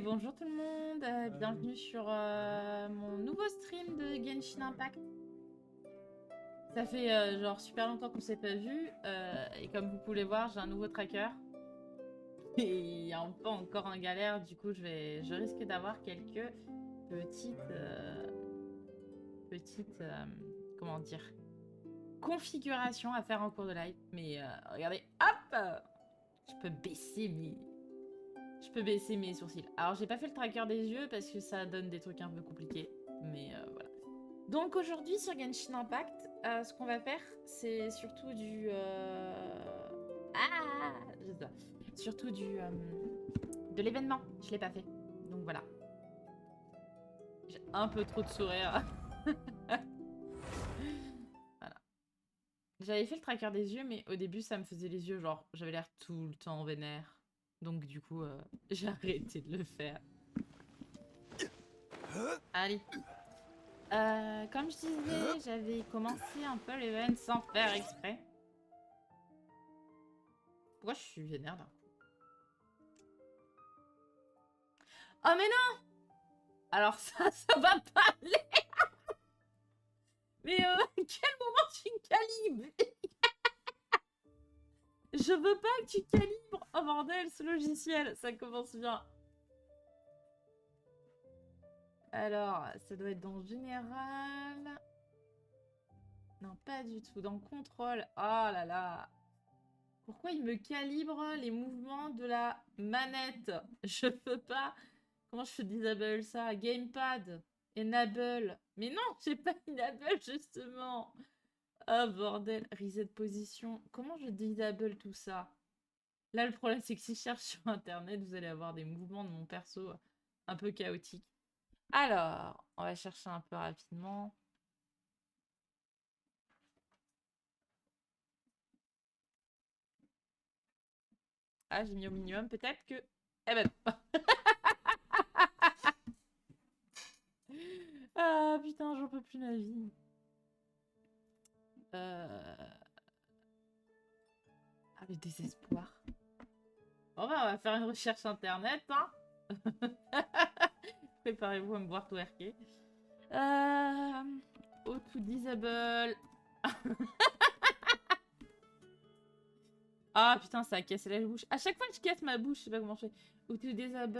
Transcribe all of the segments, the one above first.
bonjour tout le monde, bienvenue sur mon nouveau stream de Genshin Impact. Ça fait genre super longtemps qu'on s'est pas vu, et comme vous pouvez voir, j'ai un nouveau tracker. Et un peu encore en galère, du coup je risque d'avoir quelques petites comment dire, configurations à faire en cours de live. Mais regardez, hop, je peux baisser mes sourcils. Alors, j'ai pas fait le tracker des yeux parce que ça donne des trucs un peu compliqués. Mais voilà. Donc, aujourd'hui, sur Genshin Impact, ce qu'on va faire, c'est surtout du... Ah, je sais pas. Surtout de l'événement. Je l'ai pas fait. Donc, voilà. J'ai un peu trop de sourire. Voilà. J'avais fait le tracker des yeux, mais au début, ça me faisait les yeux, genre, j'avais l'air tout le temps vénère. Donc du coup, j'ai arrêté de le faire. Allez. Comme je disais, j'avais commencé un peu l'event sans faire exprès. Pourquoi je suis vénère d'un coup? Oh mais non! Alors ça va pas aller. Mais quel moment tu calibres? Je veux pas que tu calibres. Oh bordel, ce logiciel, ça commence bien. Alors, ça doit être dans général. Non, pas du tout. Dans contrôle. Oh là là. Pourquoi il me calibre les mouvements de la manette? Je peux pas. Comment je fais disable ça? Gamepad. Enable. Mais non, j'ai pas enable justement. Oh bordel. Reset position. Comment je disable tout ça? Là, le problème, c'est que si je cherche sur internet, vous allez avoir des mouvements de mon perso un peu chaotiques. Alors, on va chercher un peu rapidement. Ah, j'ai mis au minimum. Peut-être que... Eh ben... Ah, putain, j'en peux plus ma vie. Ah, le désespoir. Bon, bah, on va faire une recherche internet, hein. Préparez-vous à me voir twerker. Auto disable. Ah putain, ça a cassé la bouche. À chaque fois que je casse ma bouche, je sais pas comment je fais. Auto disable.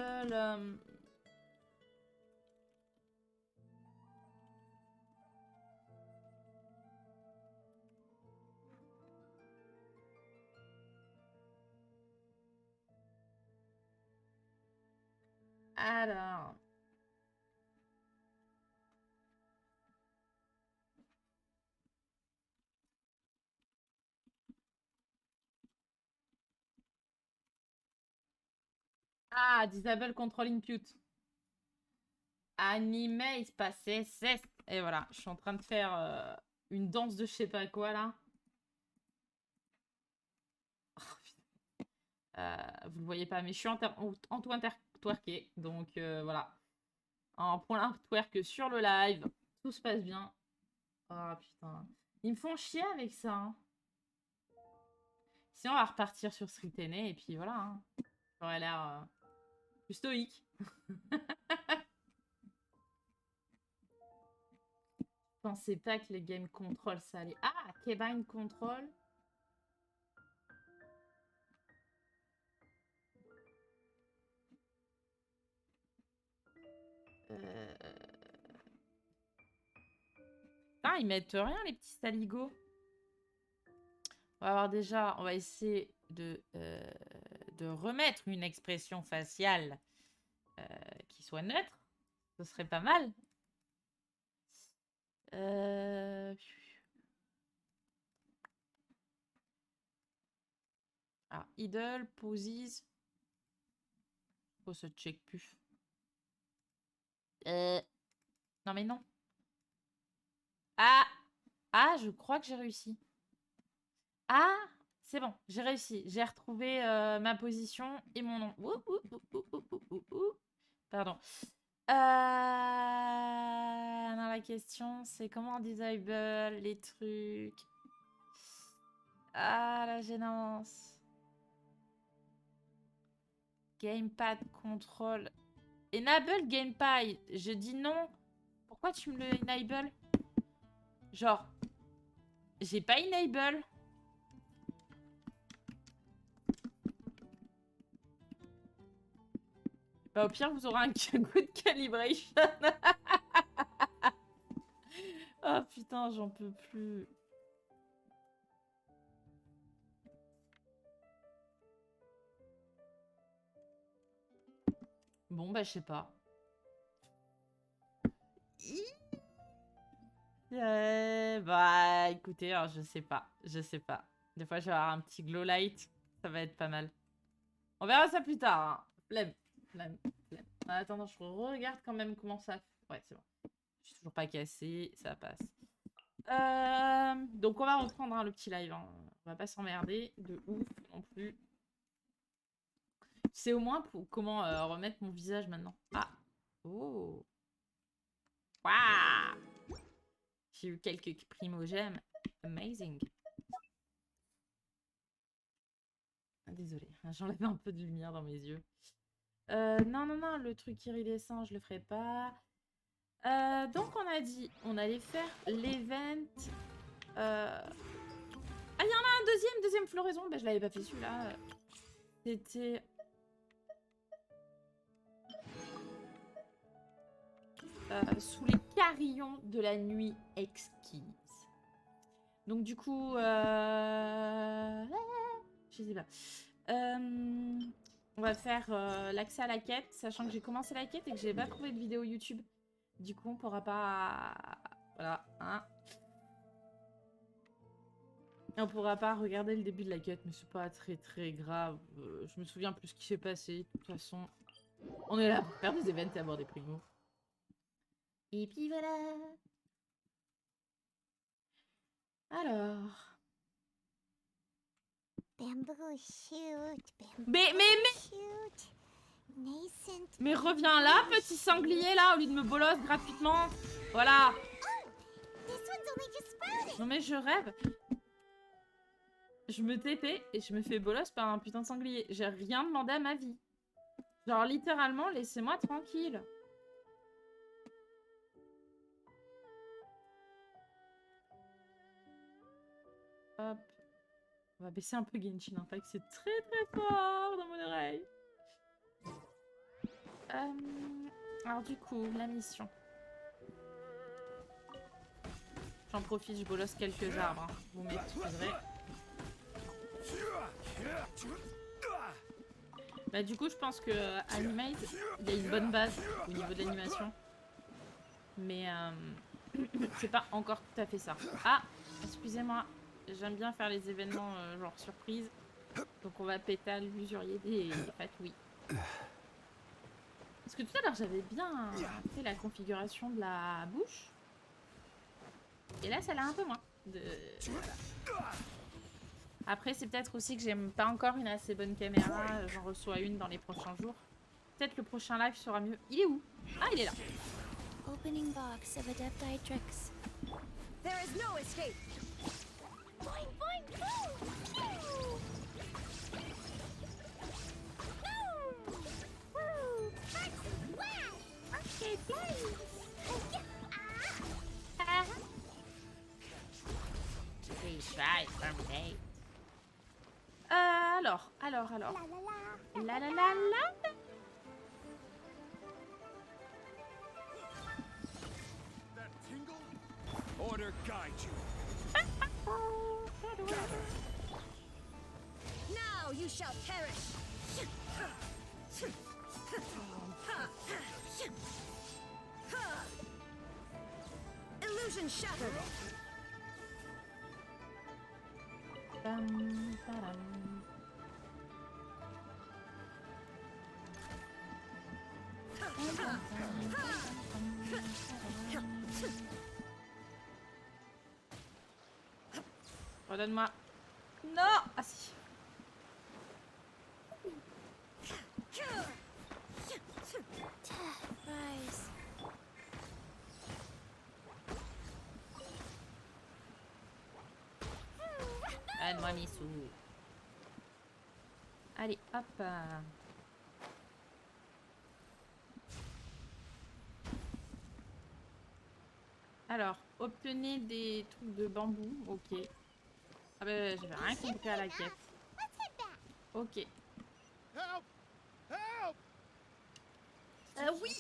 Alors. Ah, disable control input. Animé, il se passait cesse. Et voilà, je suis en train de faire une danse de je sais pas quoi là. Vous le voyez pas, mais je suis en tout inter-twerké. Donc voilà. En point twerk sur le live. Tout se passe bien. Oh putain. Ils me font chier avec ça. Hein. Sinon, on va repartir sur Street Aîné et puis voilà. Hein. J'aurais l'air plus stoïque. Je pensais pas que les game control ça allait. Ah, Kevin control. Ah, ils mettent rien, les petits saligots. On va voir déjà, on va essayer de remettre une expression faciale qui soit neutre. Ce serait pas mal. Alors, idle, poses. Oh, ce check puf. Non, mais non. Ah! Ah, je crois que j'ai réussi. Ah! C'est bon, j'ai réussi. J'ai retrouvé ma position et mon nom. Pardon. Non, la question, c'est comment on disable les trucs. Ah, la gênance. Gamepad control. Enable gameplay. Je dis non. Pourquoi tu me le enable? Genre, j'ai pas enable. Bah, au pire, vous aurez un coup de calibration. Oh putain, j'en peux plus. Bon, bah, je sais pas. Bah, écoutez, alors, je sais pas. Je sais pas. Des fois, je vais avoir un petit glow light. Ça va être pas mal. On verra ça plus tard. Hein. Flemme. Flemme. Flemme. En attendant, je regarde quand même comment ça... Ouais, c'est bon. Je suis toujours pas cassée. Ça passe. Donc, on va reprendre hein, le petit live. Hein. On va pas s'emmerder de ouf non plus. C'est au moins pour comment remettre mon visage maintenant. Ah. Oh. Waouh. J'ai eu quelques primogèmes. Amazing. Ah, désolée, j'enlève un peu de lumière dans mes yeux. Non, non, non, le truc iridescent, je le ferai pas. Donc, on a dit, on allait faire l'event. Ah, il y en a un deuxième floraison. Bah, je l'avais pas fait celui-là. C'était... sous les carillons de la nuit exquise. Donc, du coup... Je sais pas. On va faire l'accès à la quête, sachant que j'ai commencé la quête et que j'ai pas trouvé de vidéo YouTube. Du coup, on pourra pas... Voilà, hein. Et on pourra pas regarder le début de la quête, mais c'est pas très très grave. Je me souviens plus ce qui s'est passé. De toute façon, on est là pour faire des events et avoir des primos. Et puis voilà. Alors... Mais reviens là, petit sanglier, là, au lieu de me bolos gratuitement. Voilà. Non mais je rêve. Je me TP et je me fais bolos par un putain de sanglier. J'ai rien demandé à ma vie. Genre littéralement, laissez-moi tranquille. Hop. On va baisser un peu Genshin Impact, c'est très très fort dans mon oreille. Alors du coup, la mission. J'en profite, je bolosse quelques arbres. Hein. Vous m'excuserez. Bah du coup, je pense que Animate, il y a une bonne base au niveau de l'animation. Mais c'est pas encore tout à fait ça. Ah, excusez-moi. J'aime bien faire les événements genre surprise. Donc on va péter l'usurier des fatouilles. Parce que tout à l'heure j'avais bien fait la configuration de la bouche. Et là ça l'a un peu moins. Voilà. Après c'est peut-être aussi que j'aime pas encore une assez bonne caméra. J'en reçois une dans les prochains jours. Peut-être le prochain live sera mieux. Il est où? Ah il est là. Opening box of Adepti tricks. There is no escape. Boing, boing, boom. Pew. Boom. Woo. Wow. Okay, please. Please try from day. Alors. La la la la. Order guide you. Now you shall perish. Illusion shattered. Redonne-moi. Non. Ah si. Rise. Donne-moi mes sous. Allez, hop. Alors, obtenez des trucs de bambou. Ok. Ah bah, j'avais rien compris à la quête. Ok. Help! Help! Oui.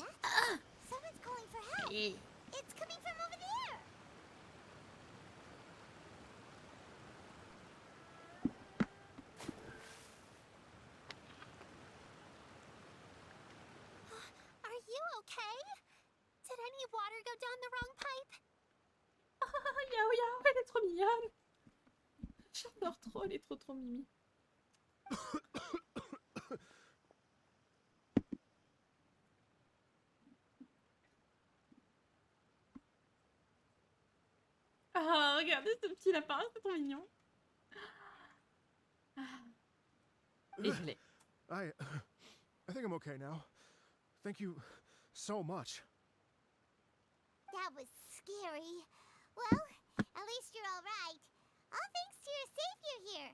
Someone's calling for help. Et... It's coming from over there. Are you okay? Did any water go down the wrong pipe? Yao Yao, elle est trop mignonne. J'adore trop, elle est trop mimi. Ah, regardez ce petit lapin, c'est trop mignon. Et je l'ai. I think I'm okay now. Thank you so much. That was scary. Well, at least you're all right. All thanks to your savior here.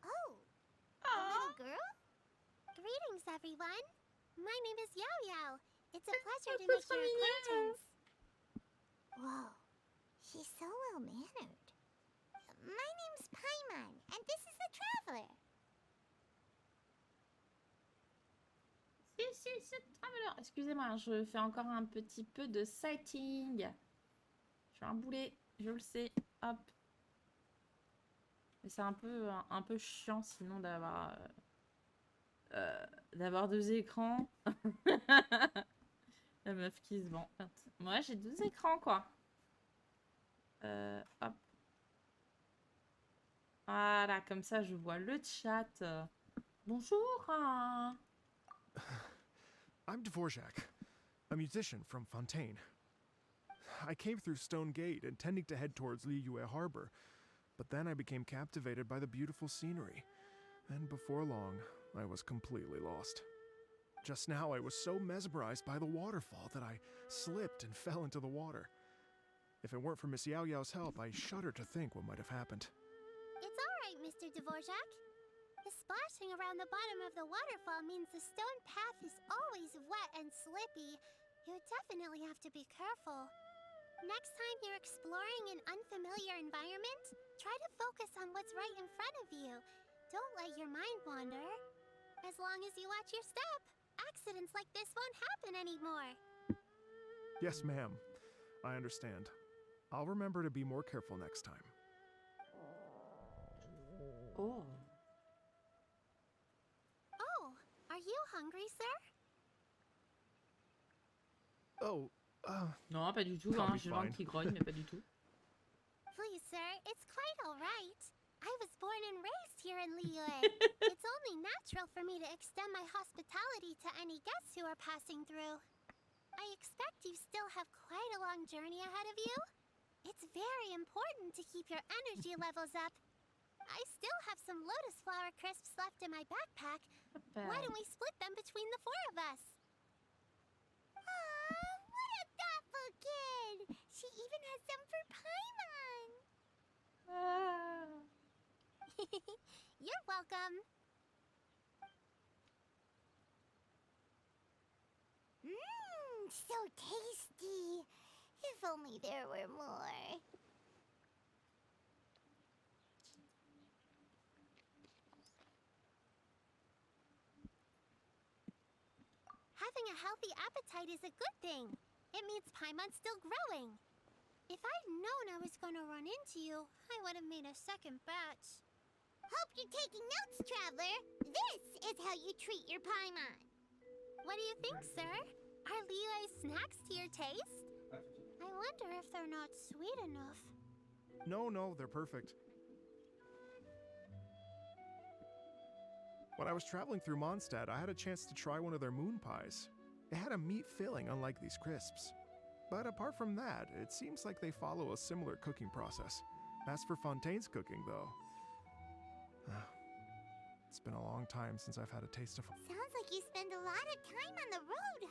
Oh, a little girl? Greetings, everyone. My name is Yao Yao. It's a pleasure to make your acquaintance. Whoa, she's so well-mannered. My name's Paimon, and this is the Traveler. Si, traveler. Excusez-moi, je fais encore un petit peu de sighting. Je suis un boulet, je le sais. Hop. Mais c'est un peu chiant sinon d'avoir deux écrans. La meuf qui se vend. Moi j'ai 2 écrans quoi. Hop. Voilà, comme ça je vois le chat. Bonjour. I'm Dvorak, a musician from Fontaine. I came through Stone Gate intending to head towards Liyue Harbor, but then I became captivated by the beautiful scenery, and before long, I was completely lost. Just now, I was so mesmerized by the waterfall that I slipped and fell into the water. If it weren't for Miss Yao Yao's help, I shudder to think what might have happened. It's all right, Mr. Dvorak. The splashing around the bottom of the waterfall means the stone path is always wet and slippy. You definitely have to be careful. Next time you're exploring an unfamiliar environment, try to focus on what's right in front of you. Don't let your mind wander. As long as you watch your step, accidents like this won't happen anymore. Yes, ma'am. I understand. I'll remember to be more careful next time. Oh. Oh, are you hungry, sir? Oh, Non, pas du tout. I'll Hein. be J'ai le ventre fine. qui grogne, mais pas du tout. Please, sir, it's quite all right. I was born and raised here in Liyue. It's only natural for me to extend my hospitality to any guests who are passing through. I expect you still have quite a long journey ahead of you. It's very important to keep your energy levels up. I still have some lotus flower crisps left in my backpack. Why don't we split them between the 4 of us? Aw, what a thoughtful kid! She even has some for Paimon! Ah. You're welcome. Mmm, so tasty. If only there were more. Having a healthy appetite is a good thing. It means Paimon's still growing. If I'd known I was gonna run into you, I would have made a second batch. Hope you're taking notes, Traveler. This is how you treat your Paimon. What do you think, sir? Are Liyue's snacks to your taste? I wonder if they're not sweet enough. no, they're perfect. When I was traveling through Mondstadt, I had a chance to try one of their moon pies. It had a meat filling, unlike these crisps. But apart from that, it seems like they follow a similar cooking process. As for Fontaine's cooking, though, it's been a long time since I've had a taste of... Sounds like you spend a lot of time on the road,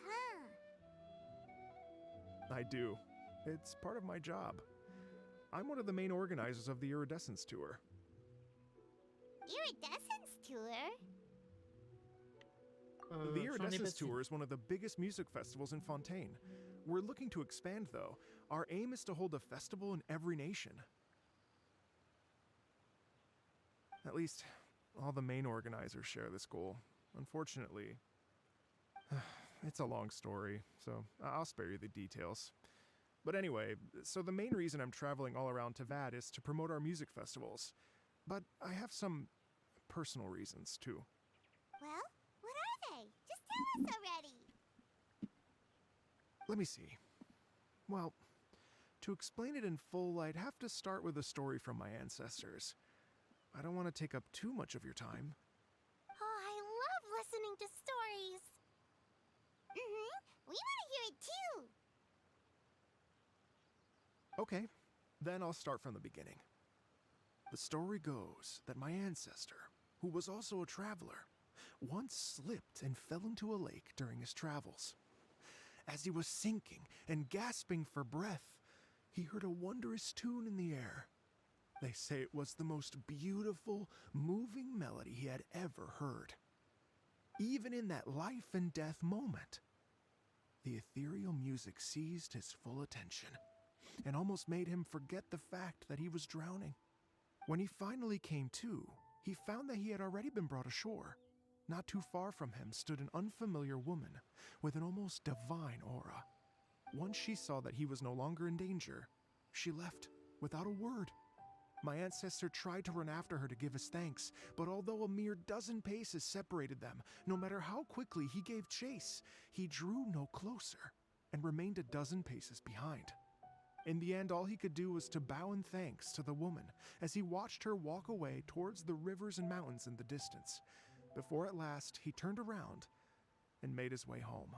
huh? I do. It's part of my job. I'm one of the main organizers of the Iridescence Tour. Iridescence Tour? The Iridescence Tour is one of the biggest music festivals in Fontaine. We're looking to expand, though. Our aim is to hold a festival in every nation. At least, all the main organizers share this goal. Unfortunately, it's a long story, so I'll spare you the details. But anyway, so the main reason I'm traveling all around Tavad is to promote our music festivals. But I have some personal reasons, too. Well, what are they? Just tell us already. Let me see. Well, to explain it in full, I'd have to start with a story from my ancestors. I don't want to take up too much of your time. Oh, I love listening to stories. We want to hear it too. Okay, then I'll start from the beginning. The story goes that my ancestor, who was also a traveler, once slipped and fell into a lake during his travels. As he was sinking and gasping for breath, he heard a wondrous tune in the air. They say it was the most beautiful, moving melody he had ever heard. Even in that life and death moment, the ethereal music seized his full attention and almost made him forget the fact that he was drowning. When he finally came to, he found that he had already been brought ashore. Not too far from him stood an unfamiliar woman with an almost divine aura. Once she saw that he was no longer in danger, she left without a word. My ancestor tried to run after her to give his thanks, but although a mere dozen paces separated them, no matter how quickly he gave chase, he drew no closer and remained a dozen paces behind. In the end, all he could do was to bow in thanks to the woman as he watched her walk away towards the rivers and mountains in the distance, before at last he turned around and made his way home.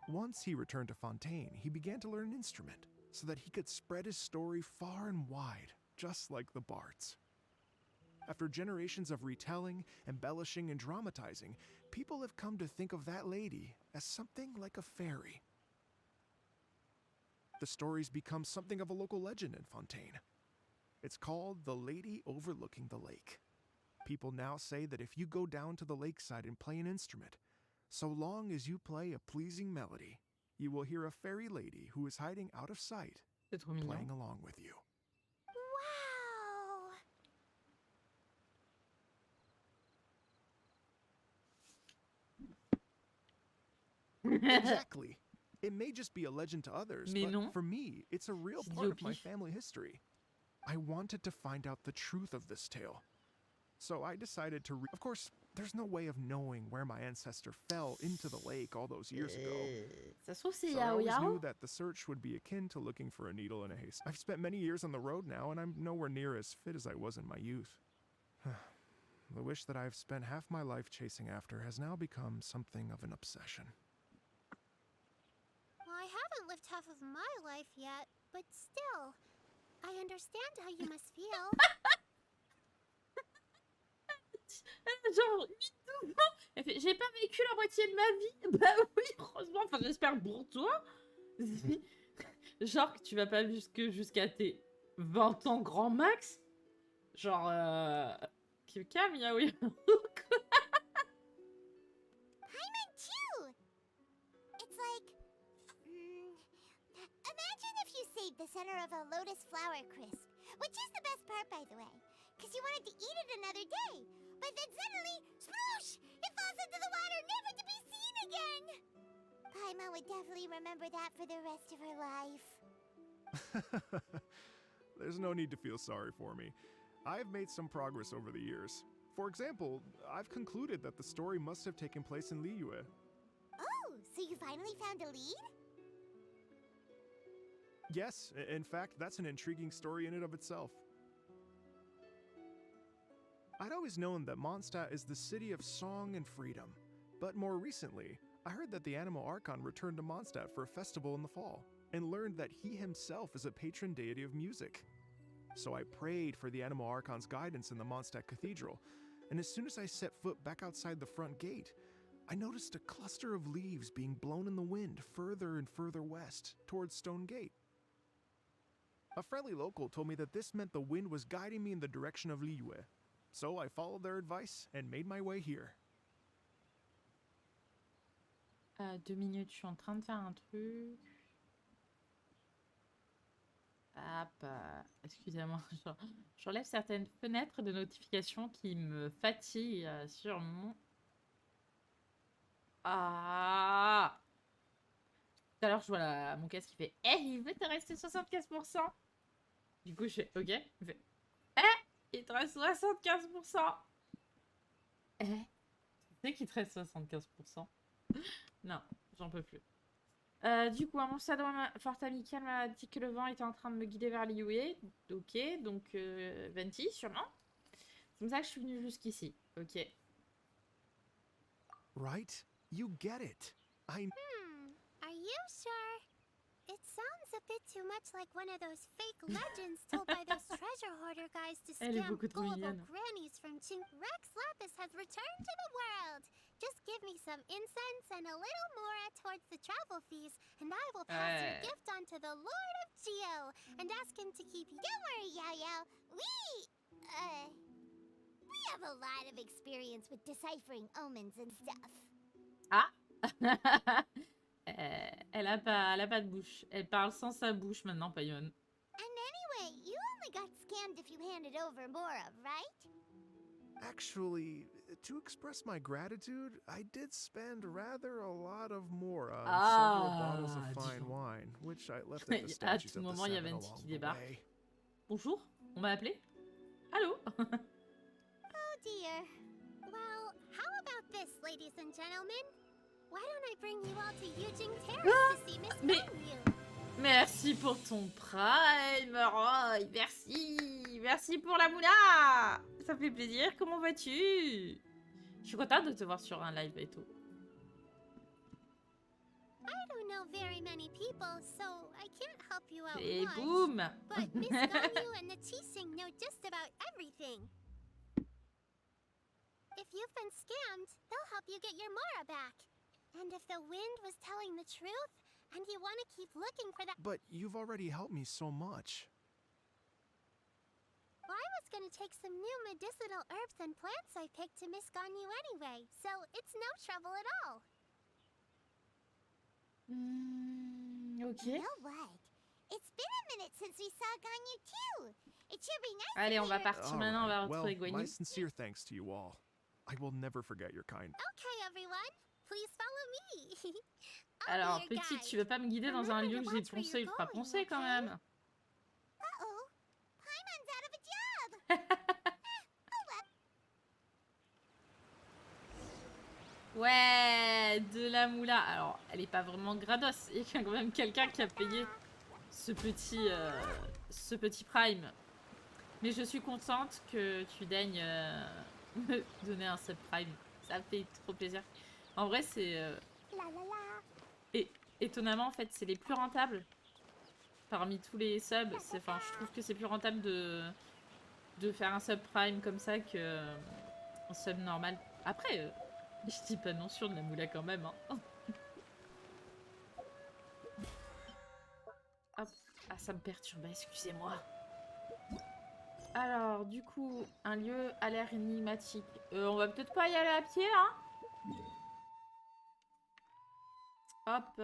Once he returned to Fontaine, he began to learn an instrument so that he could spread his story far and wide, just like the bards. After generations of retelling, embellishing, and dramatizing, people have come to think of that lady as something like a fairy. The story's become something of a local legend in Fontaine. It's called the Lady Overlooking the Lake. People now say that if you go down to the lakeside and play an instrument, so long as you play a pleasing melody, you will hear a fairy lady who is hiding out of sight, C'est trop mignon. playing along with you. Wow! Exactly. It may just be a legend to others, Mais but non. for me, it's a real C'est dit part au of my pif. family history. I wanted to find out the truth of this tale. So I decided to Of course, there's no way of knowing where my ancestor fell into the lake all those years ago. Ça se trouve, c'est So I Yao always Yao. knew that the search would be akin to looking for a needle in a haystack. I've spent many years on the road now, and I'm nowhere near as fit as I was in my youth. The wish that I've spent half my life chasing after has now become something of an obsession. Well, I haven't lived half of my life yet, but still, I understand how you must feel. Genre, 12 ans. Elle fait, j'ai pas vécu la moitié de ma vie. Bah oui, heureusement. Enfin, j'espère pour toi. Genre que tu vas pas jusqu'à tes 20 ans grand max. Genre, calme, Yao Yao. Paimon too! It's like... imagine if you saved the center of a lotus flower crisp, which is the best part, by the way, because you wanted to eat it another day, but then suddenly, sploosh! It falls into the water, never to be seen again! Paimon would definitely remember that for the rest of her life. There's no need to feel sorry for me. I've made some progress over the years. For example, I've concluded that the story must have taken place in Liyue. Oh, so you finally found a lead? Yes, in fact, that's an intriguing story in and of itself. I'd always known that Mondstadt is the city of song and freedom, but more recently, I heard that the Animal Archon returned to Mondstadt for a festival in the fall, and learned that he himself is a patron deity of music. So I prayed for the Animal Archon's guidance in the Mondstadt Cathedral, and as soon as I set foot back outside the front gate, I noticed a cluster of leaves being blown in the wind further and further west, towards Stone Gate. A friendly local told me that this meant the wind was guiding me in the direction of Liyue, so I followed their advice and made my way here. 2 minutes, je suis en train de faire un truc. Hop, excusez-moi, j'enlève certaines fenêtres de notification qui me fatiguent sur mon... Ah! Tout à l'heure, je vois mon casque qui fait « Eh, il veut te rester 75%! » Du coup, je fais « Ok. » Il fait « Eh, il te reste 75%! » Eh, tu sais qu'il te reste 75%? Non, j'en peux plus. Du coup, un monstre fort amical m'a dit que le vent était en train de me guider vers l'IUE. Ok, donc Venti, sûrement. C'est comme ça que je suis venue jusqu'ici. Ok. Right? You get it. Are you sure? It sounds a bit too much like one of those fake legends told by those treasure hoarder guys to Elle est scam beaucoup trop gullible mignonne. grannies from Chink. Rex Lapis has returned to the world. Just give me some incense and a little more towards the travel fees, and I will pass your gift on to the Lord of Geo and ask him to keep you. Don't worry, Yao. We have a lot of experience with deciphering omens and stuff. Ah. Elle a pas de bouche. Elle parle sans sa bouche maintenant, Payon. And anyway, you only got scammed if you handed over Mora, right? Actually, to express my gratitude, I did spend rather a lot of more on several bottles of fine wine, which I left at the statues of the seven along the way. Bonjour, on m'a appelé. Allô? Oh dear. Well, how about this, ladies and gentlemen? Why don't I bring you all to Yujing Terrace to see Miss Ganyu? Merci pour ton prime, Roy. Merci. Merci pour la moula. Ça fait plaisir. Comment vas-tu? Je suis contente de te voir sur un live et tout. I don't know very many people, so I can't help you out Et much. boum. But Miss Ganyu and the Qixing know just about everything. If you've been scammed, they'll help you get your Mora back. And if the wind was telling the truth, and you want to keep looking for that... But you've already helped me so much. Well, I was going to take some new medicinal herbs and plants I picked to Miss Ganyu anyway, so it's no trouble at all. Ok. You know what? It's been a minute since we saw Ganyu too. It should be nice. Allez, on va partir maintenant, on va retrouver Well, my Guanyu. sincere thanks to you all. I will never forget your kind. Okay, everyone. Please follow me. Alors, petite, tu veux pas me guider dans un lieu que j'ai poncé ultra poncé quand même? Uh-oh. Paimon's out of a job. Ouais, de la moula. Alors, elle est pas vraiment grados. Il y a quand même quelqu'un qui a payé ce petit prime. Mais je suis contente que tu daignes me donner un subprime. Ça fait trop plaisir. En vrai, c'est... Et étonnamment, en fait, c'est les plus rentables. Parmi tous les subs, enfin, je trouve que c'est plus rentable de faire un subprime comme ça que un sub normal. Après, je dis pas non sur de la moula quand même. Hein. Hop. Ah, ça me perturbe, excusez-moi. Alors, du coup, un lieu à l'air énigmatique. On va peut-être pas y aller à pied, hein? Hop.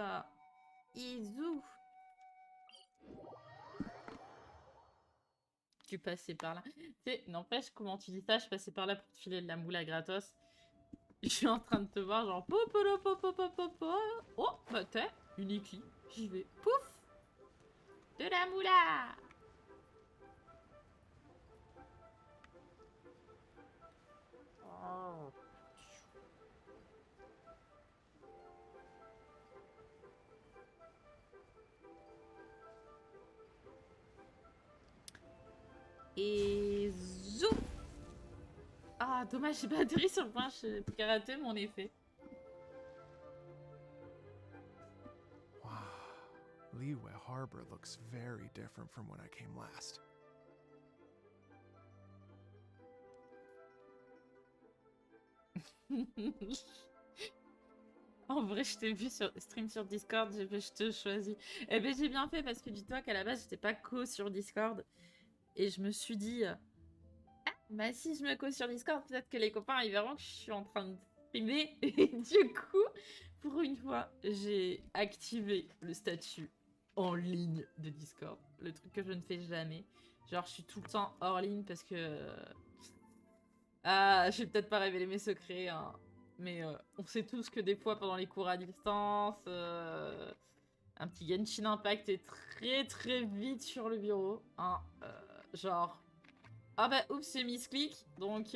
Isou. Tu passais par là. Tu sais, n'empêche, comment tu dis ça? Je passais par là pour te filer de la moula gratos. Je suis en train de te voir, genre... Oh, bah t'es une iklee. J'y vais. Pouf! De la moula! Oh. Et zou. Ah, dommage, j'ai pas atterri sur le point, j'ai raté mon effet. Wow, Liyue Harbor looks very different from when I came last. En vrai, je t'ai vu sur stream sur Discord, j'ai fait je te choisis. Eh ben j'ai bien fait parce que dis-toi qu'à la base, j'étais pas co sur Discord. Et je me suis dit, ah, bah si je me co sur Discord, peut-être que les copains ils verront que je suis en train de streamer. Et du coup, pour une fois, j'ai activé le statut en ligne de Discord. Le truc que je ne fais jamais. Genre, je suis tout le temps hors ligne parce que... Ah, je vais peut-être pas révéler mes secrets, hein. Mais on sait tous que des fois, pendant les cours à distance, un petit Genshin Impact est très vite sur le bureau. Hein. Genre... Ah bah, oups, j'ai misclick. Donc,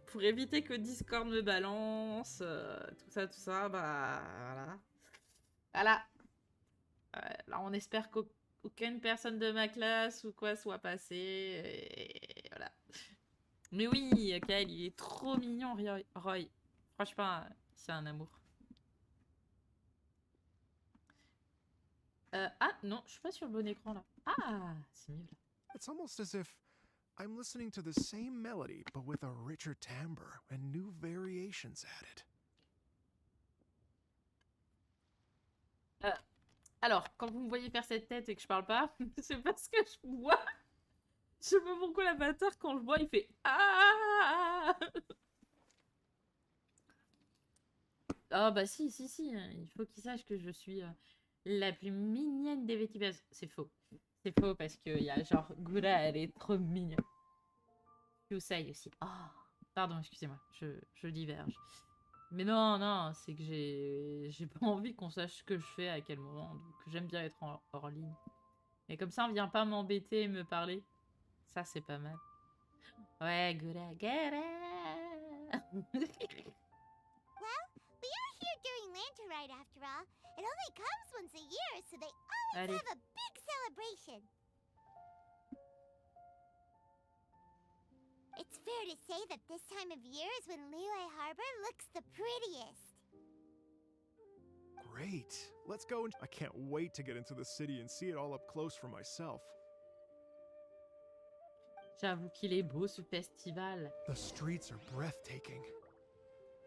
pour éviter que Discord me balance, tout ça, bah, voilà. Voilà. Là, on espère qu'aucune personne de ma classe ou quoi soit passée. Et voilà. Mais oui, Kyle, il est trop mignon, Roy. Franchement, c'est un amour. Ah, non, je suis pas sur le bon écran, là. Ah, c'est mieux, là. It's almost as if I'm listening to the same melody, but with a richer timbre and new variations added. Alors, quand vous me voyez faire cette tête et que je parle pas, c'est parce que je bois. Je sais pas pourquoi l'avatar, quand je bois, il fait ah. Ah bah si, il faut qu'il sache que je suis la plus mignonne des VTUBER. C'est faux. C'est faux parce qu'il y a genre Gura, elle est trop mignonne. Yusei aussi. Oh, pardon, excusez-moi, je diverge. Mais non, c'est que j'ai pas envie qu'on sache ce que je fais à quel moment. Donc j'aime bien être hors ligne. Et comme ça, on vient pas m'embêter et me parler. Ça, c'est pas mal. Ouais, Gura. Well, we are here during Lanterite after all. It only comes once a year, so they always Allez. have a big celebration. It's fair to say that this time of year is when Liyue Harbor looks the prettiest. Great. Let's go and I can't wait to get into the city and see it all up close for myself. J'avoue qu'il est beau ce festival. The streets are breathtaking.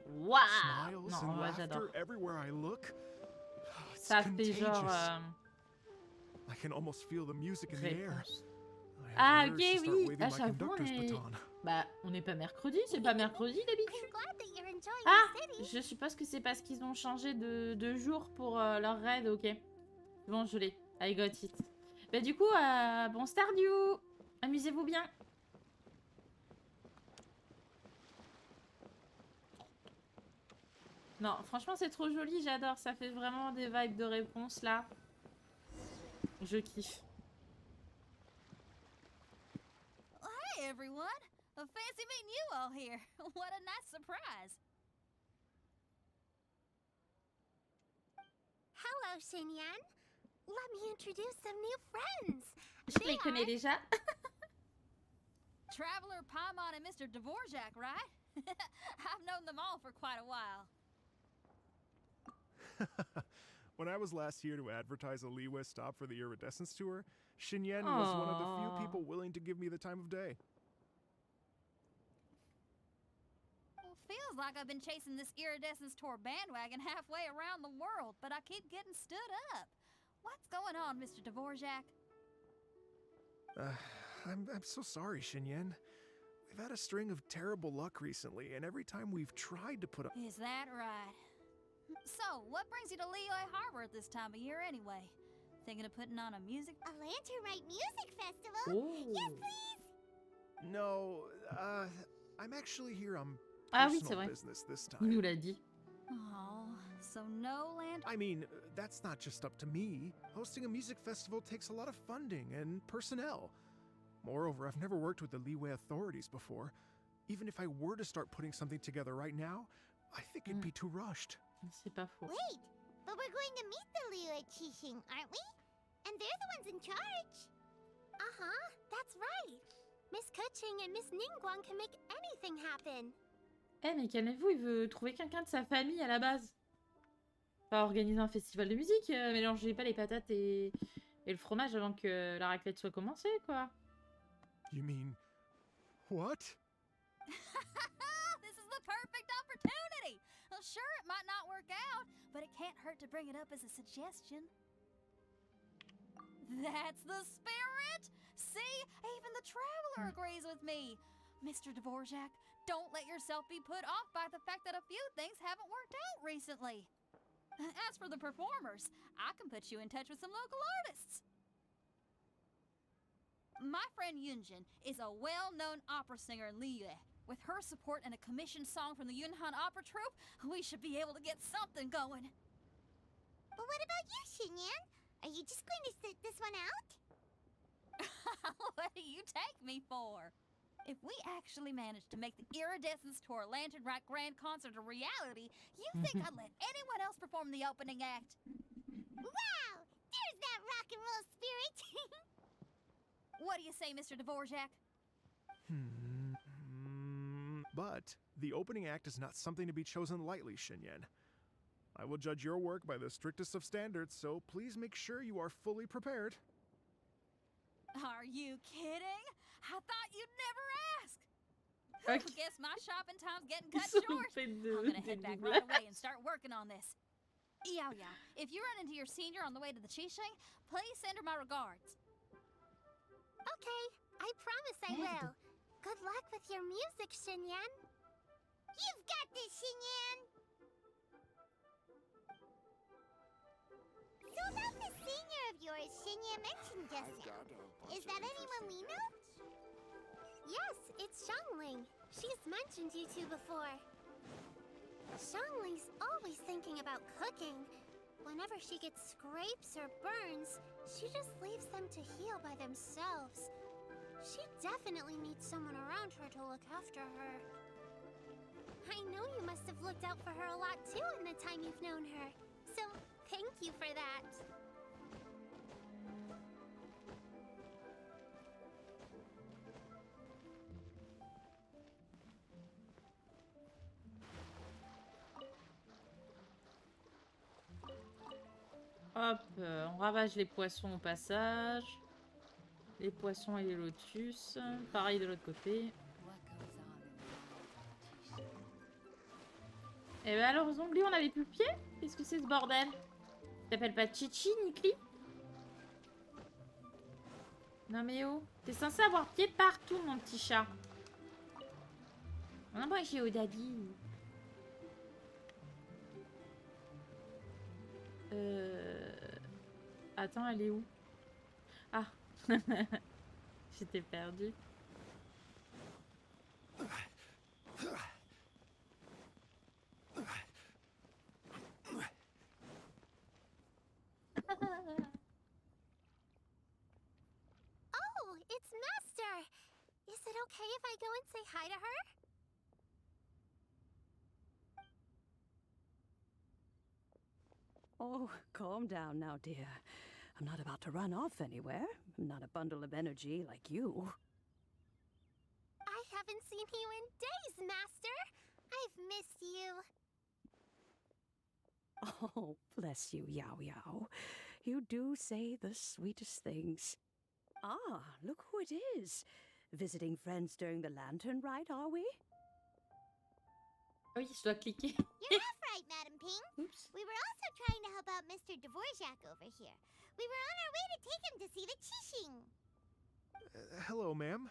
Waouh! Smiles Non, and ouais, j'adore. laughter everywhere I look. It's Ça fait genre... contagious. I can almost feel the music in the air. réponse. I Ah, have ok, the urge to start oui. waving Ah, my j'avoue, on conductor's est... baton. Bah, on n'est pas mercredi, c'est pas mercredi d'habitude. I'm glad that you're enjoying Ah, the city. je suppose que c'est parce qu'ils ont changé de jour pour leur raid, ok. Bon, je l'ai. I got it. Bah du coup, bon Stardew, amusez-vous bien. Non, franchement, c'est trop joli, j'adore. Ça fait vraiment des vibes de réponse, là. Je kiffe. Hey everyone! Fancy meeting you all here. What a nice surprise. Hello, Xinyan. Let me introduce some new friends. Je les connais déjà. Traveler, Paimon, and Mr. Dvorak, right? I've known them all for quite a while. When I was last here to advertise a Liyue stop for the Iridescence tour, Xinyan was one of the few Aww. people willing to give me the time of day. Well, feels like I've been chasing this Iridescence tour bandwagon halfway around the world, but I keep getting stood up. What's going on, Mr. Dvorak? I'm so sorry, Xinyan. We've had a string of terrible luck recently, and every time we've tried to put up... Is that right? So, what brings you to Liyue Harbor at this time of year anyway? Thinking of putting on a music... A Lanterite music festival? Oh. Yes, please. No, I'm actually here on Ah oui, c'est personal vrai. business this Il time. nous l'a dit. Oh, so no land... I mean, that's not just up to me. Hosting a music festival takes a lot of funding and personnel. Moreover, I've never worked with the Liyue authorities before. Even if I were to start putting something together right now, I think it'd be too rushed. C'est pas faux. Wait, but we're going to meet the Liyue Qixing, aren't we? And they're the ones in charge. Uh-huh, that's right. Miss Kuching and Miss Ningguang can make anything happen. Eh, mais calmez-vous, il veut trouver quelqu'un de sa famille à la base. Pas organiser un festival de musique, mélangez pas les patates et le fromage avant que la raclette soit commencée, quoi. You mean... what? This is the perfect opportunity! Well, sure, it might not work out, but it can't hurt to bring it up as a suggestion. That's the spirit! See? Even the traveler agrees with me. Mr. Dvorak, don't let yourself be put off by the fact that a few things haven't worked out recently. As for the performers, I can put you in touch with some local artists. My friend Yunjin is a well-known opera singer in Liyue. With her support and a commissioned song from the Yunhan Opera Troupe, we should be able to get something going. But what about you, Xinyan? Are you just going to sit this one out? What do you take me for? If we actually manage to make the Iridescence Tour Lantern Rock Grand Concert a reality, you think I'd let anyone else perform the opening act? Wow! There's that rock and roll spirit! What do you say, Mr. Dvorak? But the opening act is not something to be chosen lightly, Xinyan. I will judge your work by the strictest of standards, so please make sure you are fully prepared. Are you kidding? I thought you'd never ask. Okay. I guess my shopping time's getting cut Ils ont short. fait I'm gonna head back right away and start working on this. Yao Yao, if you run into your senior on the way to the Qixing, please send her my regards. Okay, I promise I will. Good luck with your music, Xinyan. You've got this, Xinyan! So about this senior of yours Xinyan mentioned just now, is that anyone we know? Yes, it's Xiangling. She's mentioned you two before. Xiangling's always thinking about cooking. Whenever she gets scrapes or burns, she just leaves them to heal by themselves. She definitely needs someone around her to look after her. I know you must have looked out for her a lot too in the time you've known her. So, thank you for that. Hop, on ravage les poissons au passage. Les poissons et les lotus. Pareil de l'autre côté. Et ben alors, Zongli, on avait plus le pied? Qu'est-ce que c'est ce bordel? T'appelles pas Chichi, Nikli? Non mais oh, t'es censé avoir pied partout, mon petit chat. Ah, moi j'ai Odadi. Attends, elle est où? Ah. J'étais perdue. Oh, it's Master! Is it okay if I go and say hi to her? Oh, calm down now, dear. I'm not about to run off anywhere. I'm not a bundle of energy like you. I haven't seen you in days, Master! I've missed you. Oh, bless you, Yao Yao. You do say the sweetest things. Ah, look who it is. Visiting friends during the lantern rite, are we? Oui, je dois cliquer. You're half right, Madam Ping. Oups. We were also trying to help out Mr. Dvorak over here. We were on our way to take him to see the Qixing. Hello, ma'am.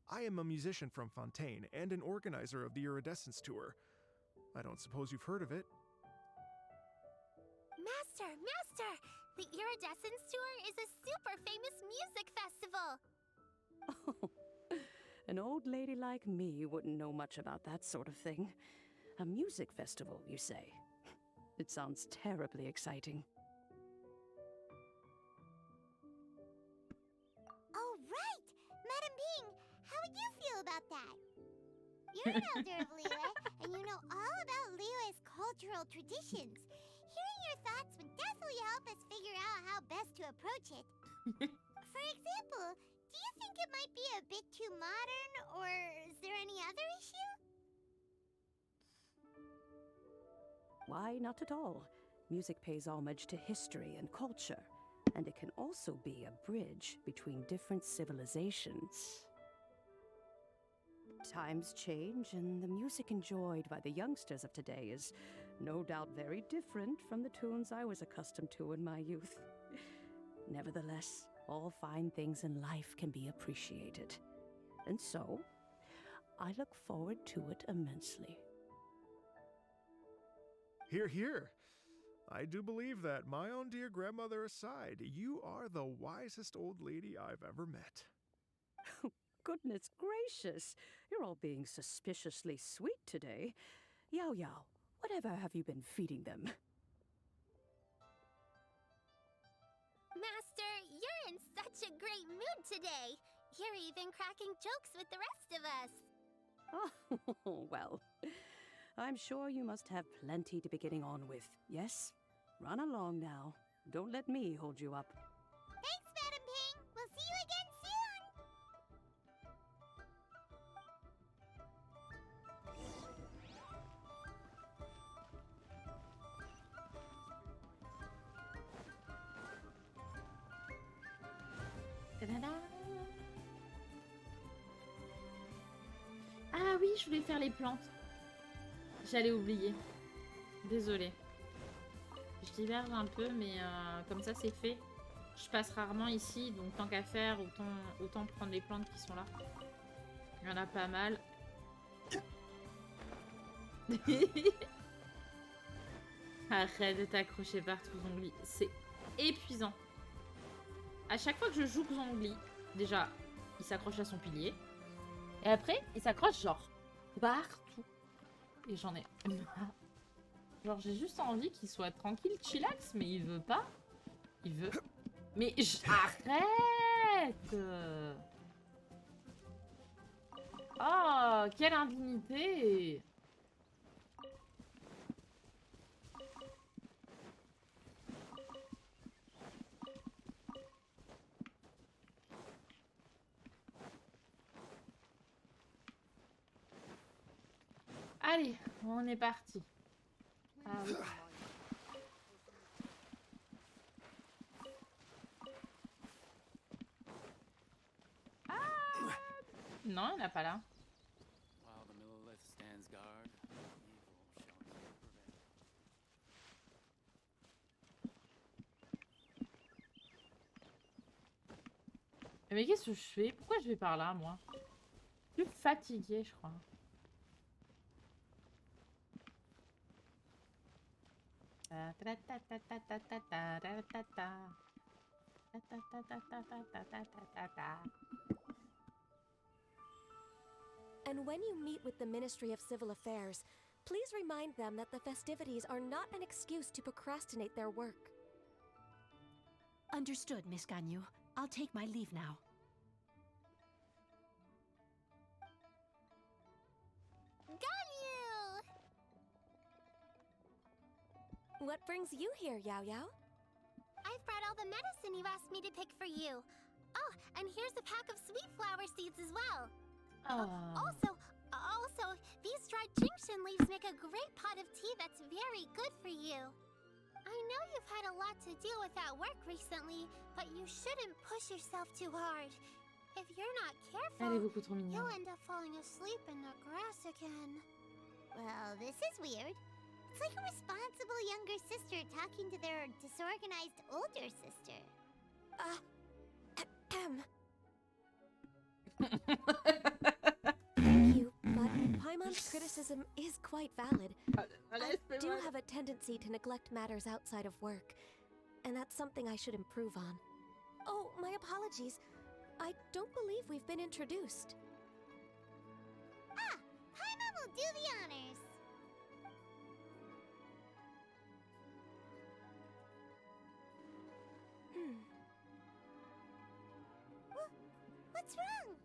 I am a musician from Fontaine and an organizer of the Iridescence Tour. I don't suppose you've heard of it. Master! The Iridescence Tour is a super famous music festival! Oh, an old lady like me wouldn't know much about that sort of thing. A music festival, you say? It sounds terribly exciting. Oh, right! Madam Ping, how would you feel about that? You're an elder of Liyue, and you know all about Liyue's cultural traditions. Hearing your thoughts would definitely help us figure out how best to approach it. For example, do you think it might be a bit too modern, or is there any other issue? Why, not at all. Music pays homage to history and culture, and it can also be a bridge between different civilizations. Times change, and the music enjoyed by the youngsters of today is no doubt very different from the tunes I was accustomed to in my youth. Nevertheless, all fine things in life can be appreciated. And so, I look forward to it immensely. Here, here. I do believe that, my own dear grandmother aside, you are the wisest old lady I've ever met. Goodness gracious, you're all being suspiciously sweet today. Yao Yao, whatever have you been feeding them? Master, you're in such a great mood today. You're even cracking jokes with the rest of us. Oh, well, I'm sure you must have plenty to be getting on with, yes? Run along now. Don't let me hold you up. Thanks, Madam Ping. We'll see you again soon. Ta-da-da. Ah oui, je voulais faire les plantes. J'allais oublier. Désolée. Je diverge un peu, mais comme ça c'est fait. Je passe rarement ici, donc tant qu'à faire, autant prendre les plantes qui sont là. Il y en a pas mal. Arrête de t'accrocher partout, Zongli. C'est épuisant. À chaque fois que je joue Zongli, déjà, il s'accroche à son pilier. Et après, il s'accroche genre partout. Et j'en ai marre. Genre, j'ai juste envie qu'il soit tranquille, chillax, mais il veut pas. Il veut. Mais arrête! Oh, quelle indignité! Allez, on est parti. Ah oui. Ah non, il n'y en a pas là. While the Millelith stands guard, evil shall never prevail. Mais qu'est-ce que je fais? Pourquoi je vais par là, moi? Je suis fatiguée, je crois. And when you meet with the Ministry of Civil Affairs, please remind them that the festivities are not an excuse to procrastinate their work. Understood, Miss Ganyu. I'll take my leave now. Ganyu! What brings you here, Yao Yao? I've brought all the medicine you asked me to pick for you. Oh, and here's a pack of sweet flower seeds as well. Also, these dried Genshin leaves make a great pot of tea that's very good for you. I know you've had a lot to deal with at work recently, but you shouldn't push yourself too hard. If you're not Elle est careful, beaucoup trop mignonne. you'll end up falling asleep in the grass again. Well, this is weird. It's like a responsible younger sister talking to their disorganized older sister. Thank you, but Paimon's criticism is quite valid. I do have a tendency to neglect matters outside of work, and that's something I should improve on. Oh, my apologies. I don't believe we've been introduced. Ah, Paimon will do the honors. What's wrong?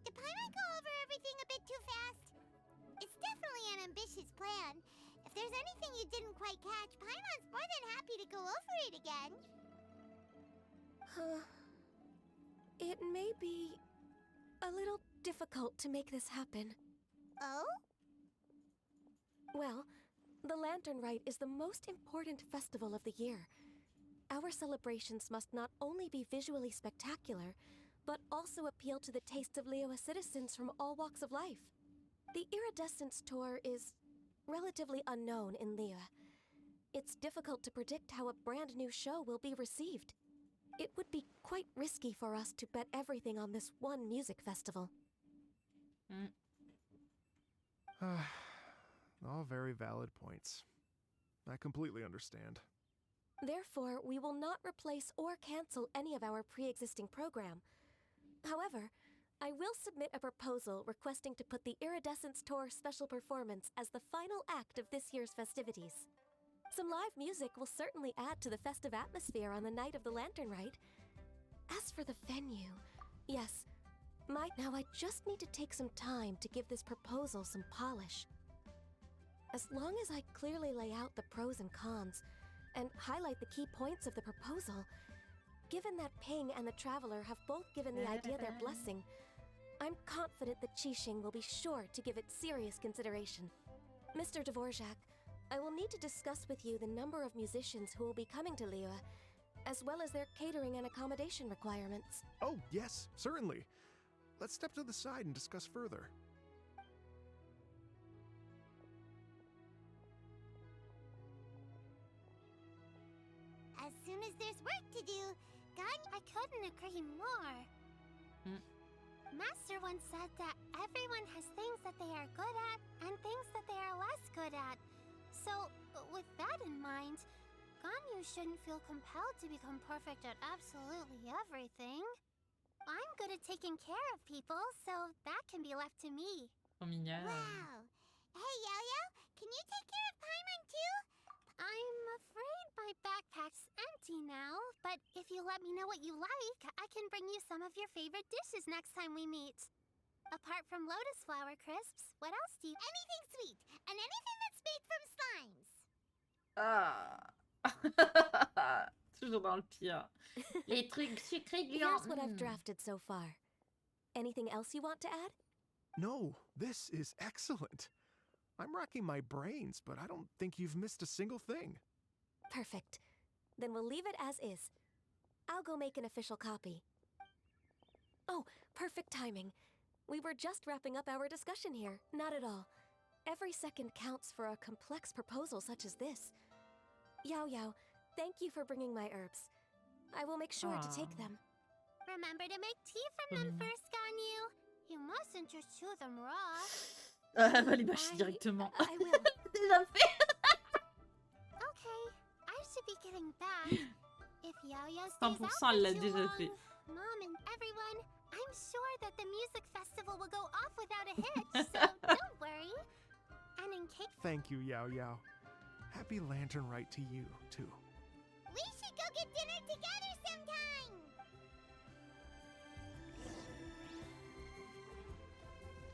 Did Paimon go over everything a bit too fast? It's definitely an ambitious plan. If there's anything you didn't quite catch, Paimon's more than happy to go over it again. It may be a little difficult to make this happen. Oh? Well, the Lantern Rite is the most important festival of the year. Our celebrations must not only be visually spectacular, but also appeal to the tastes of Liyue citizens from all walks of life. The Iridescence Tour is relatively unknown in Liyue. It's difficult to predict how a brand new show will be received. It would be quite risky for us to bet everything on this one music festival. All very valid points. I completely understand. Therefore, we will not replace or cancel any of our pre-existing program. However, I will submit a proposal requesting to put the Iridescence Tour special performance as the final act of this year's festivities. Some live music will certainly add to the festive atmosphere on the night of the Lantern Rite. As for the venue, yes, now I just need to take some time to give this proposal some polish. As long as I clearly lay out the pros and cons, and highlight the key points of the proposal, given that Ping and the Traveler have both given the idea their blessing, I'm confident that Qixing will be sure to give it serious consideration. Mr. Dvorak, I will need to discuss with you the number of musicians who will be coming to Liyue, as well as their catering and accommodation requirements. Oh, yes, certainly. Let's step to the side and discuss further. As soon as there's work to do, I couldn't agree more. Master once said that everyone has things that they are good at and things that they are less good at. So, with that in mind, Ganyu shouldn't feel compelled to become perfect at absolutely everything. I'm good at taking care of people, so that can be left to me. Trop mignon. Wow! Hey, Yo-Yo, can you take care of Paimon too? I'm afraid my backpack's empty now, but if you let me know what you like, I can bring you some of your favorite dishes next time we meet. Apart from lotus flower crisps, what else do you— Anything sweet, and anything that's made from slimes. Ah. Toujours dans le pire. Les trucs sucrés gluants. Here's what I've drafted so far. Anything else you want to add? No, this is excellent. I'm racking my brains, but I don't think you've missed a single thing. Perfect. Then we'll leave it as is. I'll go make an official copy. Oh, perfect timing. We were just wrapping up our discussion here. Not at all. Every second counts for a complex proposal such as this. Yao Yao, thank you for bringing my herbs. I will make sure to take them. Remember to make tea from them first, Ganyu. You mustn't just chew them raw. Elle va les mâcher directement. I will. Déjà fait. Okay, I should be getting back. If Yo-Yo stays out 100% for elle l'a too déjà long, fait. Mom and everyone, I'm sure that the music festival will go off without a hitch, so don't worry. And in case Thank you, Yao Yao. Happy Lantern Rite to you, too. we should go get dinner together sometime.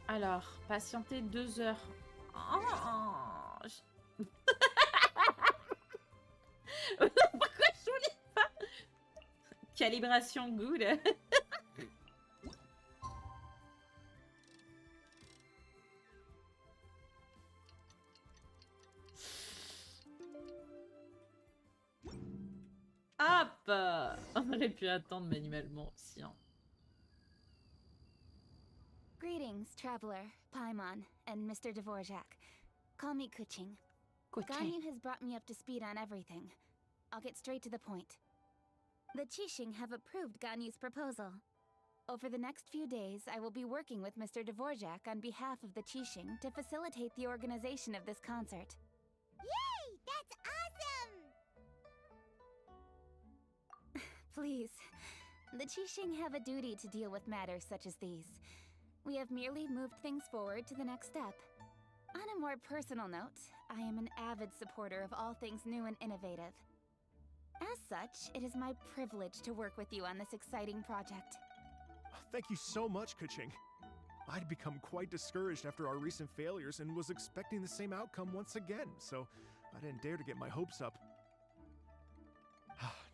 Alors, patienter 2 heures. Oh, pourquoi je voulais pas? Calibration good. Hop! On aurait pu attendre manuellement aussi. Hein. Greetings, Traveler, Paimon, and Mr. Dvorak. Call me Kuching. Coquin. Ganyu has brought me up to speed on everything. I'll get straight to the point. The Qixing have approved Ganyu's proposal. Over the next few days, I will be working with Mr. Dvorak on behalf of the Qixing to facilitate the organization of this concert. Yay! That's awesome! Please, the Qixing have a duty to deal with matters such as these. We have merely moved things forward to the next step. On a more personal note, I am an avid supporter of all things new and innovative. As such, it is my privilege to work with you on this exciting project. Thank you so much, Kuching. I'd become quite discouraged after our recent failures and was expecting the same outcome once again, so I didn't dare to get my hopes up.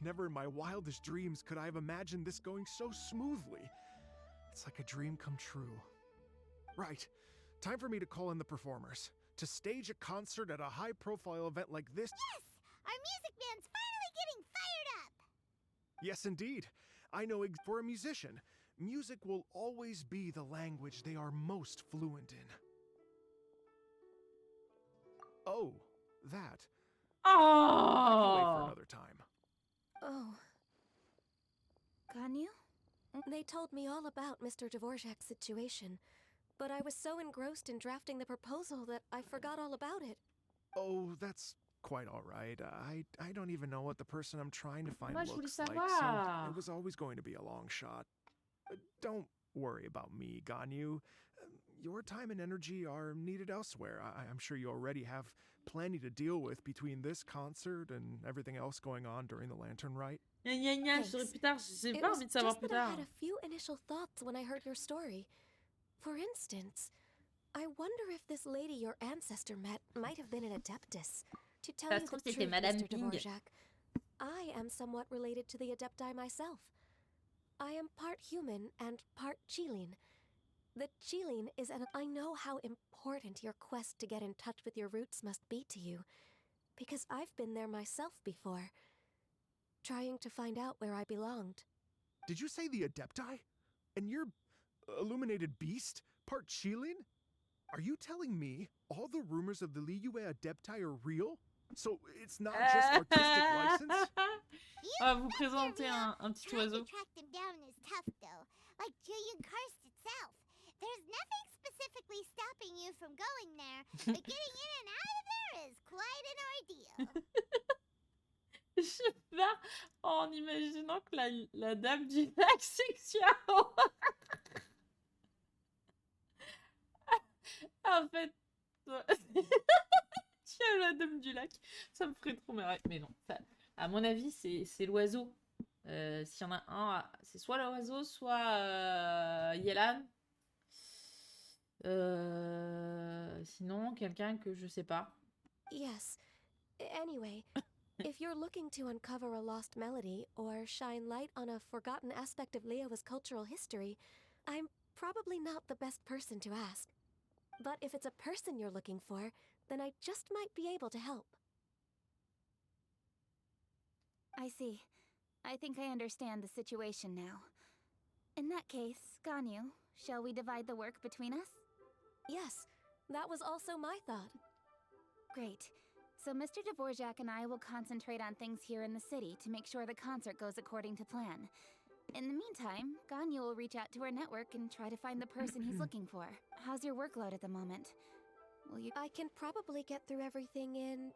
Never in my wildest dreams could I have imagined this going so smoothly. It's like a dream come true. Right, time for me to call in the performers. To stage a concert at a high-profile event like this— Yes! Our music band's finally getting fired up! Yes, indeed. I know for a musician, music will always be the language they are most fluent in. Oh, that. I can wait for Oh! another time. Oh, Ganyu? they told me all about Mr. Dvorak's situation, but I was so engrossed in drafting the proposal that I forgot all about it. Oh, that's quite all right. I don't even know what the person I'm trying to find Moi, je voulais looks like, so savoir. it was always going to be a long shot. Don't worry about me, Ganyu. Your time and energy are needed elsewhere. I'm sure you already have plenty to deal with between this concert and everything else going on during the Lantern Rite. Gna gna gna, je saurai Thanks. plus tard. J'ai It pas was envie de savoir just plus that I tard. had a few initial thoughts when I heard your story. For instance, I wonder if this lady your ancestor met might have been an adeptus. To tell Ça you se trouve, the c'était truth, Madame Mr. Ping. Dvorak, I am somewhat related to the adepti myself. I am part human and part Qilin. The Qilin is an... I know how important your quest to get in touch with your roots must be to you, because I've been there myself before, trying to find out where I belonged. Did you say the Adepti? And you're illuminated beast? Part Qilin? Are you telling me all the rumors of the Liyue Adepti are real? So it's not just artistic license? On va vous présenter un petit Trying oiseau. to track them down is tough, though. Like Julian Karst itself. There's nothing specifically stopping you from going there, but getting in and out of there is quite an ordeal. Je sais pas, en imaginant que la dame du lac, c'est Xiao. En fait, Xiao, la dame du lac, ça me ferait trop marrer. Mais non, ça, à mon avis, c'est l'oiseau. S'il y en a un, c'est soit l'oiseau, soit Yelan. Sinon, quelqu'un que je sais pas. Yes. Anyway, if you're looking to uncover a lost melody or shine light on a forgotten aspect of Liyue's cultural history, I'm probably not the best person to ask. But if it's a person you're looking for, then I just might be able to help. I see. I think I understand the situation now. In that case, Ganyu, shall we divide the work between us? Yes, that was also my thought. Great. So Mr. Dvorak and I will concentrate on things here in the city to make sure the concert goes according to plan. In the meantime, Ganyu will reach out to our network and try to find the person he's looking for. How's your workload at the moment? Will you... I can probably get through everything in...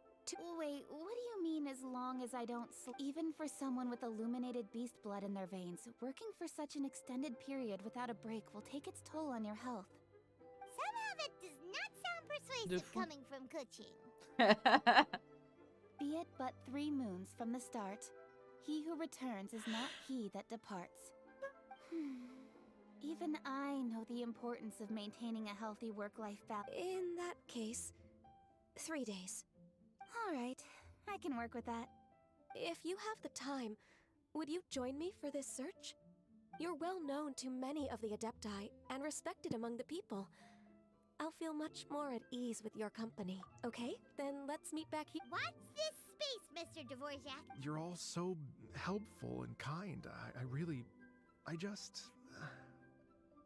Wait, what do you mean as long as I don't Even for someone with illuminated beast blood in their veins, working for such an extended period without a break will take its toll on your health. Somehow that does not sound persuasive coming from Kuching. Be it but 3 moons from the start, he who returns is not he that departs. Even I know the importance of maintaining a healthy work-life balance. In that case, 3 days. Alright, I can work with that. If you have the time, would you join me for this search? You're well known to many of the Adepti and respected among the people. I'll feel much more at ease with your company. Okay, then let's meet back here. Watch this space, Mr. Dvorak. You're all so helpful and kind. I just...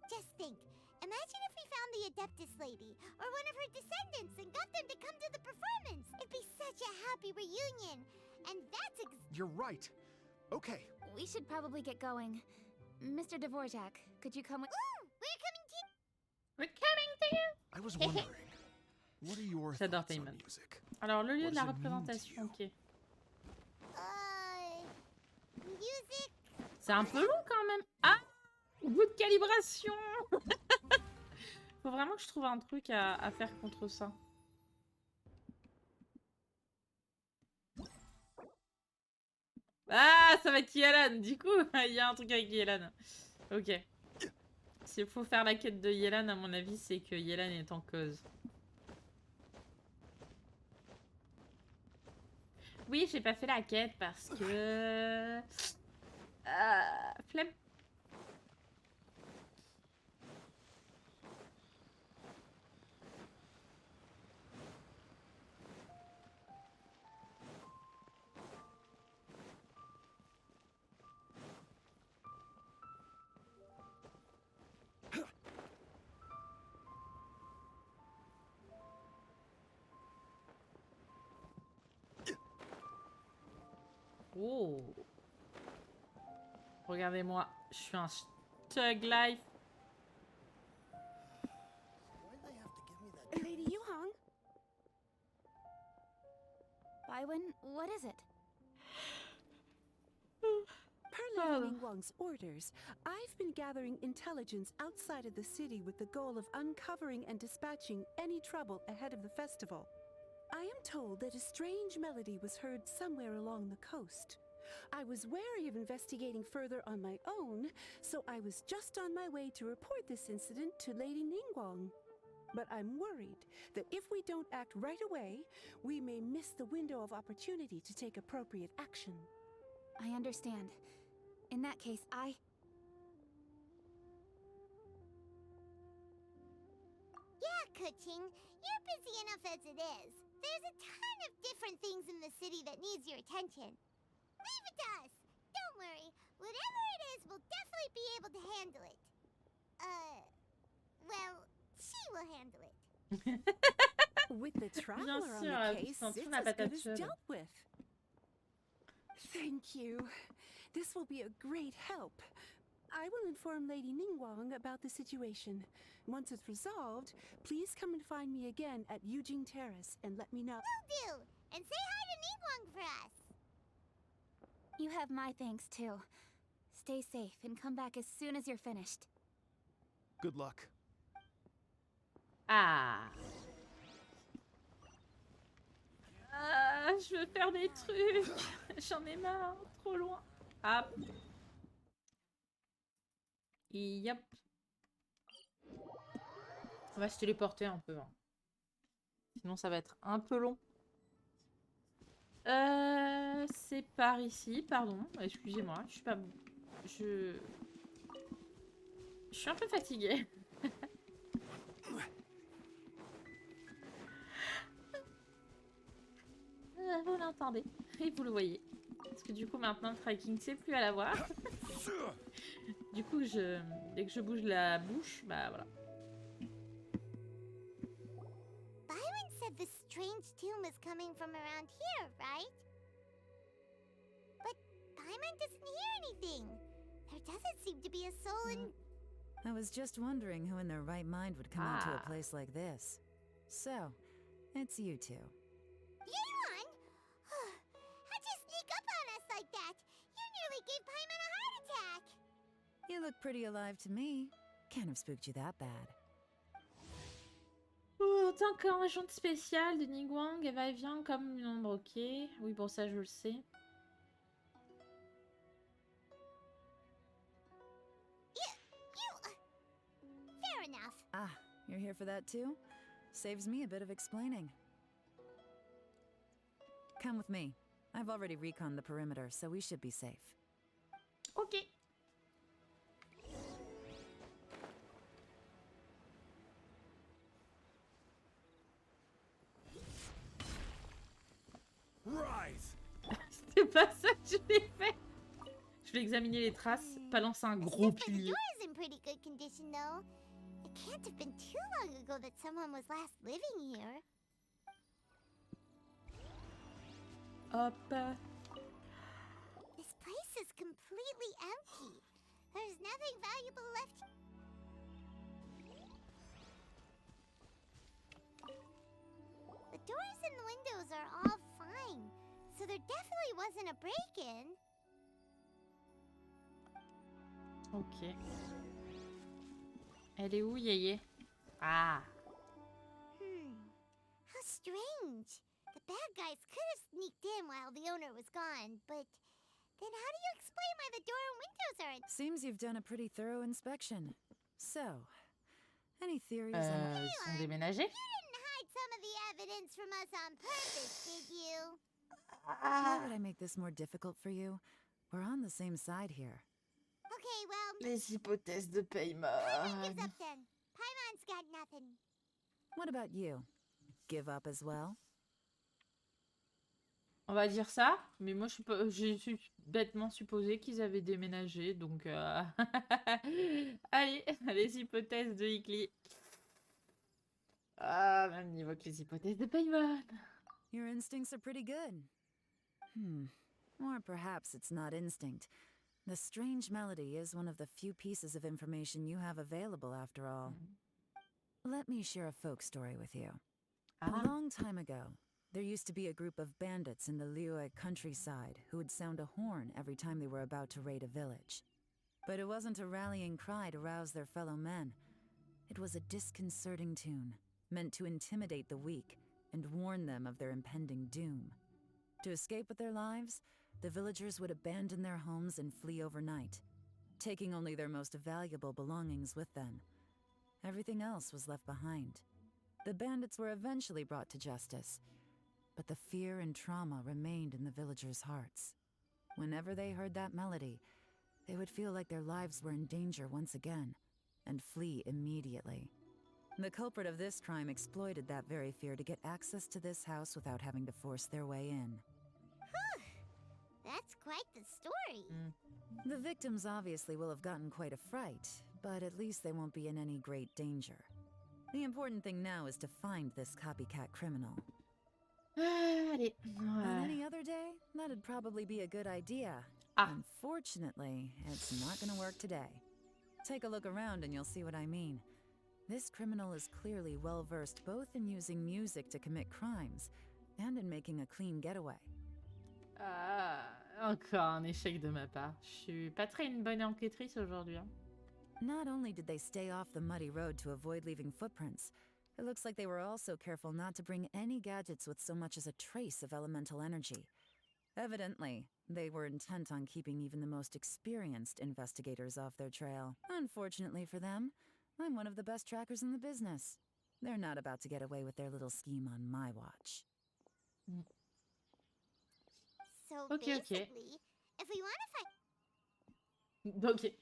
Just think. Imagine if we found the Adeptus lady, or one of her descendants, and got them to come to the performance. It'd be such a happy reunion. And that's You're right. Okay. We should probably get going. Mr. Dvorak, could you come with... Ooh, we're coming to... We're coming to you. I was wondering, what are your J'adore thoughts on Payman. music? Alors, le lieu What de la does it mean to représentation, you? ok. Music? C'est un peu long quand même. Ah, bout de calibration. Faut vraiment que je trouve un truc à faire contre ça. Ah, ça va être Yelan. Du coup, il y a un truc avec Yelan. Ok. S'il faut faire la quête de Yelan, à mon avis, c'est que Yelan est en cause. Oui, j'ai pas fait la quête parce que... flemme. Oh. Regardez-moi, je suis un thug life. Lady Yuhong? Bywin, what is it? Per Lady Ningguang's orders, I've been gathering intelligence outside of the city with the goal of uncovering and dispatching any trouble ahead of the festival. I am told that a strange melody was heard somewhere along the coast. I was wary of investigating further on my own, so I was just on my way to report this incident to Lady Ningguang. But I'm worried that if we don't act right away, we may miss the window of opportunity to take appropriate action. I understand. In that case, Yeah, Kuching, you're busy enough as it is. There's a ton of different things in the city that needs your attention. Leave it to us. Don't worry. Whatever it is, we'll definitely be able to handle it. Well, she will handle it. With the traveler on sûr, the case, sans it's la as good patate as chaude. dealt with. Thank you. This will be a great help. I will inform Lady Ningguang about the situation. Once it's resolved, please come and find me again at Yujing Terrace and let me know. Will do. And say hi to Ningguang for us. you have my thanks too. Stay safe and come back as soon as you're finished. Good luck. Ah. Ah, je veux faire des trucs. J'en ai marre, trop loin. Hop. Yep. On va se téléporter un peu, hein. Sinon ça va être un peu long. C'est par ici, pardon. Excusez-moi, je suis pas... Je suis un peu fatiguée. Vous l'entendez et vous le voyez. Parce que du coup maintenant le tracking c'est plus à la voir. Du coup dès que je bouge la bouche, bah voilà. Byron said the strange tune was coming from around here, right? But Paimon doesn't hear anything. There doesn't seem to be a soul in... I was just wondering who in their right mind would come out to a Ah. place like this. So, it's you two. Yuan! How'd you sneak up on us like that? You nearly gave Paimon a heart attack! You look pretty alive to me. Can't have spooked you that bad. En tant qu'agent spécial de Ningguang, elle va et vient comme une ombre, ok. Oui, bon ça je le sais. Fair enough. Ah, you're here for that too? Saves me a bit of explaining. Come with me. I've already reconned the perimeter, so we should be safe. Ok. Rise! C'est pas ça que je vais faire. Je vais examiner les traces, balancer un gros Except for the pilier. door is in pretty good condition, though. It can't have been too long ago that someone was last living here. Hop. This place is completely empty. There's nothing valuable left. The doors and the windows are all fine, so there definitely wasn't a break-in. Ok. Elle est où, Yéyé? Ah. How strange. The bad guys could have sneaked in while the owner was gone, but then how do you explain why the door and windows aren't? Seems you've done a pretty thorough inspection. So, any theories on... Ils sont déménagés? You didn't hide some of the evidence from us on purpose, did you? Why would I make this more difficult for you? We're on the same side here. Okay, well, Les hypothèses de Paimon gives Paimon. up then. Paimon's got nothing. What about you? Give up as well? On va dire ça, mais moi j'ai bêtement supposé qu'ils avaient déménagé, donc allez, les hypothèses de Iklee. Ah, même niveau que les hypothèses de Paimon. Your instincts are pretty good. Or perhaps it's not instinct. The strange melody is one of the few pieces of information you have available after all. Let me share a folk story with you. A long time ago, there used to be a group of bandits in the Liyue countryside who would sound a horn every time they were about to raid a village. But it wasn't a rallying cry to rouse their fellow men. It was a disconcerting tune, meant to intimidate the weak and warn them of their impending doom. To escape with their lives, the villagers would abandon their homes and flee overnight, taking only their most valuable belongings with them. Everything else was left behind. The bandits were eventually brought to justice, but the fear and trauma remained in the villagers' hearts. Whenever they heard that melody, they would feel like their lives were in danger once again, and flee immediately. The culprit of this crime exploited that very fear to get access to this house without having to force their way in. That's quite the story. The victims obviously will have gotten quite a fright, but at least they won't be in any great danger. The important thing now is to find this copycat criminal. Allez. On any other day, that'd probably be a good idea. Unfortunately, it's not gonna work today. Take a look around and you'll see what I mean. This criminal is clearly well-versed both in using music to commit crimes and in making a clean getaway. Encore un échec de ma part. Je suis pas très une bonne enquêtrice aujourd'hui. Hein. Not only did they stay off the muddy road to avoid leaving footprints, it looks like they were also careful not to bring any gadgets with so much as a trace of elemental energy. Evidently, they were intent on keeping even the most experienced investigators off their trail. Unfortunately for them, I'm one of the best trackers in the business. They're not about to get away with their little scheme on my watch. So Okay. basically, if we want to find... Ok.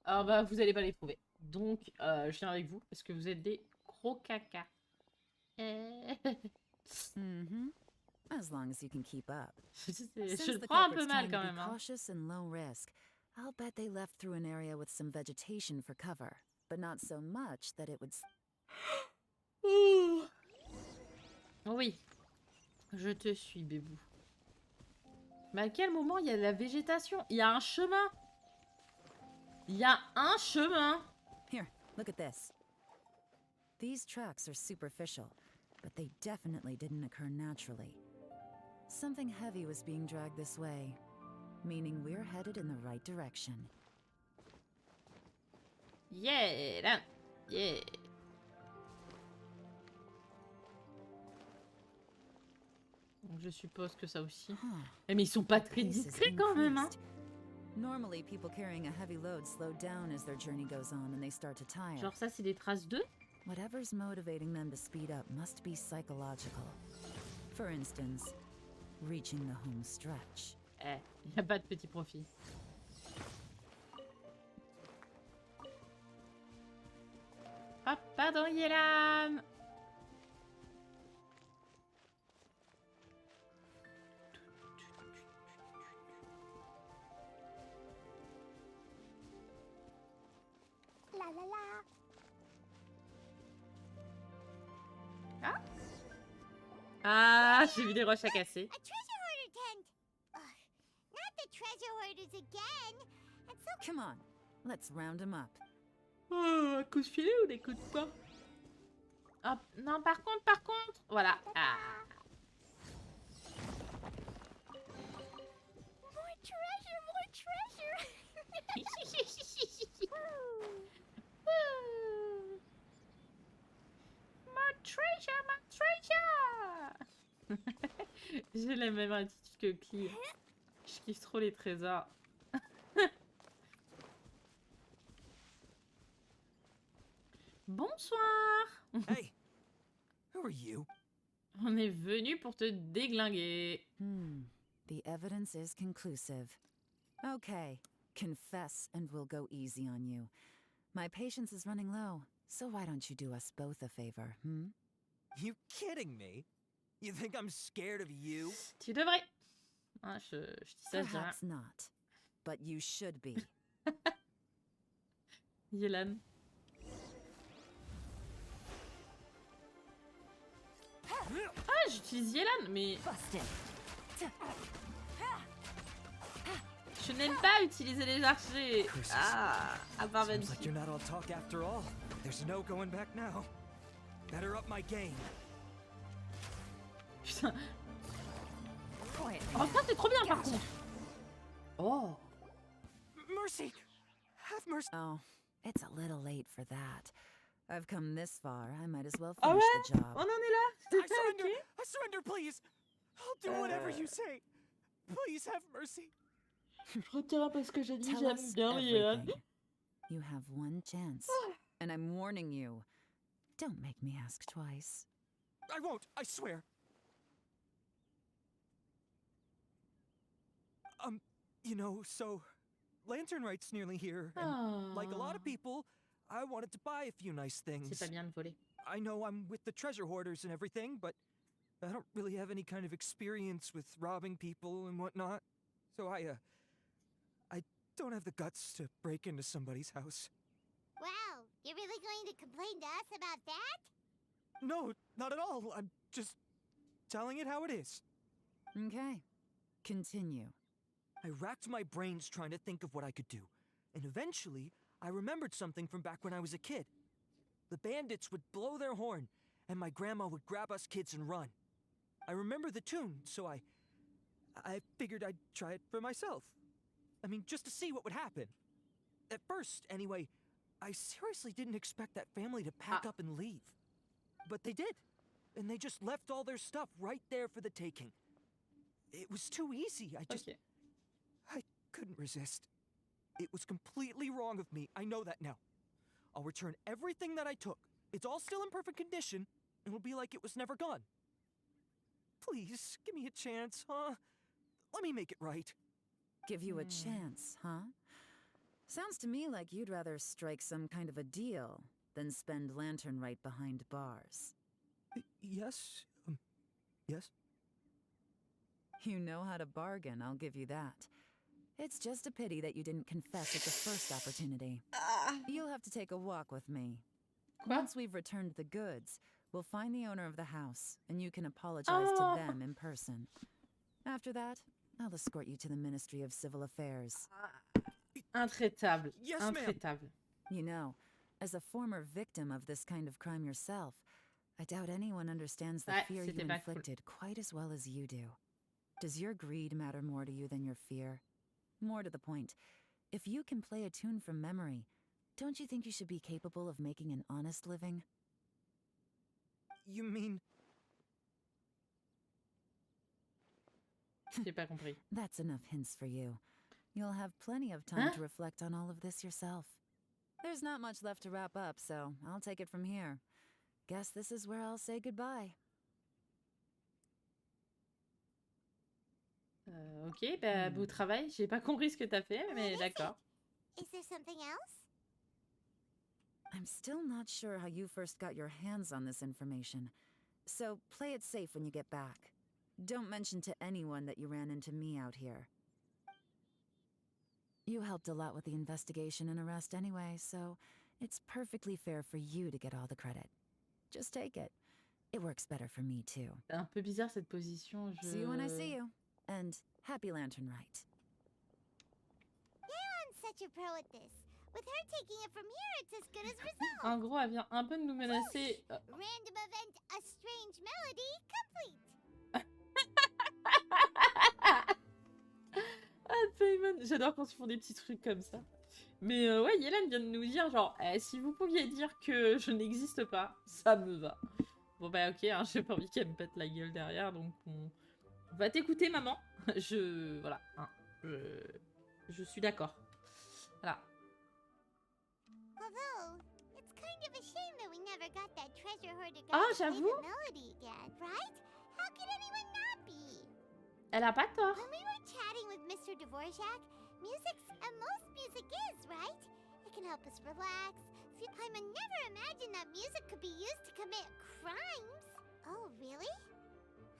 Alors bah vous allez pas les trouver. Donc je viens avec vous parce que vous êtes des gros caca. As long as you can keep up. Je le prends un peu mal quand même. Hein. Cautious and low risk. I'll bet they left through an area with some vegetation for cover, but not so much that it would. Oui, je te suis, bébou. Mais à quel moment il y a de la végétation? Il y a un chemin. Il y a un chemin. Here, look at this. These tracks are superficial, but they definitely didn't occur naturally. Something heavy was being dragged this way, meaning we're headed in the right direction. Yeah, là. Yeah. Donc je suppose que ça aussi. Mais ils sont pas très discrets quand même, hein. Normally, people carrying a heavy load slow down as their journey goes on and they start to tire. Genre ça, c'est des traces d'eux? Whatever's motivating them to speed up must be psychological. For instance, reaching the home stretch. Y a pas de petit profit. Hop, pardon, Yelam. La la la. Ah, j'ai vu des roches à casser. A treasure hoarder tent. Not the treasure hoarders again. And so Come on, let's round them up. Oh, un coup de filet ou des coups de poing? Hop, non, par contre, voilà. Ah. more treasure, more treasure. More treasure, more treasure. J'ai la même attitude que Klee. Je kiffe trop les trésors. Bonsoir. Hey, who are you? On est venu pour te déglinguer. The evidence is conclusive. Okay, confess and we'll go easy on you. My patience is running low, so why don't you do us both a favor, You kidding me? You think I'm scared of you? Tu devrais. Ah, je dis ça, je dis rien. Perhaps not, but you should be. Yelan. Ah, j'utilise Yelan, mais... Je n'aime pas utiliser les archers. Ah, à part Seems like you're not all talk after all. There's no going back now. Better up my game. Putain. Oh, ça c'est trop bien par contre. Oh. Mercy! Have mercy! Oh, it's a little late for that. I've come this far, I might as well Ah finish ouais? the job. On en est là. I surrender! Ok. I surrender, please! I'll do whatever you say. Please have mercy. Je retiens parce que j'ai dit Tell j'aime us bien les everything. You have one chance, and I'm warning you. Don't make me ask twice. I won't, I swear. You know, so Lantern Right's nearly here, and like a lot of people, I wanted to buy a few nice things. C'est pas bien de voler. I know I'm with the treasure hoarders and everything, but I don't really have any kind of experience with robbing people and whatnot. So I don't have the guts to break into somebody's house. Wow, you're really going to complain to us about that? No, not at all. I'm just telling it how it is. Okay, continue. I racked my brains trying to think of what I could do, and eventually, I remembered something from back when I was a kid. The bandits would blow their horn, and my grandma would grab us kids and run. I remember the tune, so I figured I'd try it for myself. I mean, just to see what would happen. At first, anyway, I seriously didn't expect that family to pack up and leave. But they did, and they just left all their stuff right there for the taking. It was too easy, I couldn't resist. It was completely wrong of me, I know that now. I'll return everything that I took. It's all still in perfect condition, and it'll be like it was never gone. Please, give me a chance, huh? Let me make it right. Give you a chance, huh? Sounds to me like you'd rather strike some kind of a deal than spend Lantern Right behind bars. Yes? Yes? You know how to bargain, I'll give you that. It's just a pity that you didn't confess at the first opportunity. You'll have to take a walk with me. Quoi? Once we've returned the goods, we'll find the owner of the house, and you can apologize to them in person. After that, I'll escort you to the Ministry of Civil Affairs. Intraitable. Yes, ma'am. Intraitable. You know, as a former victim of this kind of crime yourself, I doubt anyone understands the Ouais, fear you c'était pas cool. inflicted quite as well as you do. Does your greed matter more to you than your fear? More to the point, if you can play a tune from memory, don't you think you should be capable of making an honest living? You mean... J'ai pas compris. That's enough hints for you. You'll have plenty of time Huh? to reflect on all of this yourself. There's not much left to wrap up, so I'll take it from here. Guess this is where I'll say goodbye. Ok, bah beau travail. J'ai pas compris ce que t'as fait, mais d'accord. Is there something else? I'm still not sure how you first got your hands on this information, so play it safe when you get back. Don't mention to anyone that you ran into me out here. You helped a lot with the investigation and arrest anyway, so it's perfectly fair for you to get all the credit. Just take it. It works better for me too. C'est un peu bizarre cette position. See you when I see you. And happy Lantern Right. Yelan's such a pro at this. With her taking it from here, it's as good as resolved. En gros, elle vient un peu de nous menacer. Random event, a strange melody, complete. Ah, Paimon, j'adore quand ils font des petits trucs comme ça. Mais ouais, Yelan vient de nous dire genre, si vous pouviez dire que je n'existe pas, ça me va. Bon bah ok, hein, j'ai pas envie qu'elle me pète la gueule derrière, donc on va t'écouter maman. Voilà, hein, je suis d'accord. Voilà. Although, it's kind of a shame that we never got that treasure hoarder guy Ah, to play j'avoue. the melody again, right? How could anyone not be? Elle a pas tort. When we were chatting with Mr. Dvorak, music's and most music is, right? It can help us relax. Paimon never imagined that music could be used to commit crimes. Oh, really?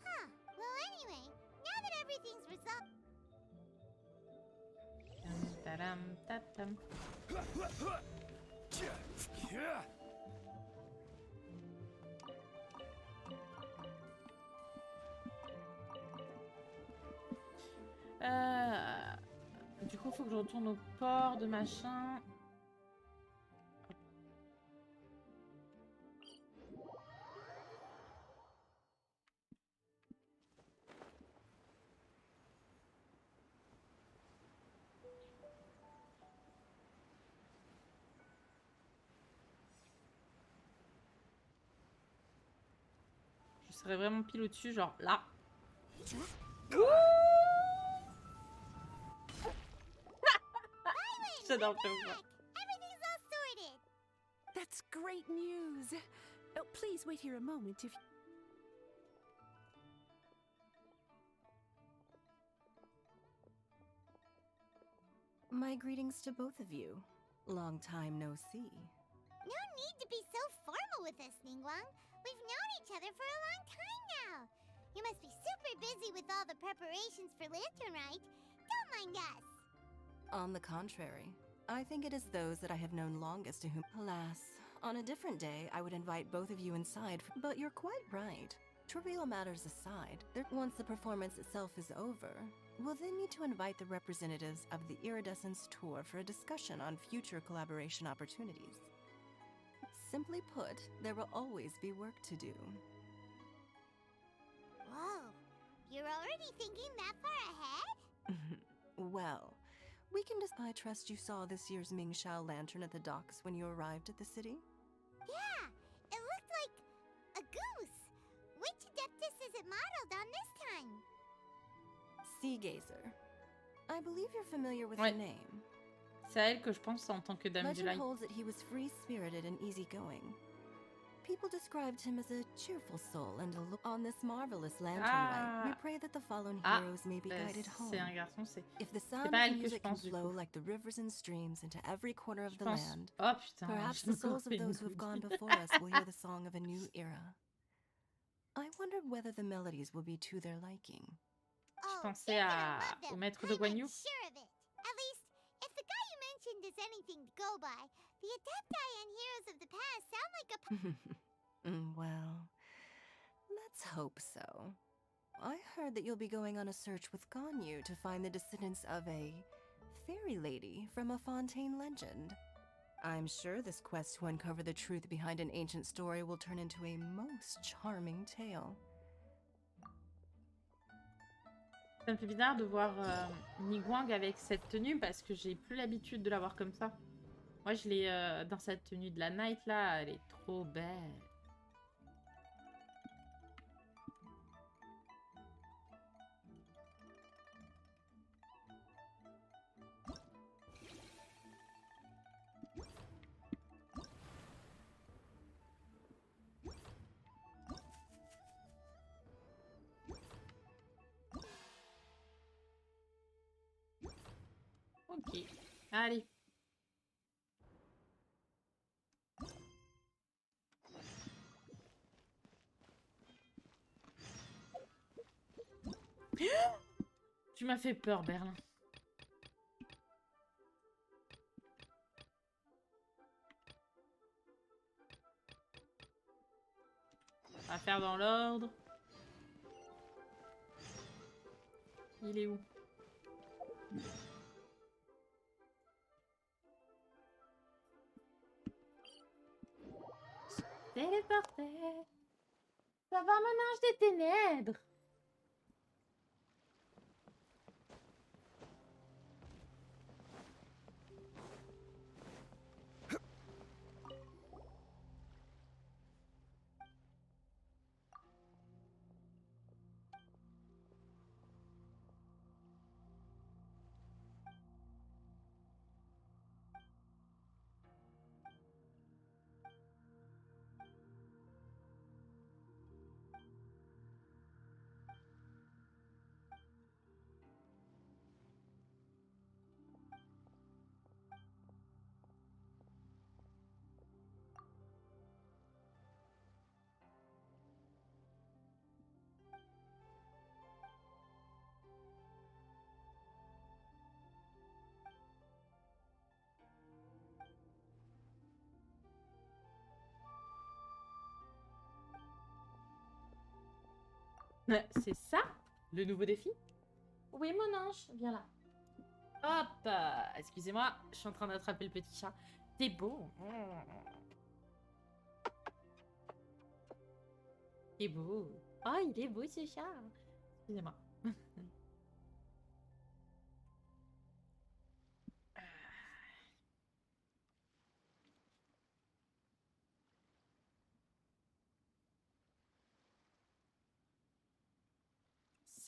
Huh. Well, anyway, now that everything's resolved... Tadam, tadam. Du coup, faut que je retourne au port de machin. serait vraiment pile au-dessus, genre là. J'adore faire ça. Everything's all sorted. That's great news. Oh, please wait here a moment if... My greetings to both of you. Long time no see. No need to be so formal with us, Ningguang. We've known each other for a long time now. You must be super busy with all the preparations for Lantern Rite. Don't mind us. On the contrary, I think it is those that I have known longest to whom... Alas, on a different day, I would invite both of you inside, but you're quite right. Trivial matters aside, once the performance itself is over, we'll then need to invite the representatives of the Iridescence Tour for a discussion on future collaboration opportunities. Simply put, there will always be work to do. Whoa, you're already thinking that far ahead? Well, we can just... I trust you saw this year's Mingxiao lantern at the docks when you arrived at the city? Yeah, it looked like a goose. Which Adeptus is it modeled on this time? Sea Gazer. I believe you're familiar with Ouais. the name. C'est à elle que je pense en tant que dame du Legend light. holds that he was free-spirited and easygoing. People described him as a cheerful soul and a look on this marvelous lantern rite. We pray that the fallen heroes may be guided home. C'est un garçon, c'est... If the sound pas of elle que je music can pense, du flow coup. like the rivers and streams into every corner of Je the pense... land, Oh putain, perhaps j'ai the souls encore of fait those who have une gone bougie. before us will hear the song of a new era. I wondered whether the melodies will be to their liking. Je Oh, pensais you're gonna à... love them. au maître de Guan Yu. I'm sure of it. At least, if the guy you mentioned is anything to go by, the Adepti and heroes of the past sound like a... Well, let's hope so. I heard that you'll be going on a search with Ganyu to find the descendants of a fairy lady from a Fontaine legend. I'm sure this quest to uncover the truth behind an ancient story will turn into a most charming tale. Ça me fait bizarre de voir Niguang avec cette tenue parce que j'ai plus l'habitude de la voir comme ça. Moi, je l'ai dans cette tenue de la night là, elle est trop belle. Ok, allez. Tu m'as fait peur, Berlin. On va faire dans l'ordre. Il est où? Téléporté. Ça va, mon ange des ténèbres? C'est ça, le nouveau défi? Oui, mon ange, viens là. Hop, excusez-moi, je suis en train d'attraper le petit chat. T'es beau. Il est beau. Oh, il est beau ce chat. Excusez-moi.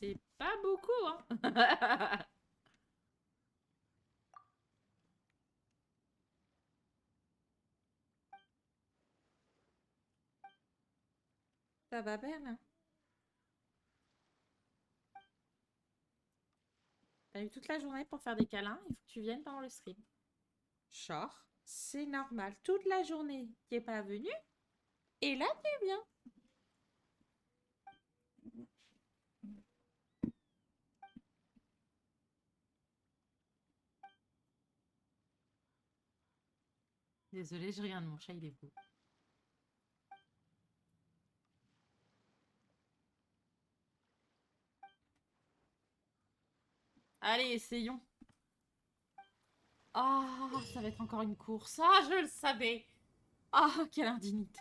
c'est pas beaucoup, hein. Ça va, Belle? T'as eu toute la journée pour faire des câlins, il faut que tu viennes pendant le stream. Genre, c'est normal, toute la journée, t'es pas venu, et là, tu viens. Désolée, je regarde mon chat, il est beau. Allez, essayons. Ah, ça va être encore une course. Ah, je le savais. Ah, quelle indignité.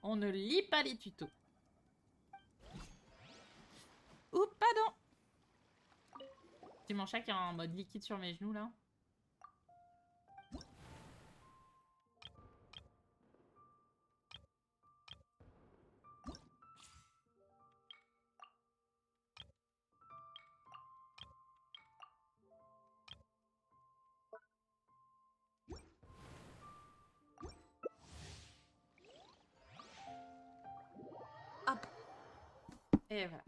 On ne lit pas les tutos. Oups, pardon. C'est mon chat qui est en mode liquide sur mes genoux, là. Hop. Et voilà.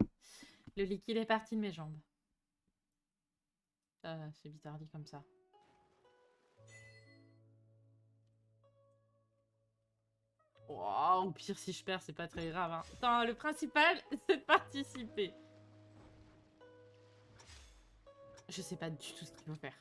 Le liquide est parti de mes jambes. C'est bizarre dit comme ça. Oh, au pire, si je perds, c'est pas très grave. Hein. Attends, le principal, c'est de participer. Je sais pas du tout ce qu'il faut faire.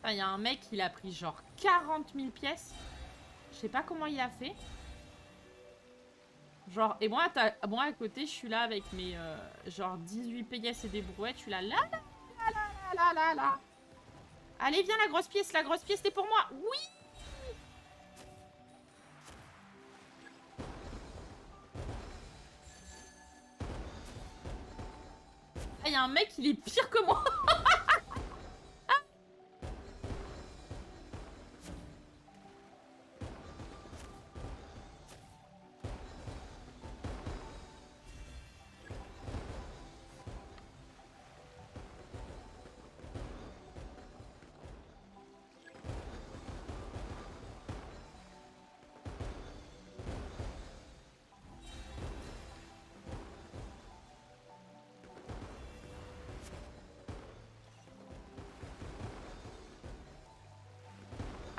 Il y a un mec, il a pris genre 40 000 pièces. Je sais pas comment il a fait. Genre, et moi, moi à côté, je suis là avec mes genre 18 pièces et des brouettes. Je suis là, là, là, là, là, là, là, là. Allez, viens, la grosse pièce, c'est pour moi. Oui! Il y a un mec, il est pire que moi.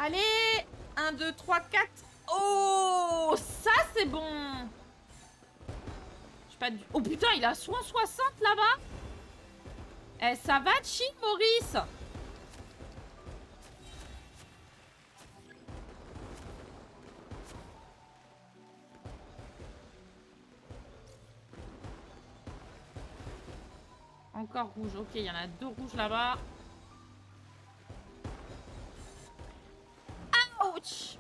Allez, 1, 2, 3, 4. Oh, ça c'est bon. Je sais pas du... Oh putain, il a soin 60 là-bas. Eh, ça va chill, Maurice. Encore rouge. Ok, il y en a 2 rouges là-bas. Ouch.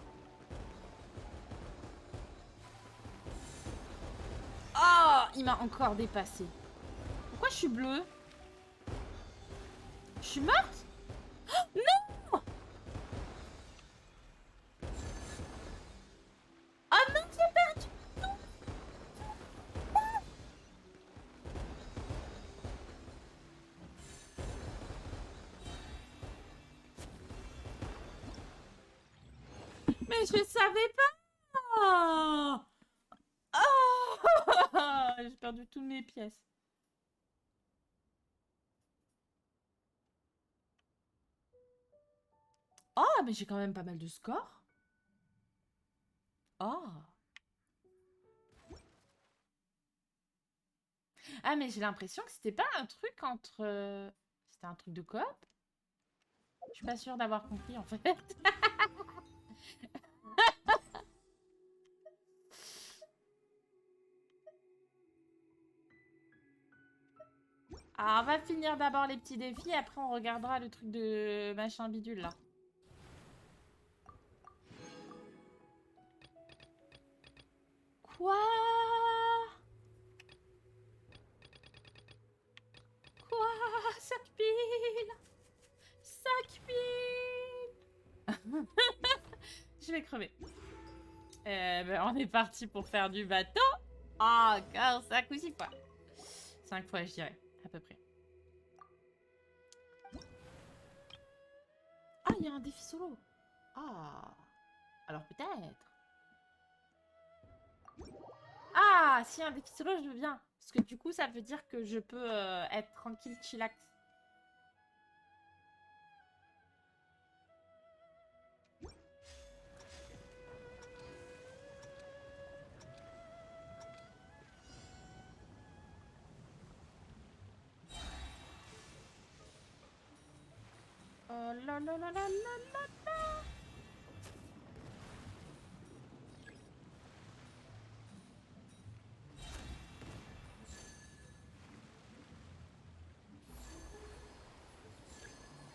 Oh, il m'a encore dépassé. Pourquoi je suis bleue? Je suis morte? Oh, non! Oh non, j'ai perdu! Non. Mais je savais pas! Oh j'ai perdu toutes mes pièces. Oh, mais j'ai quand même pas mal de scores. Oh. Ah, mais j'ai l'impression que c'était pas un truc entre... C'était un truc de coop. Je suis pas sûre d'avoir compris, en fait. Alors, on va finir d'abord les petits défis, après on regardera le truc de machin bidule là. Quoi? Quoi? 5000! 5000! Je vais crever. Ben, on est parti pour faire du bateau. Ah, encore 5 ou 6 fois. 5 fois, je dirais, à peu près. Ah, il y a un défi solo. Ah, alors peut-être. Ah, si, un défi solo, je veux bien. Parce que du coup, ça veut dire que je peux être tranquille, chillax. Oh là là là là là là là.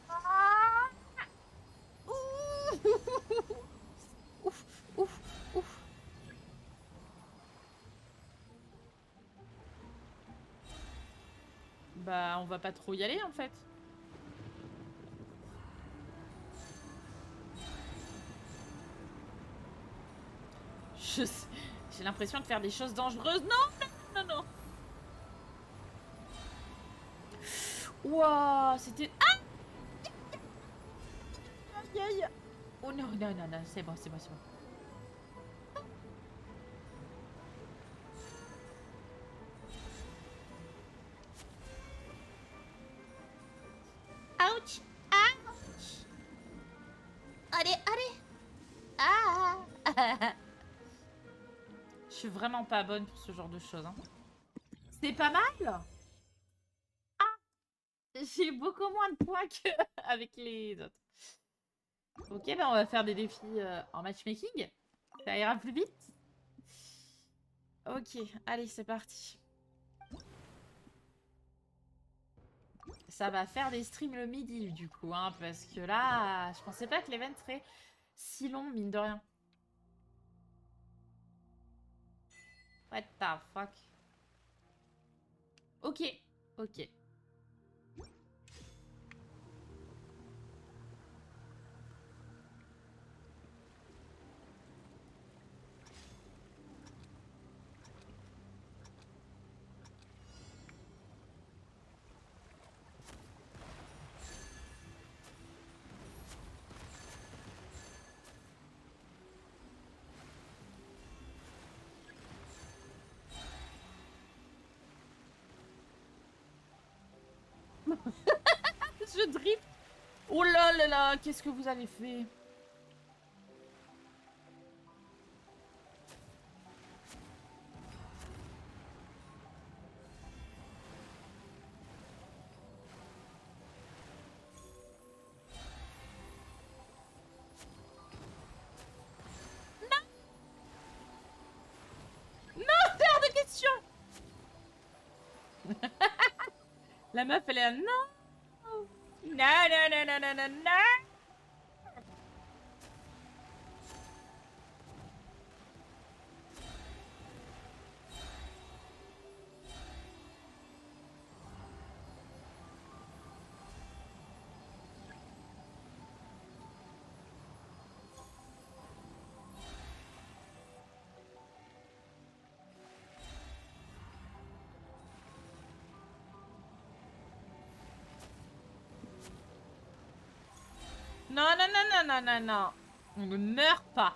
Ah. Ouh. Ouf, ouf, ouf. Bah, on va pas trop y aller en fait. J'ai l'impression de faire des choses dangereuses. Non, non, non, non. Wouah, c'était... Ah! Aïe, aïe. Oh non, non, non, non, c'est bon, c'est bon, c'est bon. Ouch! Ouch! Allez, allez! Ah! Je suis vraiment pas bonne pour ce genre de choses. Hein. C'est pas mal! Ah! J'ai beaucoup moins de points qu'avec les autres. Ok, ben on va faire des défis en matchmaking. Ça ira plus vite. Ok, allez, c'est parti. Ça va faire des streams le midi, du coup, hein, parce que là, je pensais pas que l'event serait si long, mine de rien. What the fuck? Ok, ok. Je drift. Oh là là là, qu'est-ce que vous avez fait? Non, c'est hors de question. La meuf, elle est là, non. Non, non, non, non, non, non, non. Non, non, non, non, non, non, non. On ne meurt pas.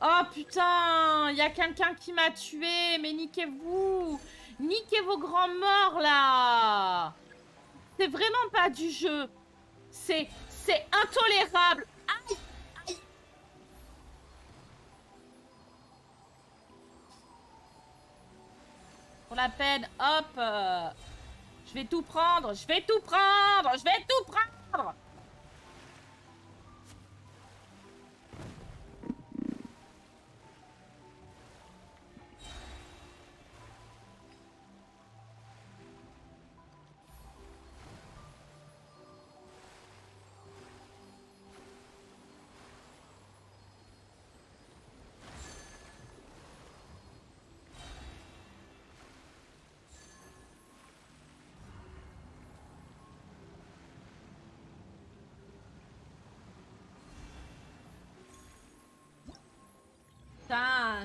Oh putain, il y a quelqu'un qui m'a tué, mais niquez-vous. Niquez vos grands morts là. C'est vraiment pas du jeu. C'est intolérable. Aïe, aïe. Pour la peine, hop. Je vais tout prendre, je vais tout prendre, je vais tout prendre.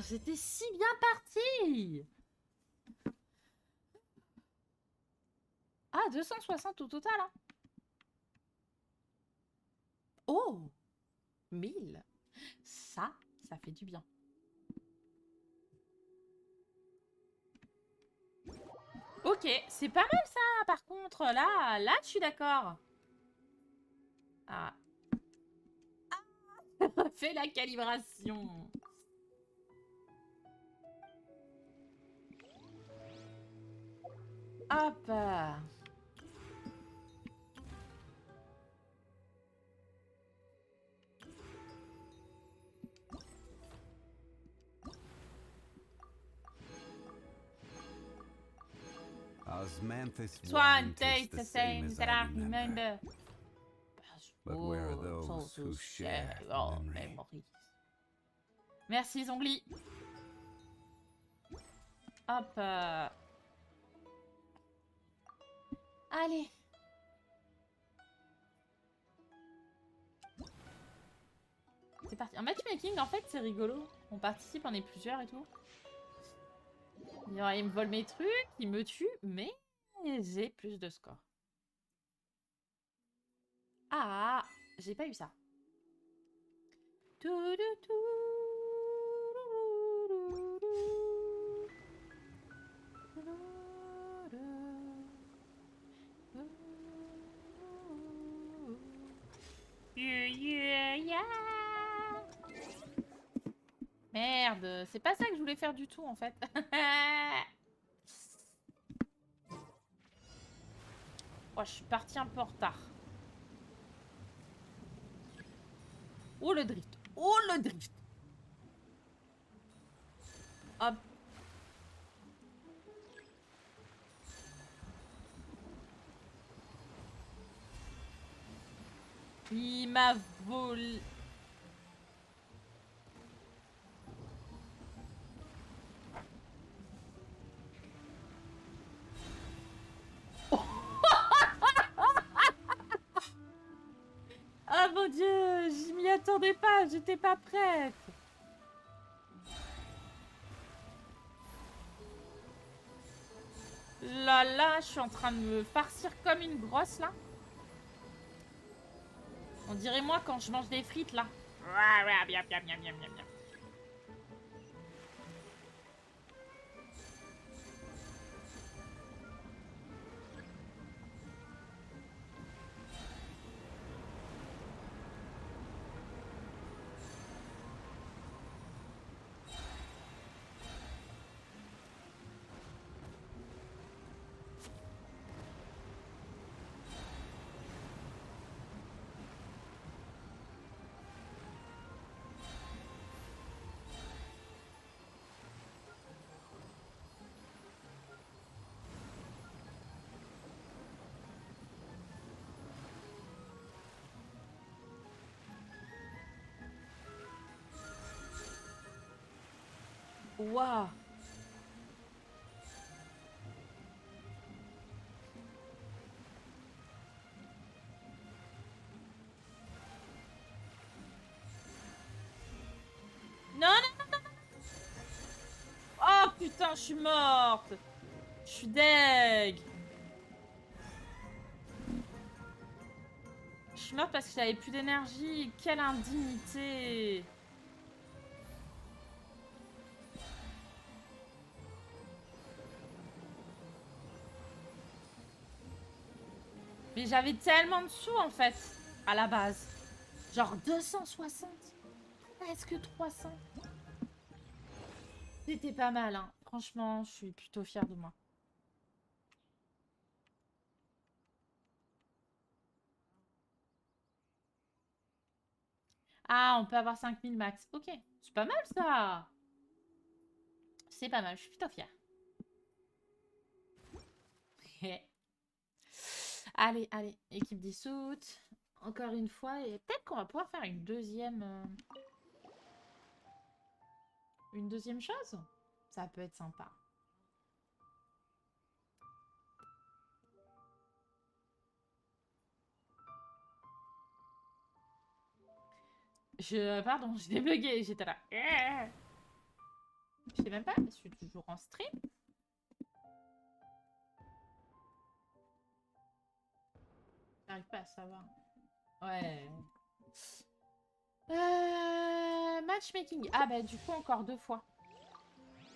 J'étais si bien partie. Ah, 260 au total, hein. Oh, 1000. Ça fait du bien. Ok, c'est pas mal ça, par contre. Là, je suis d'accord. Ah. Refais la calibration. Hop. Osmanthus Swan wine tastes the same as I remember. But where are those who share the memory? Merci Zongli. Hop. Allez. C'est parti. En matchmaking, en fait, c'est rigolo. On participe, on est plusieurs et tout. Il me vole mes trucs, il me tue, mais j'ai plus de score. Ah, j'ai pas eu ça. Merde, c'est pas ça que je voulais faire du tout en fait. Oh, je suis partie un peu en retard. Oh le drift. Oh le drift. Hop. Il m'a volé. Ah mon dieu, je m'y attendais pas, j'étais pas prête. Là, je suis en train de me farcir comme une grosse là. On dirait moi quand je mange des frites là. Waouh. Non, non, non, non. Oh putain, je suis morte. Je suis deg. Je suis morte parce que j'avais plus d'énergie. Quelle indignité. Mais j'avais tellement de sous en fait, à la base. Genre 260. Presque 300. C'était pas mal, hein. Franchement, je suis plutôt fière de moi. Ah, on peut avoir 5000 max. Ok, c'est pas mal ça. C'est pas mal, je suis plutôt fière. Allez, allez, équipe dissoute. Encore une fois, et peut-être qu'on va pouvoir faire une deuxième chose. Ça peut être sympa. Pardon, j'ai débugué, j'étais là. Je sais même pas, je suis toujours en stream. J'arrive pas à savoir. Ouais. Matchmaking. Ah bah du coup encore 2 fois.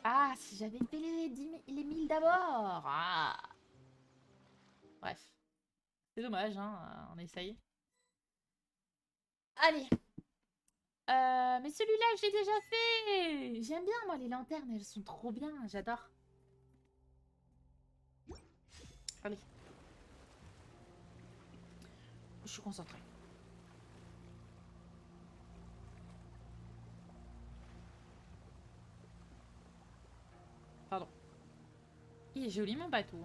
Ah, si j'avais fait les 1000 d'abord. Ah. Bref. C'est dommage, hein. On essaye. Allez. Mais celui-là, je l'ai déjà fait. J'aime bien, moi, les lanternes. Elles sont trop bien. J'adore. Allez. Je suis concentrée. Pardon. Il est joli, mon bateau.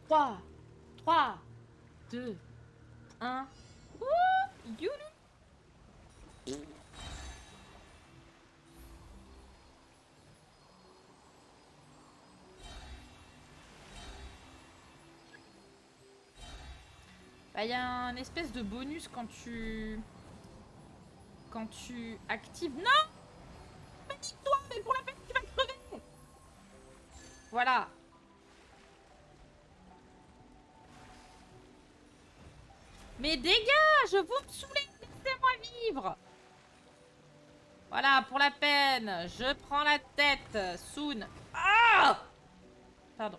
3, 3, 2, 1. Ouh, youlou. Bah, y a un espèce de bonus quand tu actives. Non! Mais dis-toi, mais pour la peine, tu vas crever! Voilà. Mais dégage! Vous me saoulez! Laissez-moi vivre! Voilà, pour la peine. Je prends la tête. Soon. Ah! Pardon.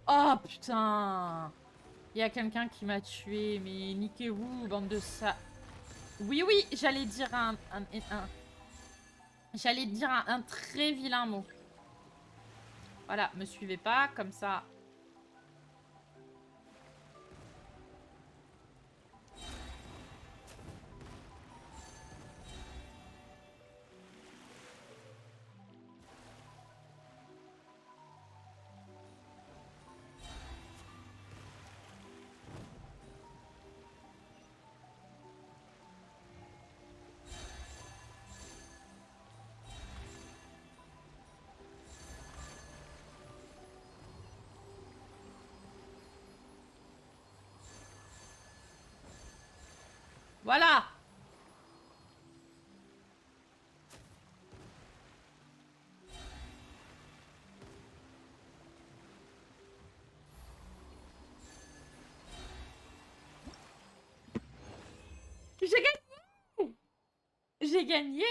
Oh putain! Il y a quelqu'un qui m'a tué, mais niquez-vous, bande de ça. Oui, oui, j'allais dire j'allais dire un très vilain mot. Voilà, me suivez pas, comme ça. Voilà! J'ai gagné! J'ai gagné!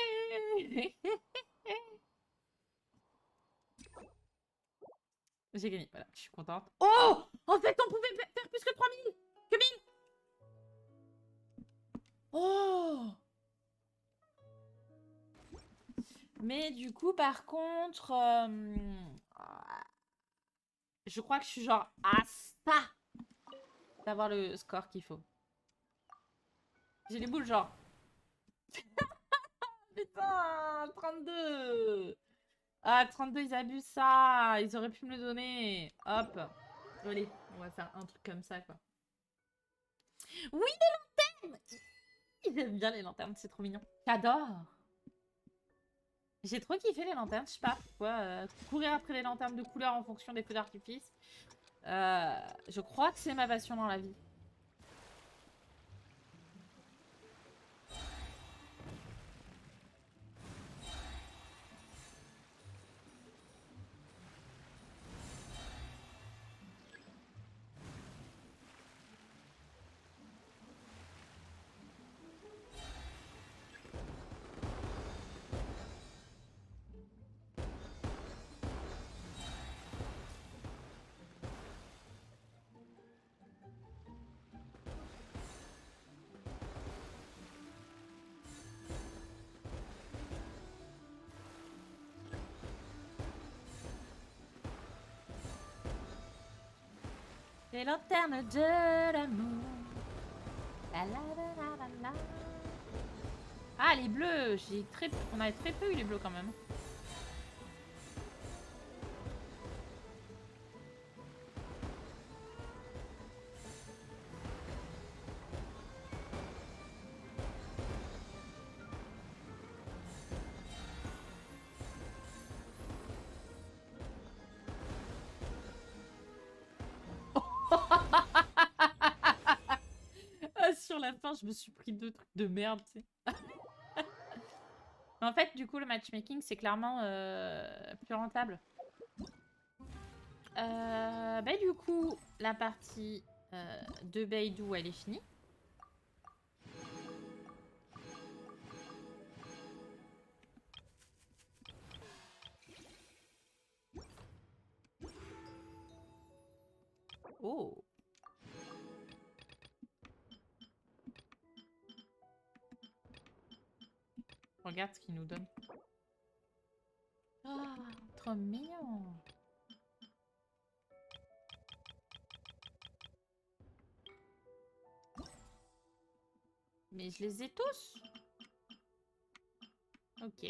J'ai gagné, voilà, je suis contente. Oh! En fait, on pouvait faire plus que 3000! Que 1000! Oh! Mais du coup, par contre, je crois que je suis genre à ça d'avoir le score qu'il faut. J'ai les boules, genre. Putain, 32! Ah, 32, ils abusent ça. Ils auraient pu me le donner. Hop. Allez, on va faire un truc comme ça, quoi. Oui, les lanternes! Ils aiment bien les lanternes, c'est trop mignon. J'adore. J'ai trop kiffé les lanternes, je sais pas pourquoi. Courir après les lanternes de couleur en fonction des feux d'artifice. Je crois que c'est ma passion dans la vie. Les lanternes de l'amour. La la la la la la. Ah, les bleus. On a très peu eu les bleus quand même. Sur la fin, je me suis pris 2 trucs de merde, tu sais. En fait, du coup, le matchmaking, c'est clairement plus rentable. Bah, du coup, la partie de Beidou, elle est finie. Oh. Regarde ce qu'il nous donne. Ah, trop mignon. Mais je les ai tous. Ok.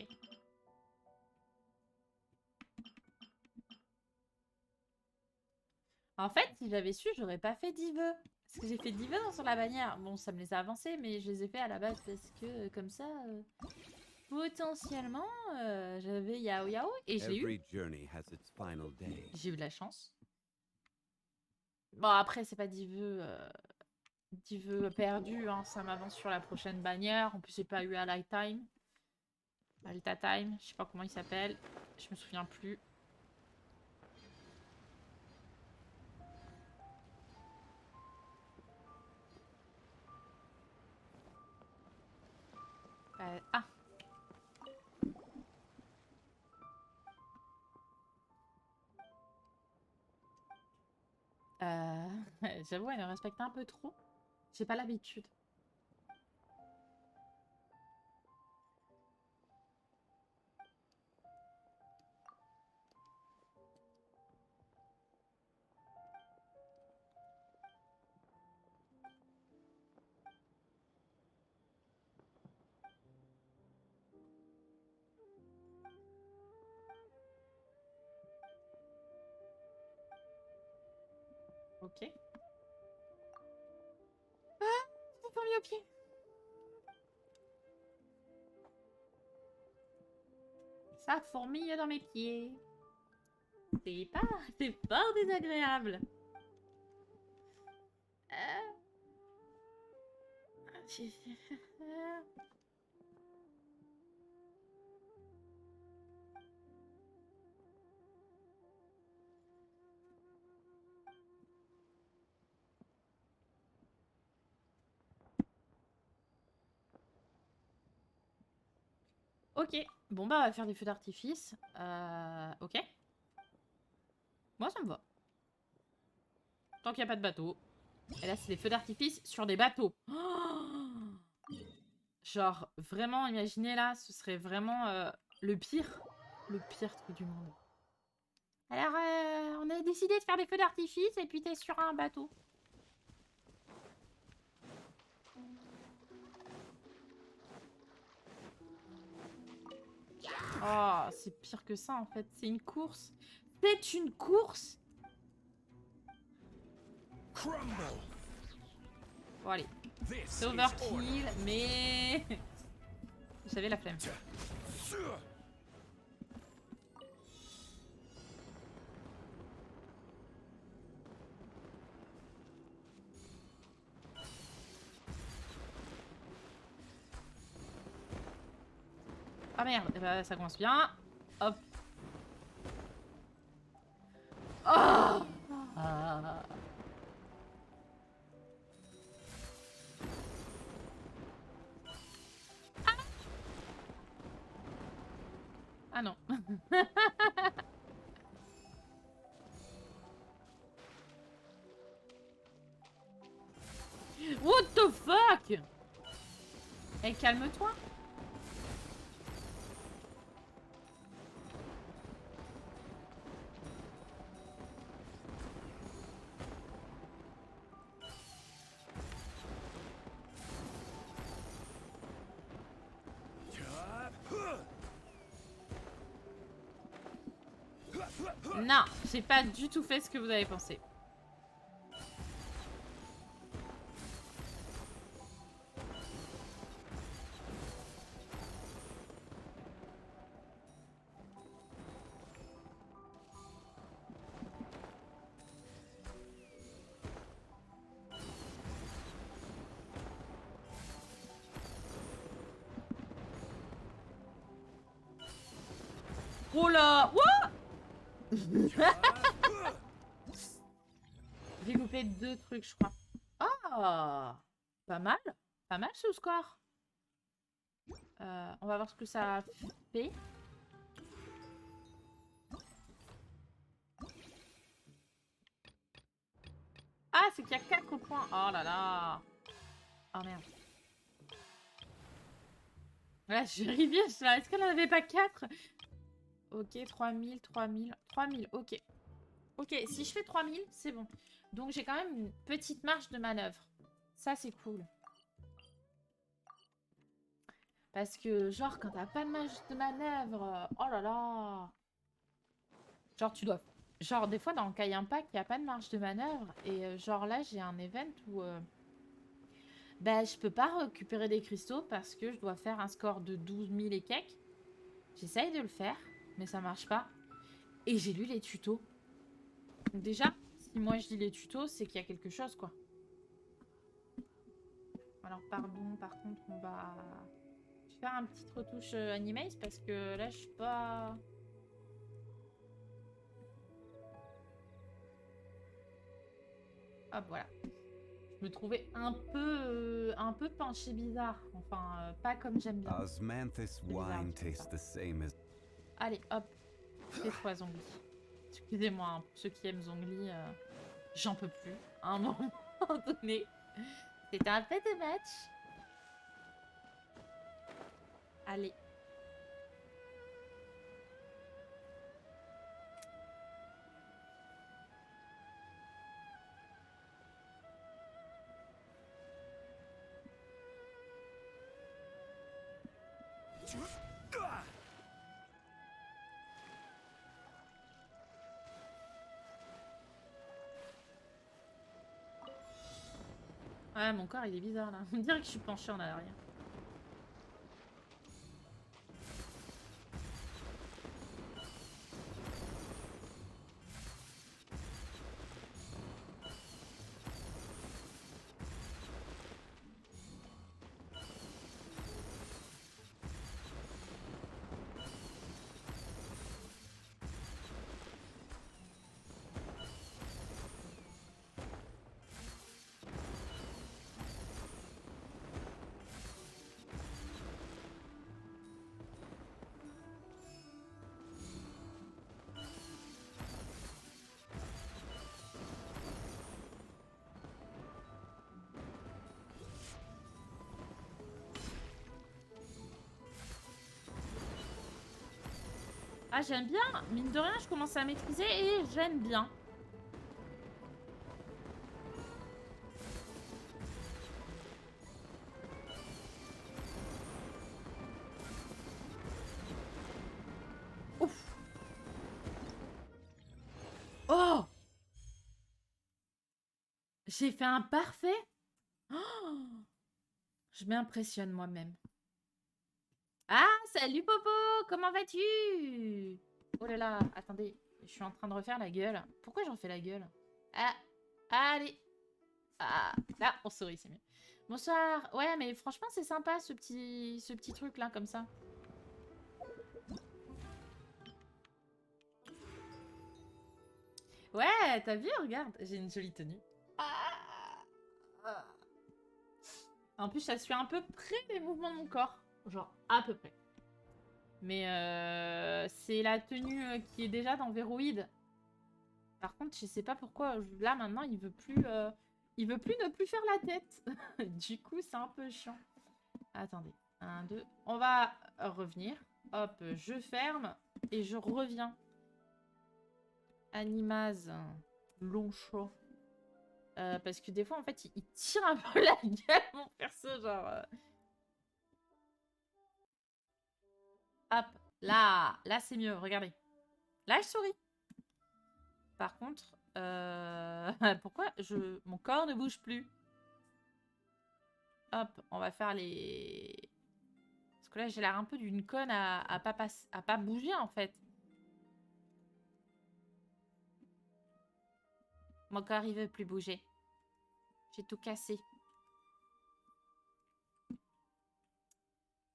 En fait, si j'avais su, j'aurais pas fait 10 vœux. Parce que j'ai fait 10 vœux sur la bannière. Bon, ça me les a avancés, mais je les ai fait à la base parce que, comme ça, potentiellement, j'avais Yao Yao et j'ai eu. J'ai eu de la chance. Bon, après, c'est pas 10 vœux perdus, hein. Ça m'avance sur la prochaine bannière. En plus, j'ai pas eu à Lifetime. Alta Time, je sais pas comment il s'appelle. Je me souviens plus. Ah. J'avoue, elle me respecte un peu trop. J'ai pas l'habitude. Ok. Ah, j'ai pas mis au pied. Ça fourmille dans mes pieds. C'est fort désagréable. Ok, bon bah on va faire des feux d'artifice. Ok. Moi ça me va. Tant qu'il n'y a pas de bateau. Et là c'est des feux d'artifice sur des bateaux. Oh, genre vraiment, imaginez là, ce serait vraiment le pire truc du monde. Alors on a décidé de faire des feux d'artifice et puis t'es sur un bateau. Oh, c'est pire que ça en fait. C'est une course. C'est une course. Bon allez. C'est overkill, mais... J'avais la flemme. Ah merde, ça commence bien. Hop. Oh ah. Ah non. What the fuck? Eh, calme-toi. Non, j'ai pas du tout fait ce que vous avez pensé. Oh là! What? J'ai loupé 2 trucs, je crois. Ah! Pas mal. Pas mal ce score. On va voir ce que ça fait. Ah, c'est qu'il y a 4 points. Oh là là. Oh merde. Là, je vérifie. Est-ce qu'elle n'en avait pas 4? Ok, 3000, 3000, 3000. Ok. Ok, si je fais 3000, c'est bon. Donc, j'ai quand même une petite marge de manœuvre. Ça, c'est cool. Parce que, genre, quand t'as pas de marge de manœuvre... Oh là là. Genre, tu dois... Genre, des fois, dans le Kai Impact, il n'y a pas de marge de manœuvre. Et genre, là, j'ai un event où... bah, je peux pas récupérer des cristaux parce que je dois faire un score de 12 000 et quelques. J'essaye de le faire, mais ça marche pas. Et j'ai lu les tutos. Donc déjà, si moi je lis les tutos, c'est qu'il y a quelque chose, quoi. Alors, pardon, par contre, on va... Je vais faire un petit retouche Animaze parce que là, je suis pas... Hop, voilà. Je me trouvais un peu penché bizarre. Enfin, pas comme j'aime bien. Osmanthus wine tastes the same as... Allez, hop. Fais 3 ongles. Excusez-moi, hein, pour ceux qui aiment Zongli, j'en peux plus. À un moment donné, c'était un peu de match. Allez. Ouais, mon corps il est bizarre là. On dirait que je suis penchée en arrière. Ah, j'aime bien. Mine de rien, je commence à maîtriser et j'aime bien. Ouf. Oh! J'ai fait un parfait? Oh, je m'impressionne moi-même. Ah, salut Popo! Comment vas-tu? Oh là là, attendez. Je suis en train de refaire la gueule. Pourquoi j'en fais la gueule? Ah, allez. Ah, là, on sourit, c'est mieux. Bonsoir. Ouais, mais franchement, c'est sympa ce petit truc là, comme ça. Ouais, t'as vu? Regarde, j'ai une jolie tenue. En plus, ça suit à peu près les mouvements de mon corps. Genre, à peu près. Mais c'est la tenue qui est déjà dans Verroïde. Par contre, je sais pas pourquoi. Là, maintenant, il veut plus ne plus faire la tête. Du coup, c'est un peu chiant. Attendez. 1, 2. On va revenir. Hop, je ferme et je reviens. Animaz. Long chaud. Parce que des fois, en fait, il tire un peu la gueule, mon perso, genre... Hop, là c'est mieux, regardez. Là, je souris. Par contre, pourquoi mon corps ne bouge plus? Hop, on va faire les... Parce que là, j'ai l'air un peu d'une conne à pas bouger, en fait. Mon corps, il veut plus bouger. J'ai tout cassé.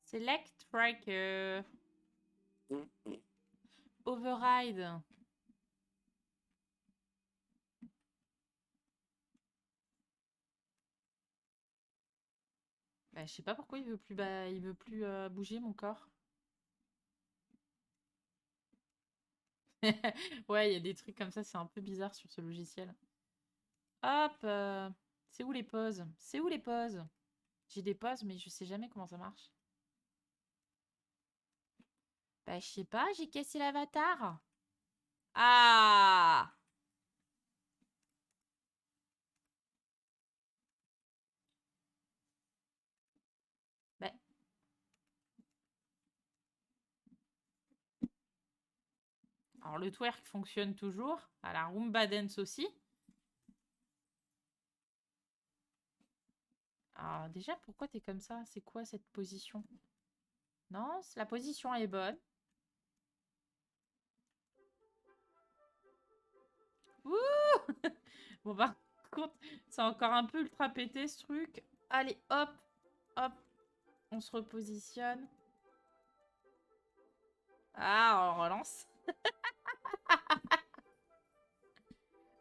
Select Striker. Override. Bah, je sais pas pourquoi il veut plus, bouger mon corps. Ouais, il y a des trucs comme ça, c'est un peu bizarre sur ce logiciel. Hop, c'est où les pauses? C'est où les pauses? J'ai des pauses, mais je sais jamais comment ça marche. Bah, je sais pas, j'ai cassé l'avatar. Ah! Bah. Alors, le twerk fonctionne toujours. À la Roomba Dance aussi. Alors, déjà, pourquoi t'es comme ça? C'est quoi cette position? Non, la position est bonne. Ouh. Bon, par contre, c'est encore un peu ultra pété ce truc. Allez, hop, hop. On se repositionne. Ah, on relance.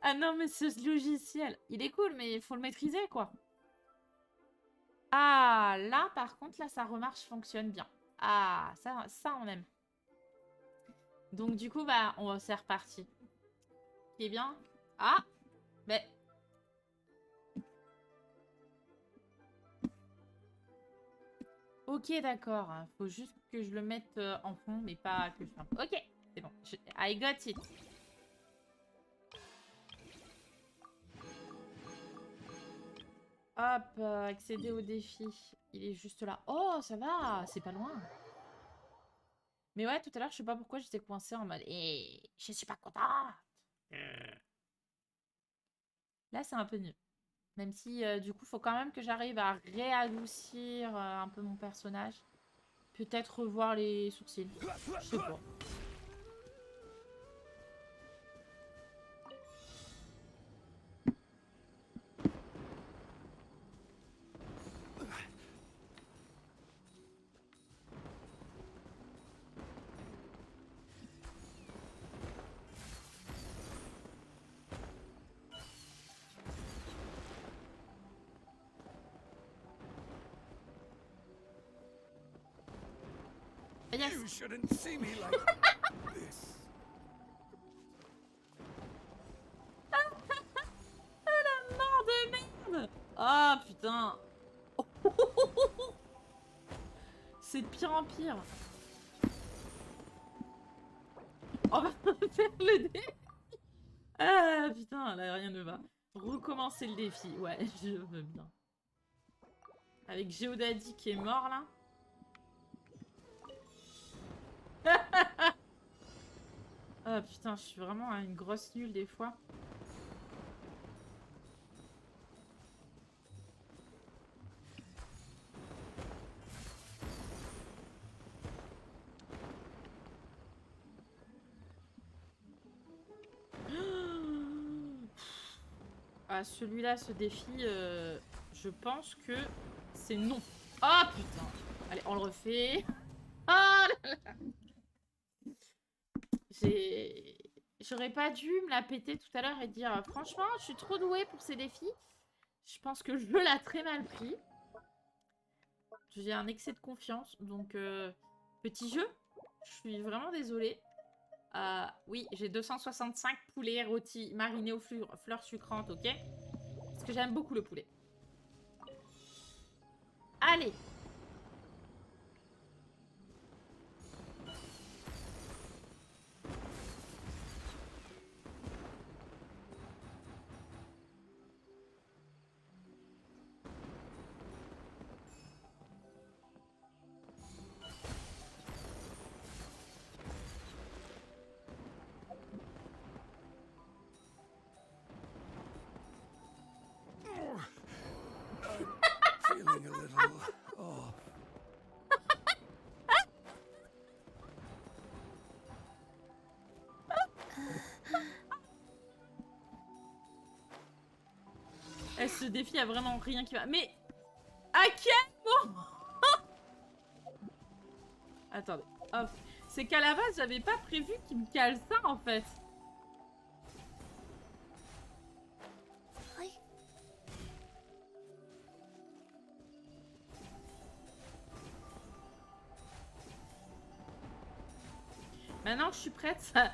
Ah non, mais ce logiciel, il est cool, mais il faut le maîtriser, quoi. Ah, là, par contre, là, ça remarche, fonctionne bien. Ah, ça on aime. Donc, du coup, bah, c'est reparti. Qui est bien. Ah, mais... Ok, d'accord. Faut juste que je le mette en fond, mais pas que je... Ok, c'est bon. I got it. Hop, accéder au défi. Il est juste là. Oh, ça va, c'est pas loin. Mais ouais, tout à l'heure, je sais pas pourquoi j'étais coincée en mode je suis pas contente. Là, c'est un peu mieux. Même si, du coup, faut quand même que j'arrive à réadoucir un peu mon personnage. Peut-être revoir les sourcils. Je sais pas. Yes. You shouldn't see me like this. La mort de merde. Ah, putain. C'est de pire en pire. On va faire le défi. Ah, putain, là, rien ne va. Recommencer le défi. Ouais, je veux bien. Avec Géodaddy qui est mort, là. Ah, putain, je suis vraiment une grosse nulle des fois. Ah, celui-là, ce défi, je pense que c'est non. Ah, putain. Allez, on le refait. Ah là là. J'aurais pas dû me la péter tout à l'heure et dire franchement, je suis trop douée pour ces défis. Je pense que je l'ai très mal pris. J'ai un excès de confiance. Donc, petit jeu, je suis vraiment désolée. Oui, j'ai 265 poulets rôtis marinés aux fleurs sucrantes, ok? Parce que j'aime beaucoup le poulet. Allez! ce défi a vraiment rien qui va. Mais à quel moment? Attendez. Hop. C'est qu'à la base, j'avais pas prévu qu'il me cale ça en fait. Maintenant que je suis prête, ça...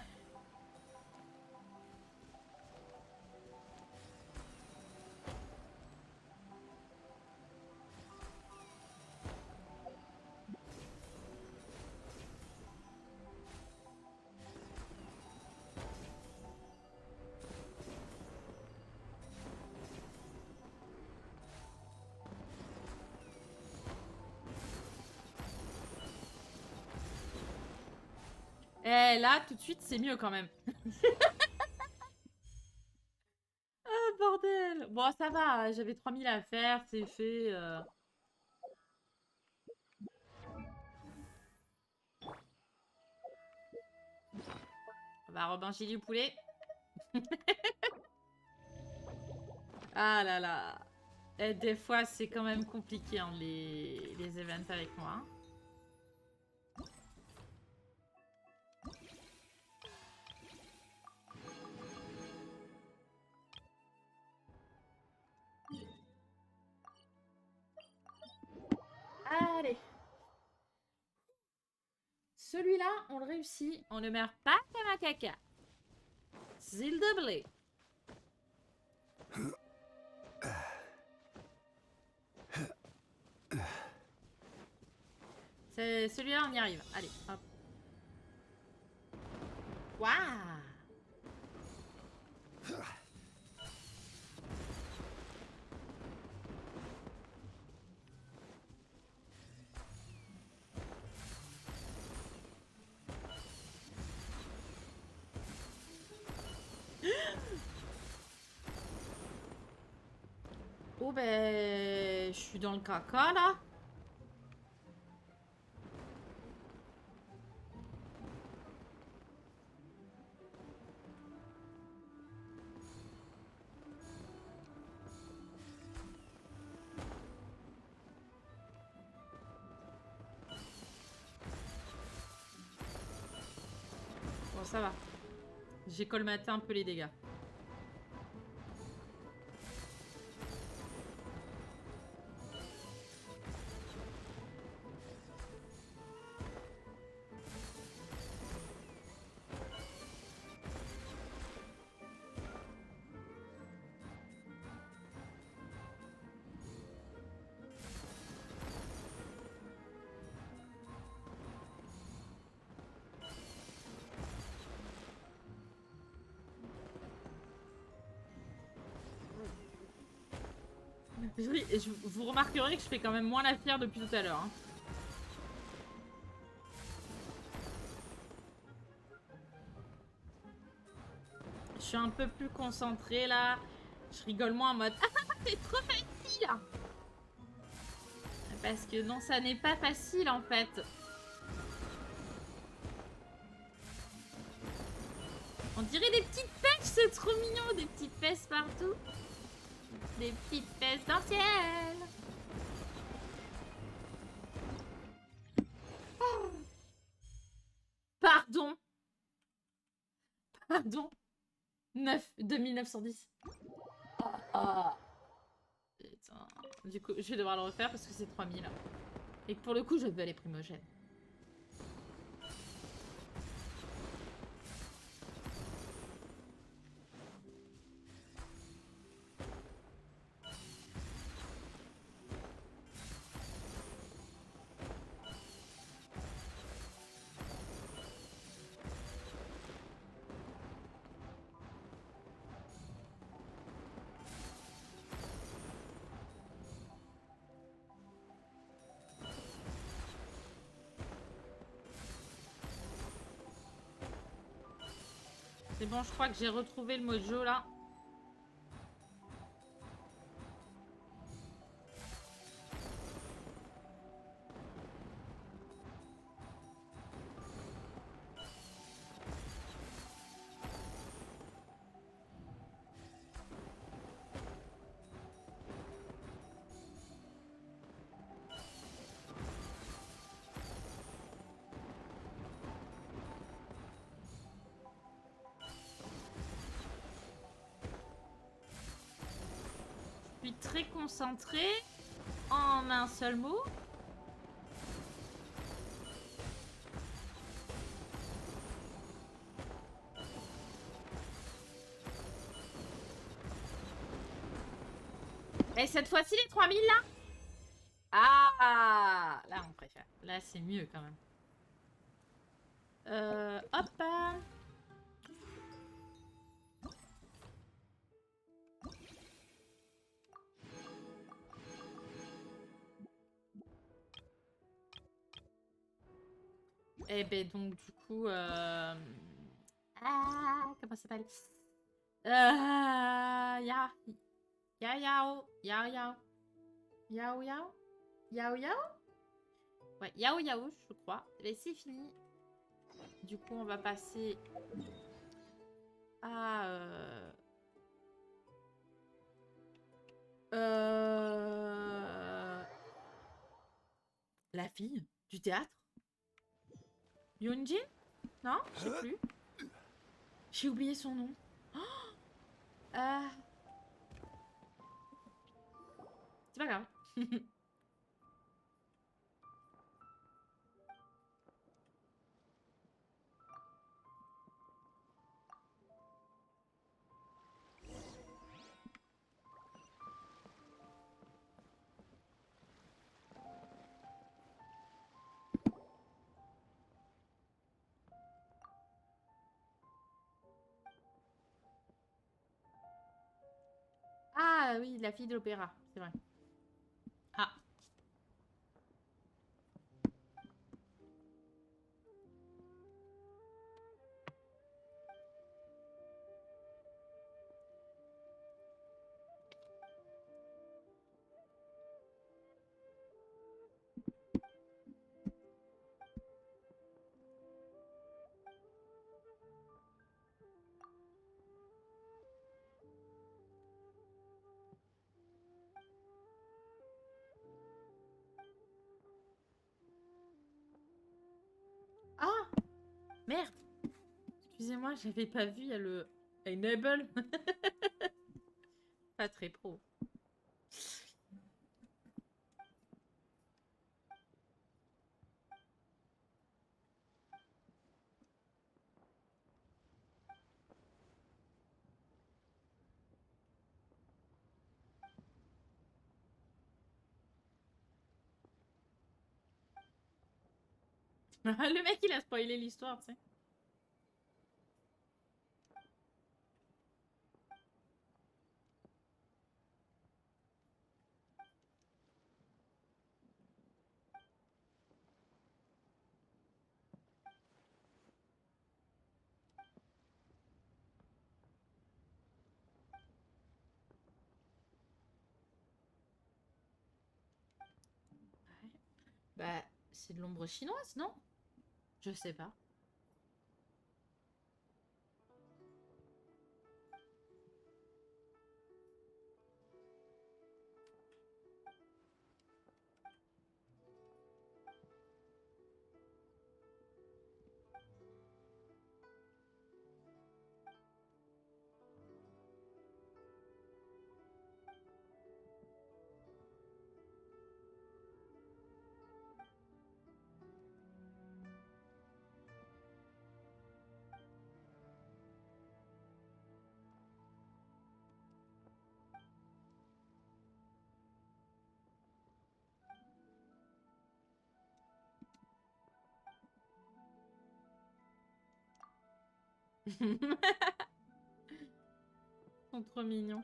Eh, là, tout de suite, c'est mieux quand même. Ah, bordel. Bon, ça va, j'avais 3000 à faire, c'est fait. On va rebancher du poulet. Ah là là. Et des fois, c'est quand même compliqué, hein, les events avec moi. Allez. Celui-là, on le réussit. On ne meurt pas comme un caca. S'il te plaît. Celui-là, on y arrive. Allez, hop. Waouh! Oh ben, je suis dans le caca là. Bon, ça va. J'ai colmaté un peu les dégâts. Vous remarquerez que je fais quand même moins la fière depuis tout à l'heure. Hein. Je suis un peu plus concentrée là. Je rigole moins en mode ah, c'est trop facile. Parce que non, ça n'est pas facile en fait. On dirait des petites pêches, c'est trop mignon, des petites fesses partout. Des petites fesses dans le ciel. Oh. Pardon. Pardon. 2910. Oh. Putain. Du coup, je vais devoir le refaire parce que c'est 3000. Et que pour le coup, je veux aller primogène. C'est bon, je crois que j'ai retrouvé le mojo là. très concentrée en un seul mot. Et cette fois-ci, les 3000 là? Ah, là on préfère. Là c'est mieux quand même. Hop. Et ben donc du coup, comment ça s'appelle? Ya yao, yao yao, yao yao, yao yao. Ouais, yao yao, je crois. Mais c'est fini. Du coup, on va passer à la fille du théâtre. Yunjin? Non, je sais plus. J'ai oublié son nom. Oh, c'est pas grave. Ah oui, la fille de l'opéra, c'est vrai. Ah. Ah, merde. Excusez-moi, j'avais pas vu, il y a le enable. Pas très pro. Le mec, il a spoilé l'histoire, tu sais. Bah, c'est de l'ombre chinoise, non? Je sais pas. Ils sont trop mignons.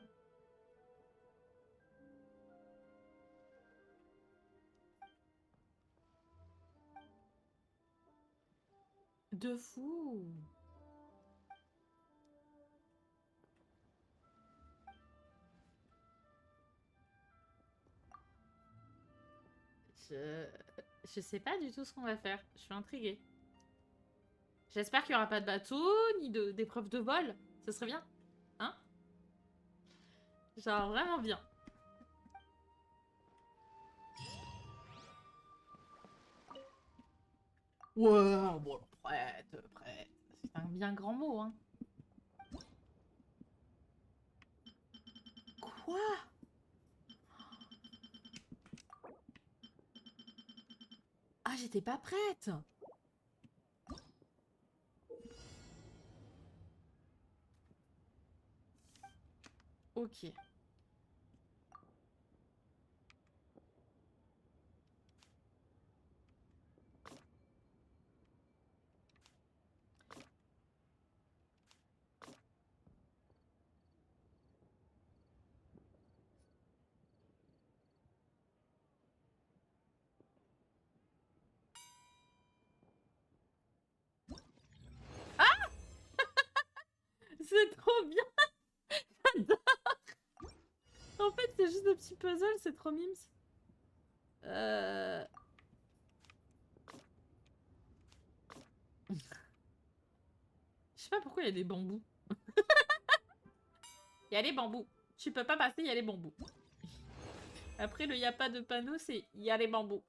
De fou. Je sais pas du tout ce qu'on va faire. Je suis intriguée. J'espère qu'il n'y aura pas de bateau, ni d'épreuve de vol. Ce serait bien. Hein? Genre vraiment bien. Ouais, bon, prête. C'est un bien grand mot, hein. Quoi? Ah, j'étais pas prête. Ok. C'est trop bien. J'adore. En fait, c'est juste un petit puzzle, c'est trop mimes. Je sais pas pourquoi il y a des bambous. Il y a les bambous. Tu peux pas passer, il y a les bambous. Après, le y a pas de panneau, c'est il y a les bambous.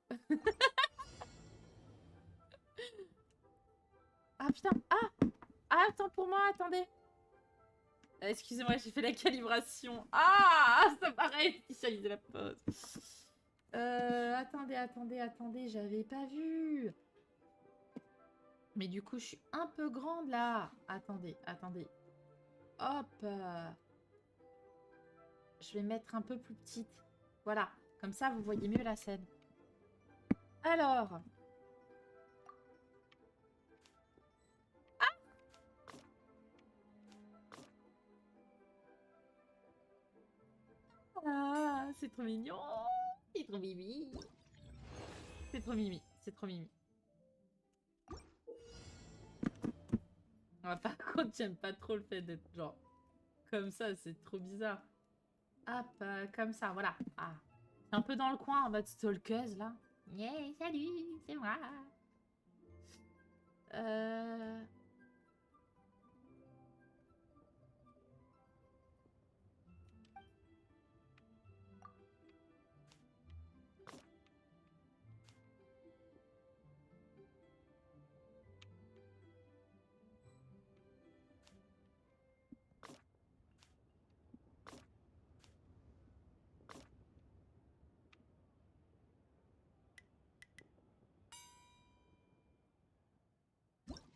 Ah putain. Ah, ah, attends pour moi, attendez. Excusez-moi, j'ai fait la calibration. Ah, ça paraît initialiser la pause. Attendez, j'avais pas vu. Mais du coup, je suis un peu grande là. Attendez. Hop. Je vais mettre un peu plus petite. Voilà. Comme ça, vous voyez mieux la scène. Alors. Ah, c'est trop mignon. C'est trop mimi. C'est trop mimi. Ah, par contre, j'aime pas trop le fait d'être genre comme ça, c'est trop bizarre. Hop, comme ça, voilà. Ah. Un peu dans le coin en mode stalkeuse là. Yeah, salut, c'est moi.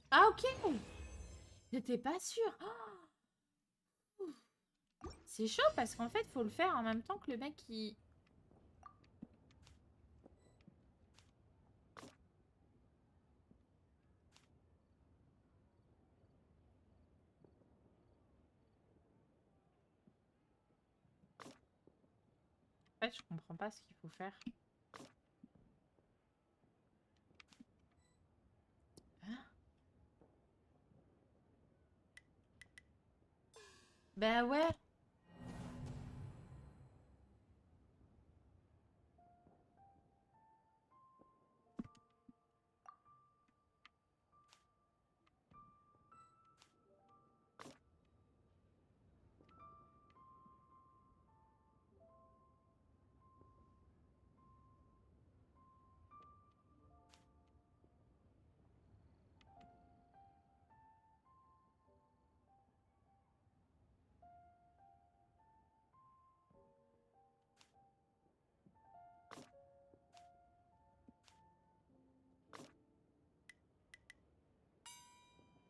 Ah, ok. J'étais pas sûre. Oh. C'est chaud parce qu'en fait, faut le faire en même temps que le mec qui... En fait, je comprends pas ce qu'il faut faire. Hein? Ben ouais.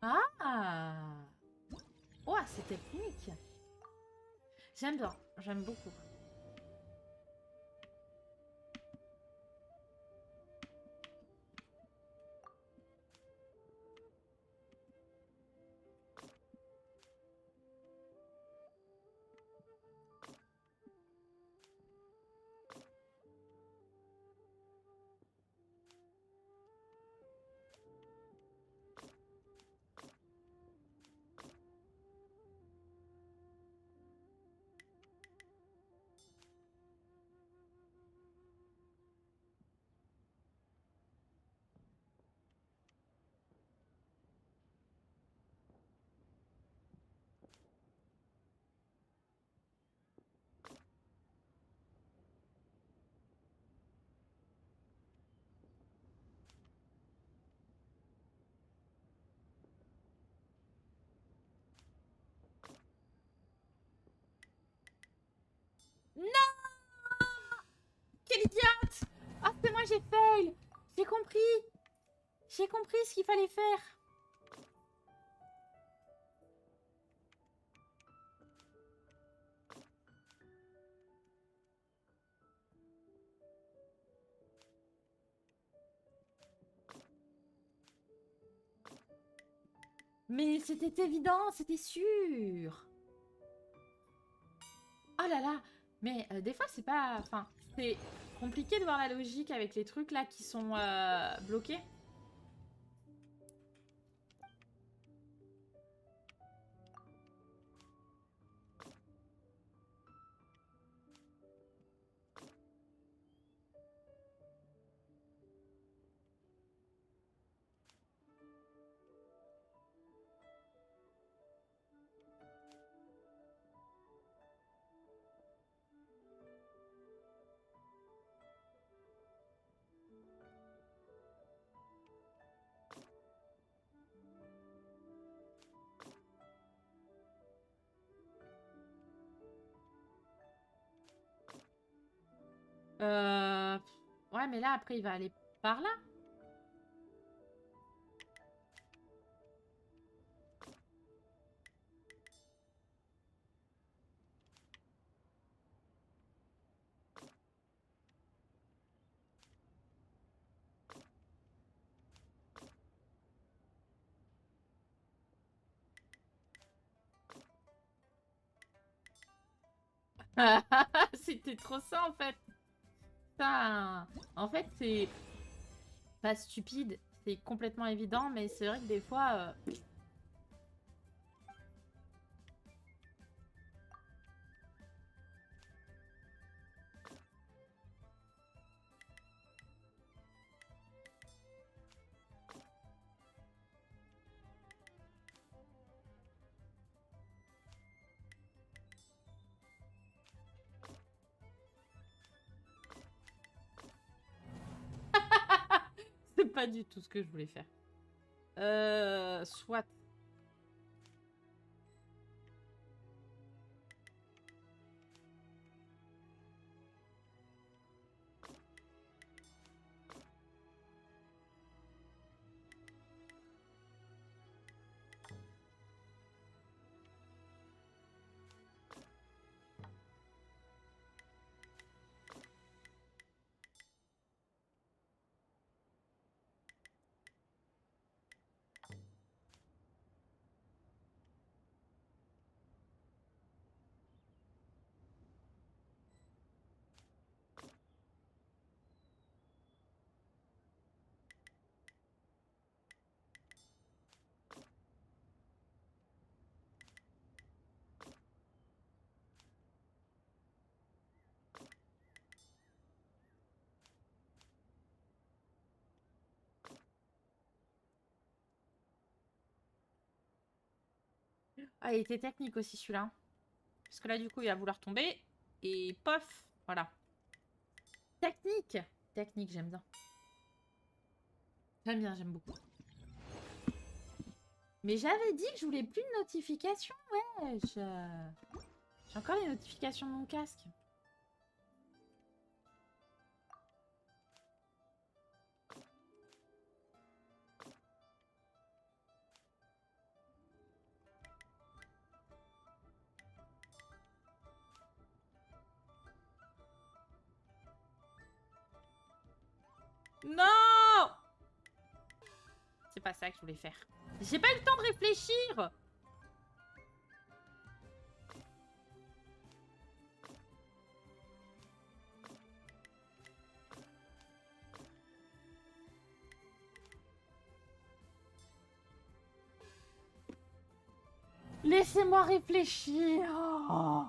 Ah! Oh, c'est technique. J'aime bien, j'aime beaucoup. Non! Quelle idiote! Ah, c'est moi, j'ai fail! J'ai compris. J'ai compris ce qu'il fallait faire. Mais c'était évident, c'était sûr. Oh là là. Mais des fois, c'est pas... Enfin, c'est compliqué de voir la logique avec les trucs là qui sont bloqués. Ouais, mais là, après, il va aller par là. C'était trop ça, en fait. Ça, en fait, c'est pas stupide. C'est complètement évident, mais c'est vrai que des fois... C'est pas du tout ce que je voulais faire. Soit. Ah, il était technique aussi celui-là. Parce que là, du coup, il va vouloir tomber. Et pof, voilà. Technique. Technique, j'aime bien. J'aime bien, j'aime beaucoup. Mais j'avais dit que je voulais plus de notifications, wesh. J'ai encore les notifications de mon casque. Non! C'est pas ça que je voulais faire. J'ai pas eu le temps de réfléchir. Laissez-moi réfléchir. Oh.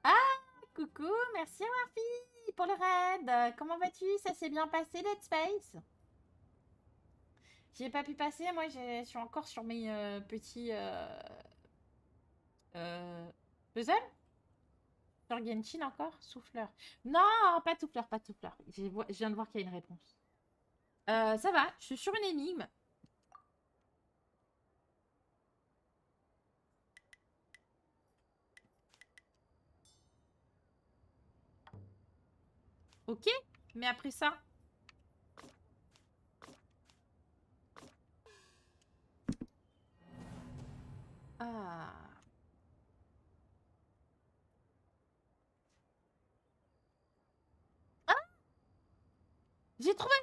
Ah, coucou, merci Warfy pour le raid. Comment vas-tu? Ça s'est bien passé, Dead Space? J'y ai pas pu passer. Moi, je suis encore sur mes petits puzzles. Sur Genshin encore? Souffleur. Non, pas de souffleur, pas de souffleur. Je viens de voir qu'il y a une réponse. Ça va, je suis sur une énigme. Ok, mais après ça... Ah... Ah! J'ai trouvé!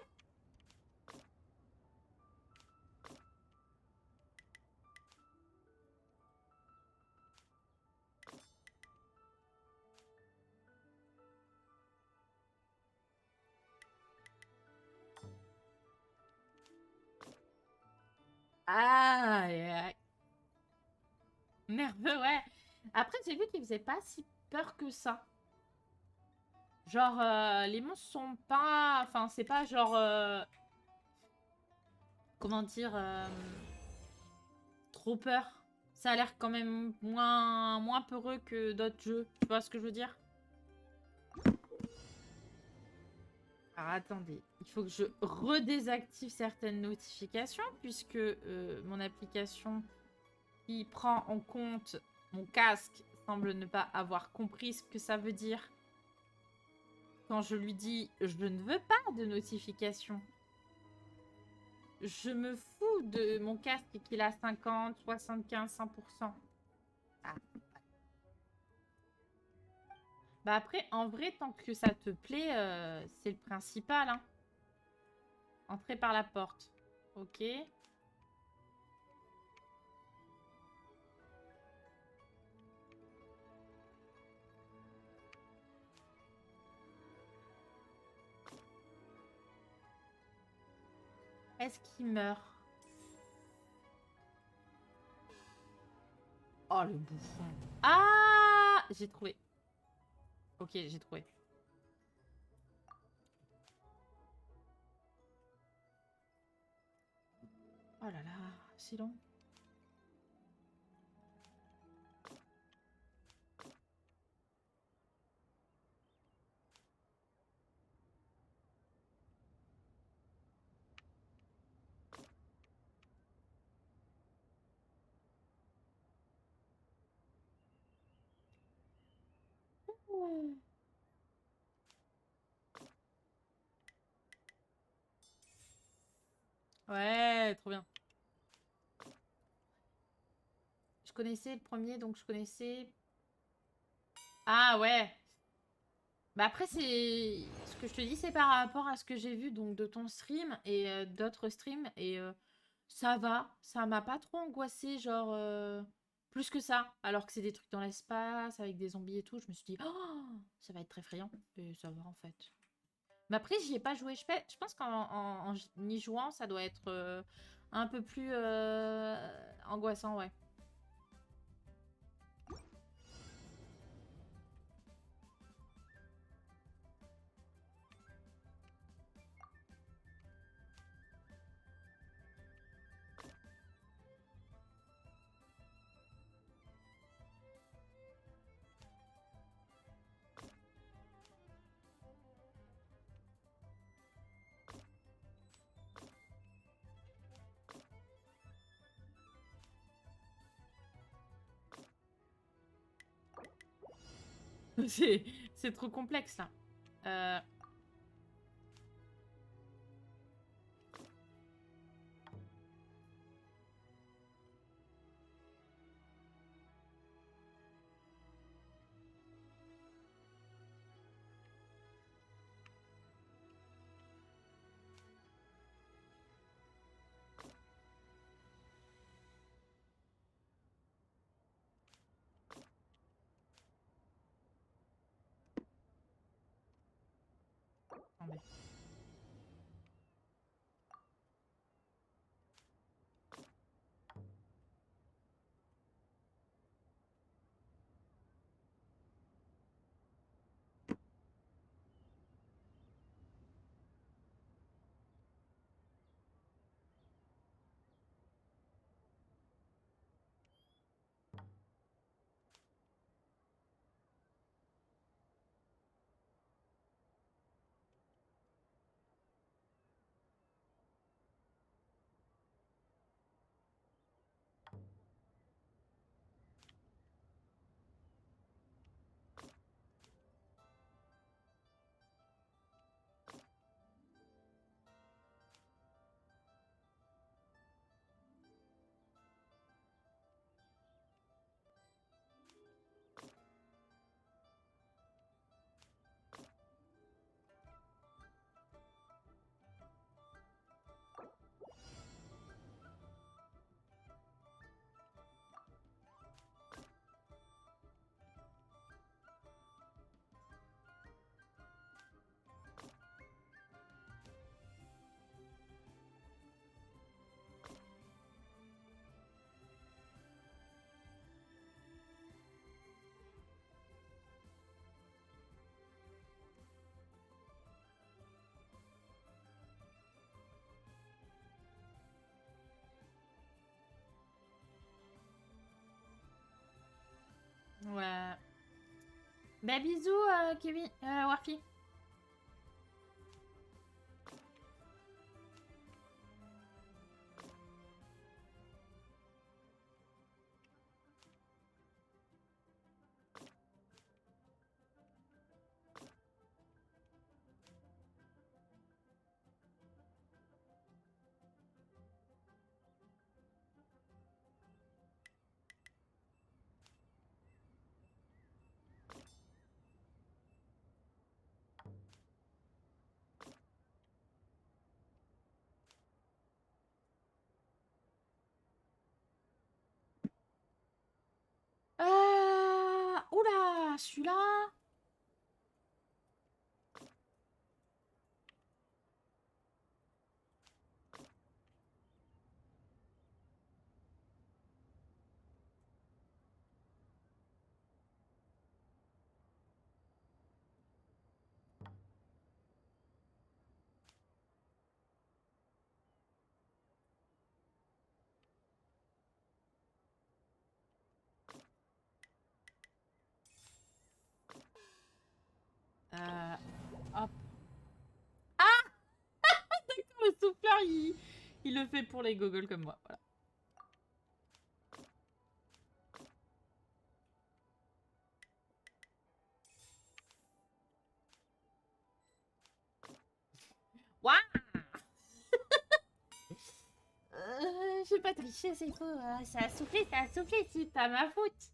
Ah, nerveux, ouais. Après, j'ai vu qu'il faisait pas si peur que ça. Genre, les monstres sont pas... Enfin, c'est pas genre... Comment dire trop peur. Ça a l'air quand même moins peureux que d'autres jeux. Tu vois ce que je veux dire? Alors, attendez. Il faut que je redésactive certaines notifications puisque mon application qui prend en compte mon casque semble ne pas avoir compris ce que ça veut dire quand je lui dis « Je ne veux pas de notification ». Je me fous de mon casque qu'il a 50, 75, 100%. Ah. Bah après, en vrai, tant que ça te plaît, c'est le principal. Hein. Entrer par la porte. Ok. Est-ce qu'il meurt? Oh, le bouffon. Ah! J'ai trouvé. Ok, j'ai trouvé. Oh là là, c'est long. Ouais, trop bien. Je connaissais le premier, donc je connaissais... Ah ouais. Bah après, c'est... Ce que je te dis, c'est par rapport à ce que j'ai vu donc de ton stream et d'autres streams. Et ça va. Ça m'a pas trop angoissé, genre... plus que ça. Alors que c'est des trucs dans l'espace, avec des zombies et tout. Je me suis dit, oh, ça va être très effrayant. Et ça va, en fait. Mais après, j'y ai pas joué. Je pense qu'en y jouant, ça doit être un peu plus angoissant, ouais. C'est trop complexe, là. Attendez. Bah bisous Kevin, Warfy. Oula, celui-là. Hop. Ah d'accord, le souffleur, il le fait pour les gogoles comme moi. Voilà. Waouh. J'ai pas triché, c'est faux. Ça a soufflé, c'est pas ma faute.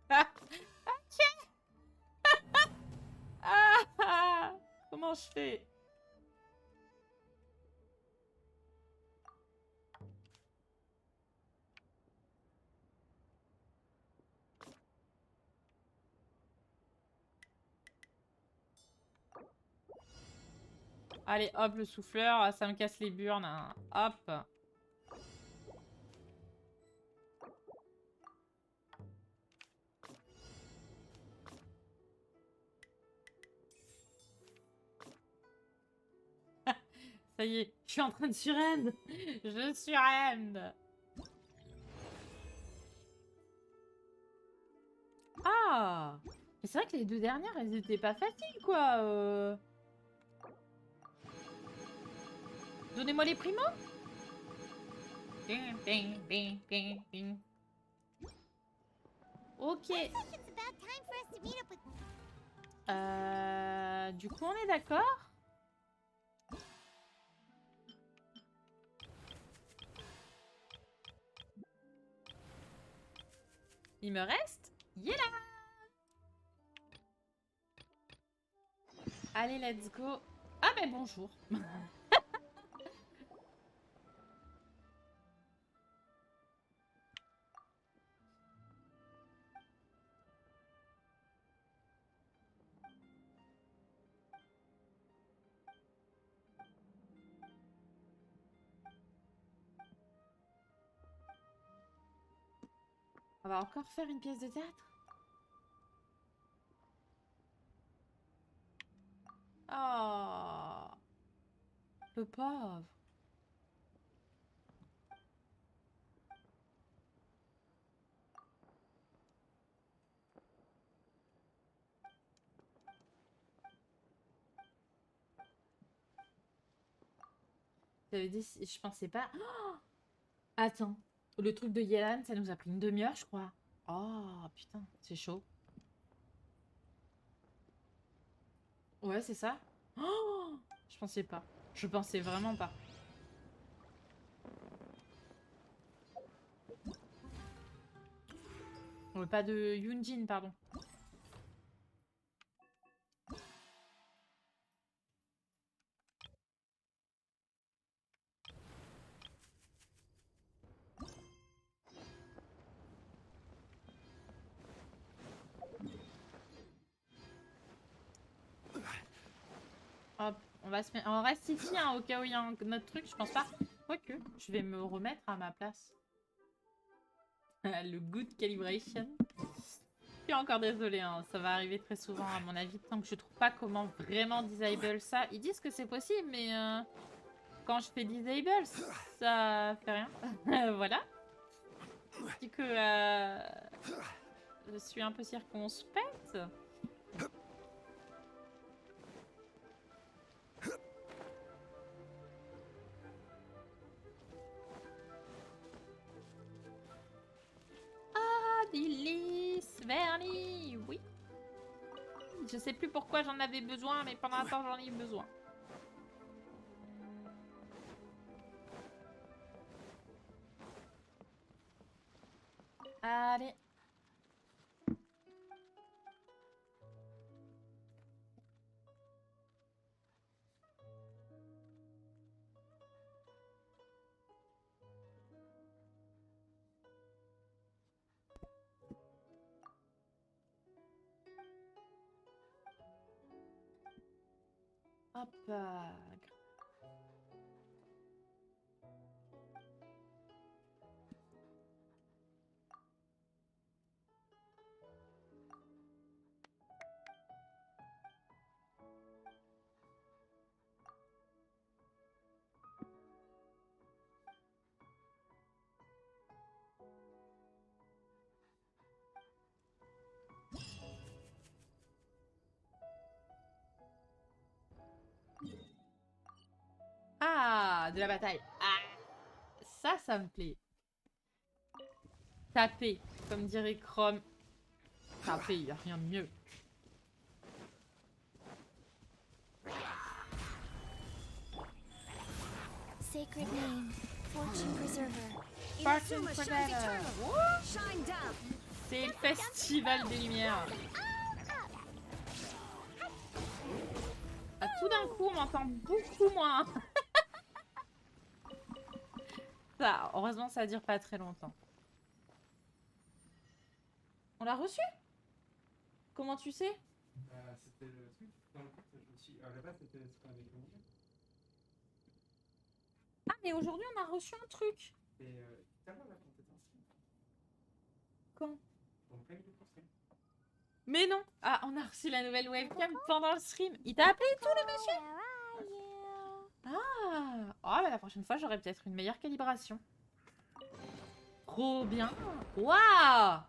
Ah, ok. Comment je fais? Allez, hop, le souffleur, ça me casse les burnes. Hein. Hop. Ça y est, je suis en train de surend. Je surend. Ah. Mais c'est vrai que les deux dernières, elles étaient pas faciles, quoi. Donnez-moi les primos. Ding, ding, ding, ding, ding. Ok. Du coup, on est d'accord? Il me reste Yéla. Allez, let's go. Ah, mais bonjour. On va encore faire une pièce de théâtre? Oh, le pauvre. J'avais dit, je pensais pas. Oh, attends, le truc de Yelan, ça nous a pris une demi-heure, je crois. Oh, putain, c'est chaud. Ouais, c'est ça. Oh, je pensais pas. Je pensais vraiment pas. Pas de Yunjin, pardon. On reste ici hein, au cas où il y a un autre truc, je pense pas. Quoique, je vais me remettre à ma place. Le good calibration. Je suis encore désolée, hein, ça va arriver très souvent à mon avis, tant que je trouve pas comment vraiment disable ça. Ils disent que c'est possible, mais quand je fais disable, ça fait rien. Voilà. Je dis que je suis un peu circonspecte. Ah, du lys vernis, oui. Je sais plus pourquoi j'en avais besoin, mais pendant un temps j'en ai eu besoin. Allez. Hop. Ah, de la bataille. Ah, ça me plaît. Taper, comme dirait Chrome. Taper, il n'y a rien de mieux. Sacred name, fortune preserver. Fortune preserver. C'est le festival des lumières. Ah, tout d'un coup, on m'entend beaucoup moins. Ça, heureusement, ça dure pas très longtemps. On l'a reçu? Comment tu sais? C'était le truc. Dans le compte, je me suis. À la base, c'était ce qu'on avait communiqué. Ah, mais aujourd'hui, on a reçu un truc. Et tout à l'heure, là, quand t'étais en stream. Quand? On paye le pour stream. Mais non. Ah, on a reçu la nouvelle webcam pendant le stream. Il t'a appelé et tout, le monsieur? Ah. Oh, bah, la prochaine fois, j'aurai peut-être une meilleure calibration. Trop bien. Waouh.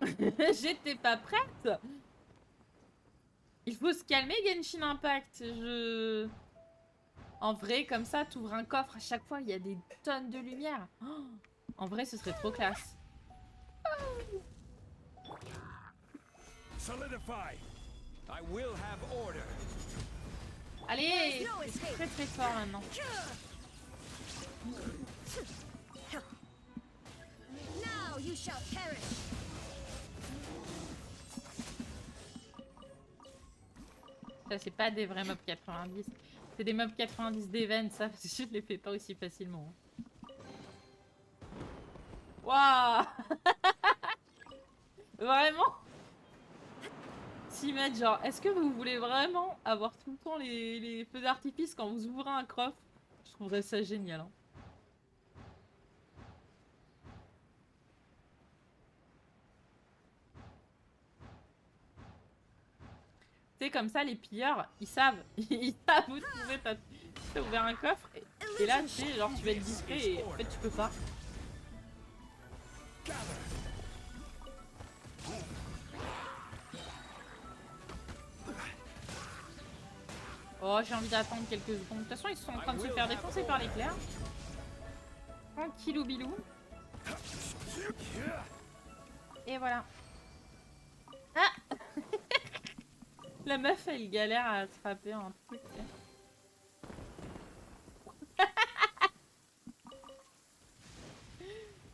J'étais pas prête. Il faut se calmer, Genshin Impact. En vrai, comme ça, t'ouvres un coffre à chaque fois, il y a des tonnes de lumière. Oh, en vrai, ce serait trop classe. Solidify. I will have order. Allez, c'est très très fort maintenant. Now you shall perish. Ça, c'est pas des vrais mobs 90. C'est des mobs 90 d'event, ça, parce que je les fais pas aussi facilement. Waouh. Vraiment? S'ils mettent genre, est-ce que vous voulez vraiment avoir tout le temps les feux d'artifice quand vous ouvrez un coffre? Je trouverais ça génial. Hein. Tu sais, comme ça, les pilleurs, ils savent. Ils savent où trouver. T'as ouvert un coffre et là, tu sais, genre, tu vas être discret et en fait, tu peux pas. Oh, j'ai envie d'attendre quelques secondes. De toute façon, ils sont en train de se faire défoncer par l'éclair. Tranquillou bilou. Et voilà. Ah. La meuf, elle galère à attraper un truc.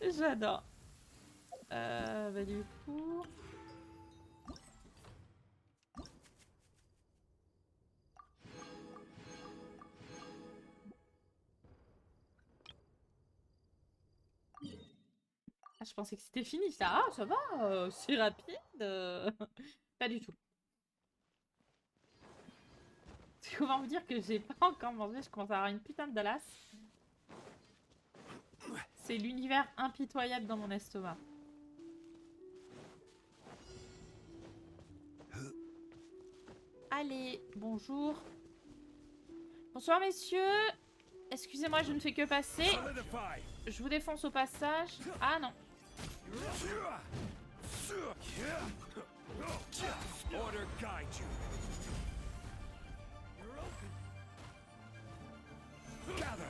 J'adore. Bah du coup... Ah, je pensais que c'était fini ça. Ah, ça va, c'est rapide. Pas du tout. comment vous dire que j'ai pas encore mangé, je commence à avoir une putain de Dallas. C'est l'univers impitoyable dans mon estomac. Allez, bonjour. Bonsoir messieurs. Excusez-moi, je ne fais que passer. Je vous défonce au passage. Ah non. Order guide you. Gather.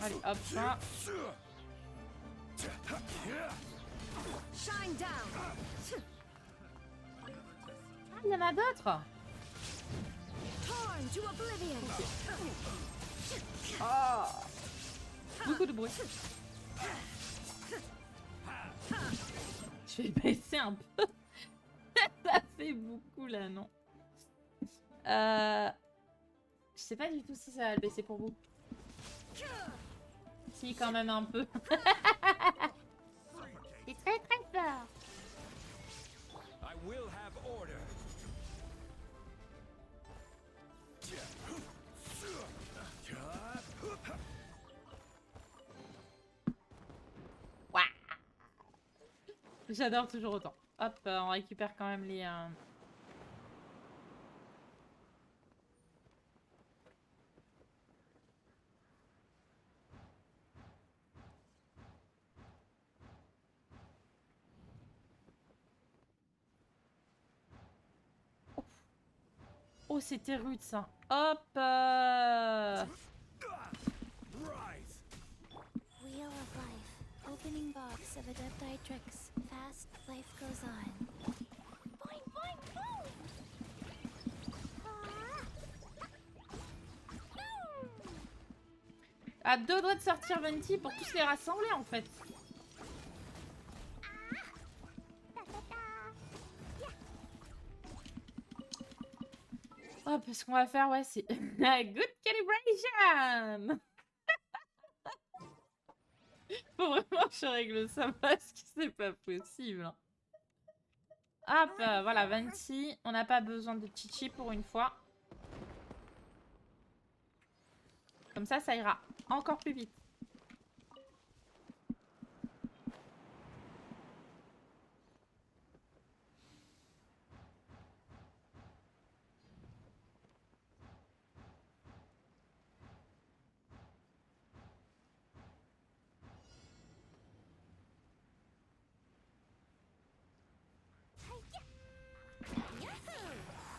Allez, hop, ça. Shine down. Ah, il y en a d'autres. Torn to oblivion. Oh. Beaucoup de bruit. Je vais baisser un peu. Ça fait beaucoup là, non? Je sais pas du tout si ça va le baisser pour vous. Si, quand même un peu. C'est très très fort. I will have order. J'adore toujours autant. Hop, on récupère quand même les... Oh, c'était rude ça. Hop Wheel of life. Opening box of Adepti tricks. Fast life goes on. Boing, boing, boing! À deux doigts de sortir Venti pour tous les rassembler en fait. Hop, ce qu'on va faire, ouais, c'est good calibration. Faut vraiment que je règle ça parce que c'est pas possible. Hop, voilà, Venti. On n'a pas besoin de chichi pour une fois. Comme ça ira encore plus vite.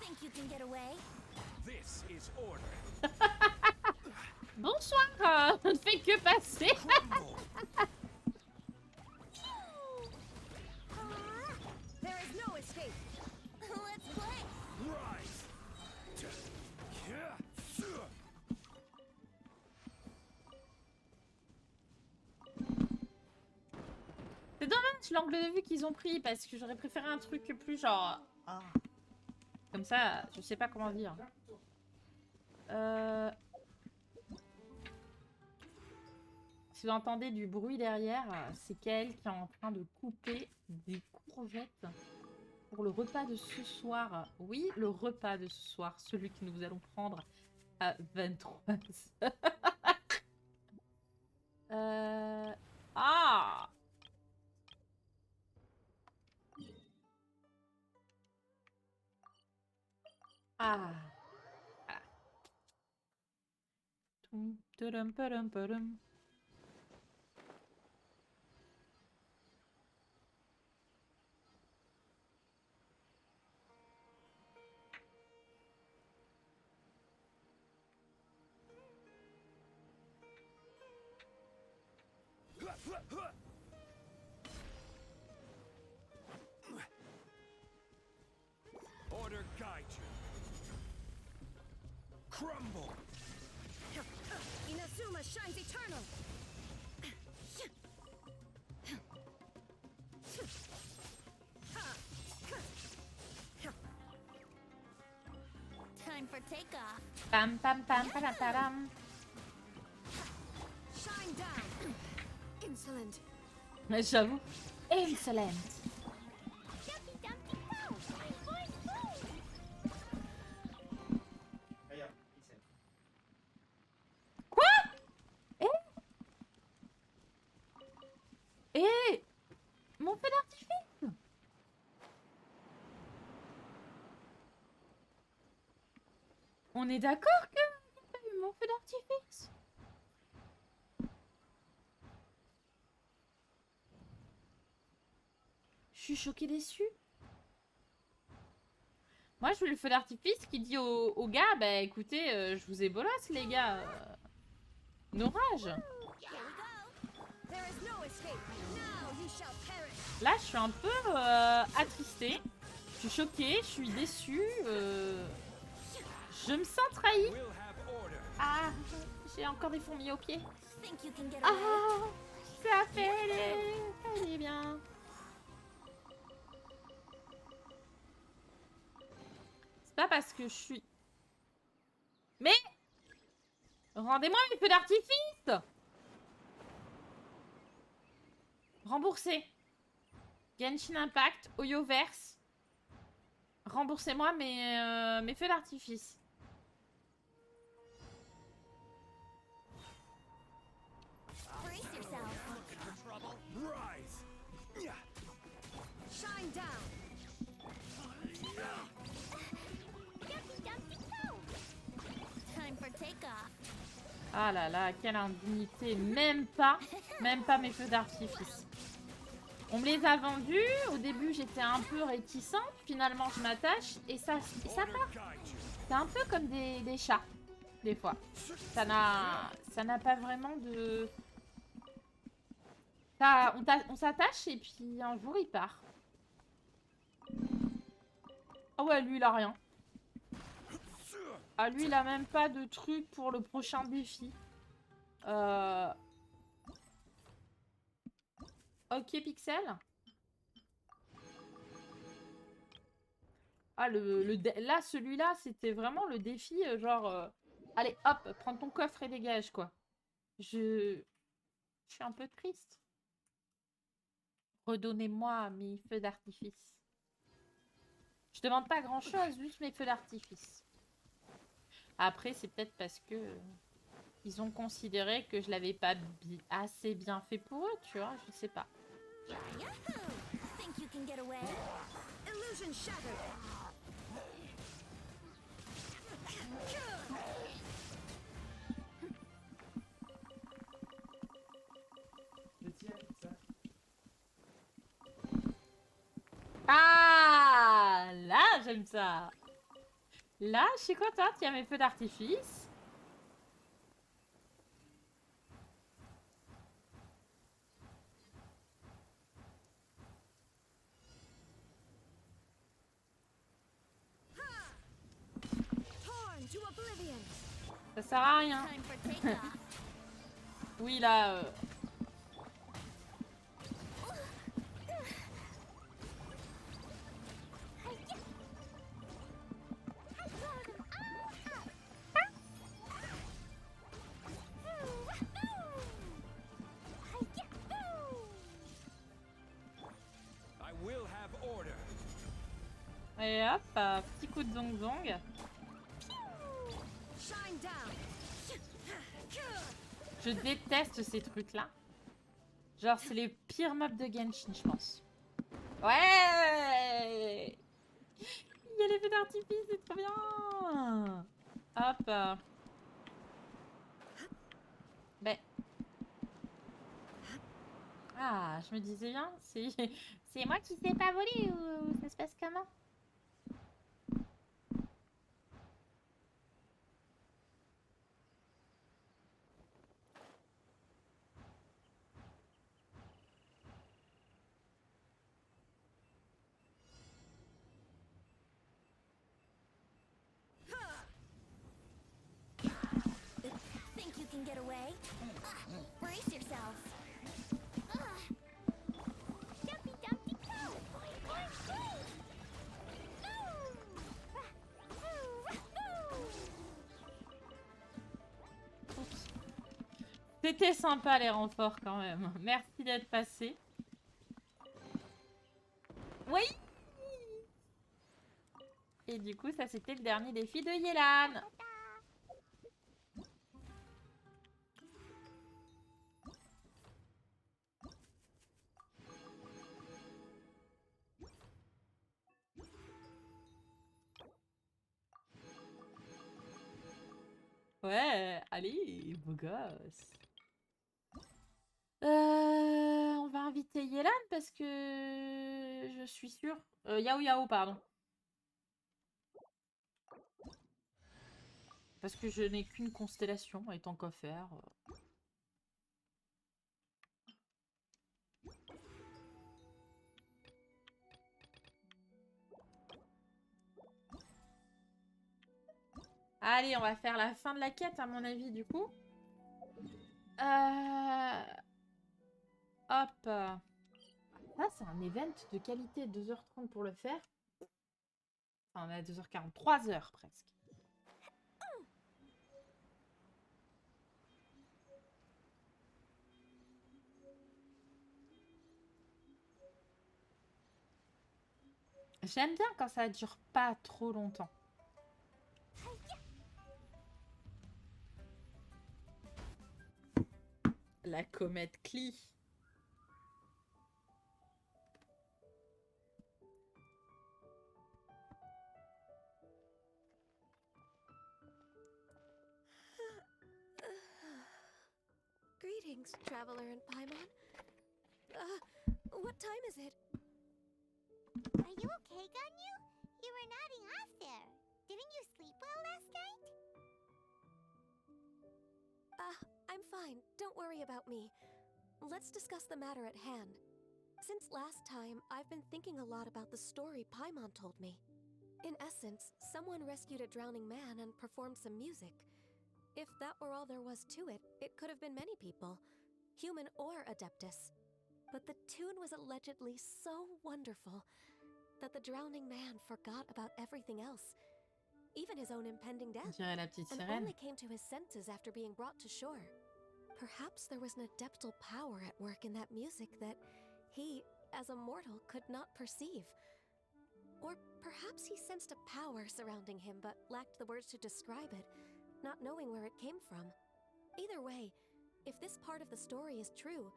Think you can get away? This is order. Bonsoir, on ne fait que passer. There is no escape. Let's play. Rise. C'est dommage l'angle de vue qu'ils ont pris parce que j'aurais préféré un truc plus genre... Comme ça, je sais pas comment dire. Si vous entendez du bruit derrière, c'est qu'elle qui est en train de couper des courgettes pour le repas de ce soir. Oui, le repas de ce soir, celui que nous allons prendre à 23h. Ah! Ah! Voilà. Tum, tudum, padum, padum. Order guide you. Crumble. Inazuma shines eternal. Time for takeoff. Pam pam pam pam pam. Shine down. Insolent. J'avoue, excellent. Dumpy, dumpy, go. mon feu d'artifice. On est d'accord que j'ai pas eu mon feu d'artifice. Je suis choquée déçue. Moi, je veux le feu d'artifice qui dit aux gars, bah écoutez, je vous ai bolosse les gars. Orage. Là, je suis un peu attristée. Je suis choquée, je suis déçue. Je me sens trahie. Ah, j'ai encore des fourmis aux pieds. Ah, ça fait bien. C'est pas parce que je suis... Mais rendez-moi mes feux d'artifice. Remboursé. Genshin Impact, Oyoverse. Remboursez-moi mes feux d'artifice. Shine down. Time for takeoff. Ah là là, quelle indignité. Même pas mes feux d'artifice. On me les a vendus. Au début, j'étais un peu réticente. Finalement, je m'attache et ça part. C'est un peu comme des chats, des fois. Ça n'a pas vraiment de... On s'attache et puis un jour, il part. Ah ouais, lui, il a rien. Ah, lui, il a même pas de truc pour le prochain défi. Ok, Pixel. Ah, là, celui-là, c'était vraiment le défi, genre... allez, hop, prends ton coffre et dégage, quoi. Je suis un peu triste. Redonnez-moi mes feux d'artifice. Je demande pas grand-chose, juste mes feux d'artifice. Après, c'est peut-être parce que... ils ont considéré que je l'avais pas assez bien fait pour eux, tu vois, je sais pas. Ah, là, j'aime ça. Là, je suis contente, il y a mes feux d'artifice. Ça sert à rien. Oui, là... Et hop, petit coup de zong-zong. Je déteste ces trucs-là. Genre, c'est les pires mobs de Genshin, je pense. Ouais! Il y a les feux d'artifice, c'est trop bien! Hop. Ben. Ah, je me disais bien, c'est moi qui sais pas voler ou ça se passe comment? Get away. Brace yourself. Dumpy dumpty go. C'était sympa les renforts quand même. Merci d'être passé. Oui. Et du coup, ça c'était le dernier défi de Yelan. Ouais, allez, beau gosse. On va inviter Yelan parce que je suis sûre. Yao Yao, pardon. Parce que je n'ai qu'une constellation, et tant qu'à faire. Allez, on va faire la fin de la quête, à mon avis, du coup. Hop. Ça, c'est un event de qualité, 2h30 pour le faire. Enfin, on est à 2h40, 3h presque. J'aime bien quand ça dure pas trop longtemps. La comète Klee. Greetings, traveler in Paimon. What time is it? Are you okay, Ganyu? You were nodding off there. Didn't you sleep well last night? I'm fine. Don't worry about me. Let's discuss the matter at hand. Since last time, I've been thinking a lot about the story Paimon told me. In essence, someone rescued a drowning man and performed some music. If that were all there was to it, it could have been many people, human or Adeptus. But the tune was allegedly so wonderful that the drowning man forgot about everything else, even his own impending death, On dirait la petite and sirène. only came to his senses after being brought to shore. Perhaps there was an adeptal power at work in that music that he, as a mortal, could not perceive. Or perhaps he sensed a power surrounding him but lacked the words to describe it, not knowing where it came from. Either way, if this part of the story is true,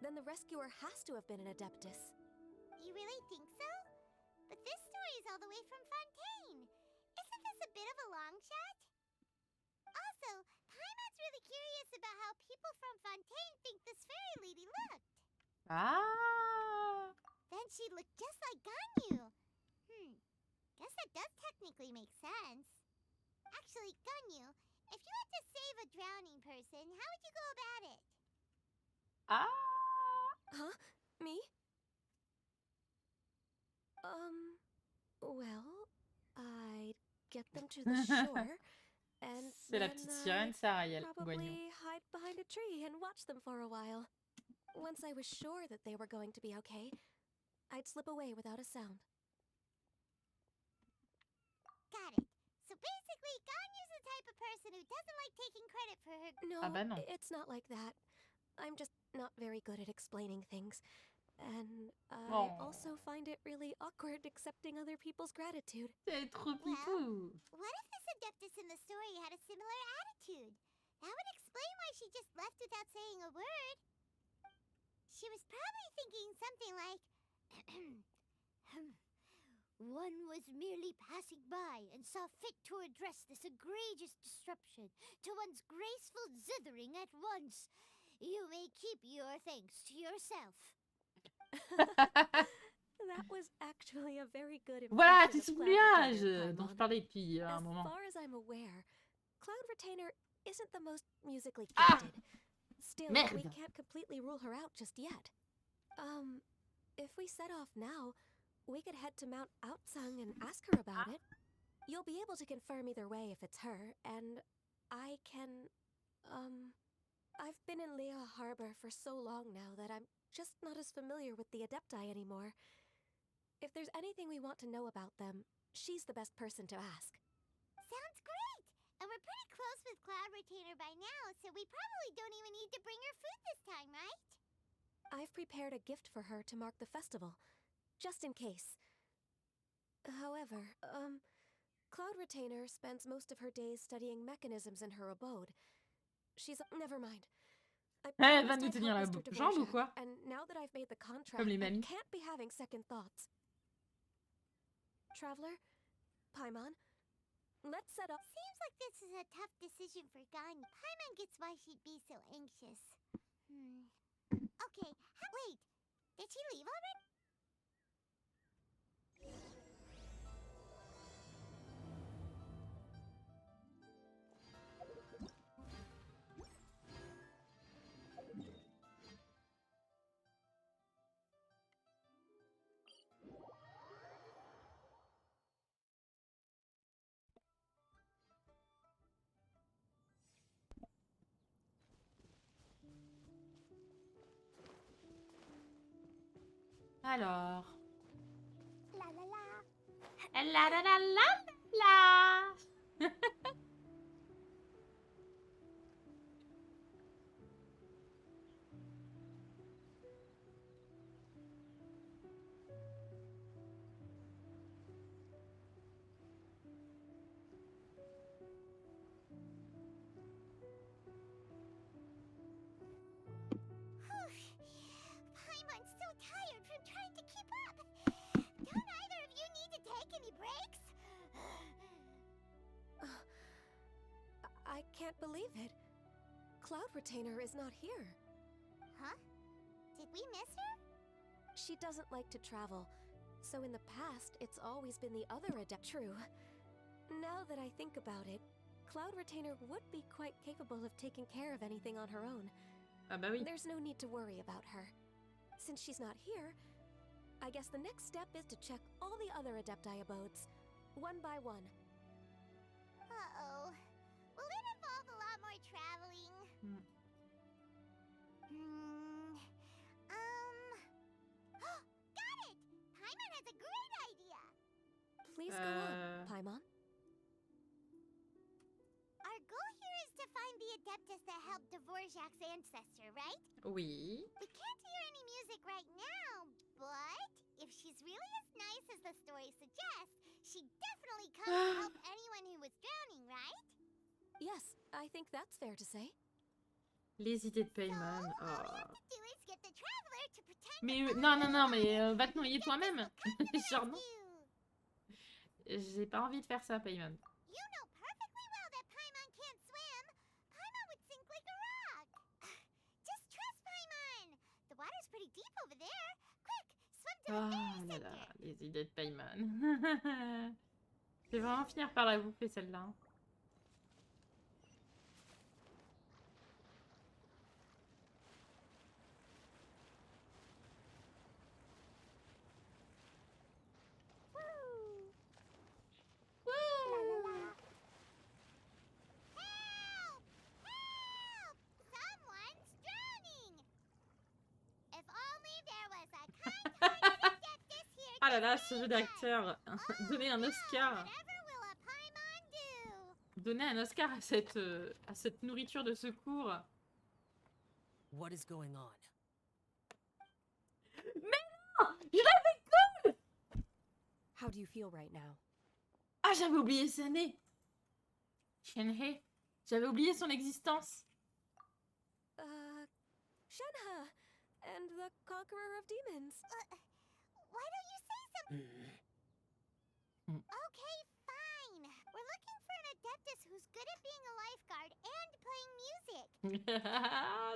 then the rescuer has to have been an Adeptus. You really think so? But this story is all the way from Fontaine. Isn't this a bit of a long shot? Also, Paimon's really curious about how people from Fontaine think this fairy lady looked. Ah! Then she looked just like Ganyu. Guess that does technically make sense. Actually, Ganyu, if you had to save a drowning person, how would you go about it? Huh? Me? Well, I'd get them to the shore, and C'est la then petite sirène, c'est Ariel. Guagnon. probably hide behind a tree and watch them for a while. Once I was sure that they were going to be okay, I'd slip away without a sound. Got it. So basically, Ganyu's the type of person who doesn't like taking credit for her... No, Ah bah non. it's not like that. I'm just not very good at explaining things. And I Oh. also find it really awkward accepting other people's gratitude. C'est trop pipou. What if this Adeptus in the story had a similar attitude? That would explain why she just left without saying a word. She was probably thinking something like... One was merely passing by and saw fit to address this egregious disruption to one's graceful zithering at once. You may keep your thanks to yourself. That was actually a very good Voilà, impression c'est of ce Cloud nuage Retainer, dont je Paimon. parlais depuis un As moment. far as I'm aware, Cloud Retainer isn't the most musically Ah! gifted. Still, Merde. we can't completely rule her out just yet. If we set off now, we could head to Mount Outsung and ask her about it. You'll be able to confirm either way if it's her, and I can, I've been in Lea Harbor for so long now that I'm just not as familiar with the Adepti anymore. If there's anything we want to know about them, she's the best person to ask. Sounds great! And we're pretty close with Cloud Retainer by now, so we probably don't even need to bring her food this time, right? I've prepared a gift for her to mark the festival, just in case. However, Cloud Retainer spends most of her days studying mechanisms in her abode. She's... Never mind. I Elle va promised nous I'd tenir la help Mr. jambe ou Dvorak, quoi? and now that I've made the contract, Comme les I mamies. can't be having second thoughts. Traveler? Paimon? Let's set up. Seems like this is a tough decision for Ganya. Paimon gets why she'd be so anxious. Okay, wait. Did she leave already? Alors. La la la. La la la la la. Paimon's so tired from trying to keep up. Don't either of you need to take any breaks? I can't believe it. Cloud Retainer is not here. Huh? Did we miss her? She doesn't like to travel, so in the past, it's always been the other adept. True. Now that I think about it, Cloud Retainer would be quite capable of taking care of anything on her own. Ah bah oui. There's no need to worry about her. Since she's not here, I guess the next step is to check all the other Adepti abodes, one by one. Uh-oh. Will it involve a lot more traveling? Got it! Paimon has a great idea! Please go on, Paimon. Our goal here is to find the Adeptus that helped Dvorak's ancestor, right? Oui. We can't hear any music right now, but if she's really as nice as the story suggests, she'd definitely come to help anyone who was drowning, right? Yes, I think that's fair to say. Les idées de Paimon. All we have to do is get the traveler to pretend Mais non, mais va te noyer toi-même. Genre non. J'ai pas envie de faire ça, Paimon. You know perfectly well that Paimon can't swim. Paimon would sink like a rock. Just trust Paimon. The water's pretty deep over there. Quick, swim to the Oh ferry là là, center. les idées de Paimon. Je vais vraiment finir par la bouffer celle-là. Ah là là, ce jeu d'acteur. Donner un Oscar. Donner un Oscar à cette nourriture de secours. What is going on? Mais non! Je l'avais cool! How do you feel right now? Ah, j'avais oublié sa nez. Shenhe. J'avais oublié son existence. Shenhe, and the Conqueror of Demons. Why don't you say something? Okay, fine. We're looking for an Adeptus who's good at being a lifeguard and playing music.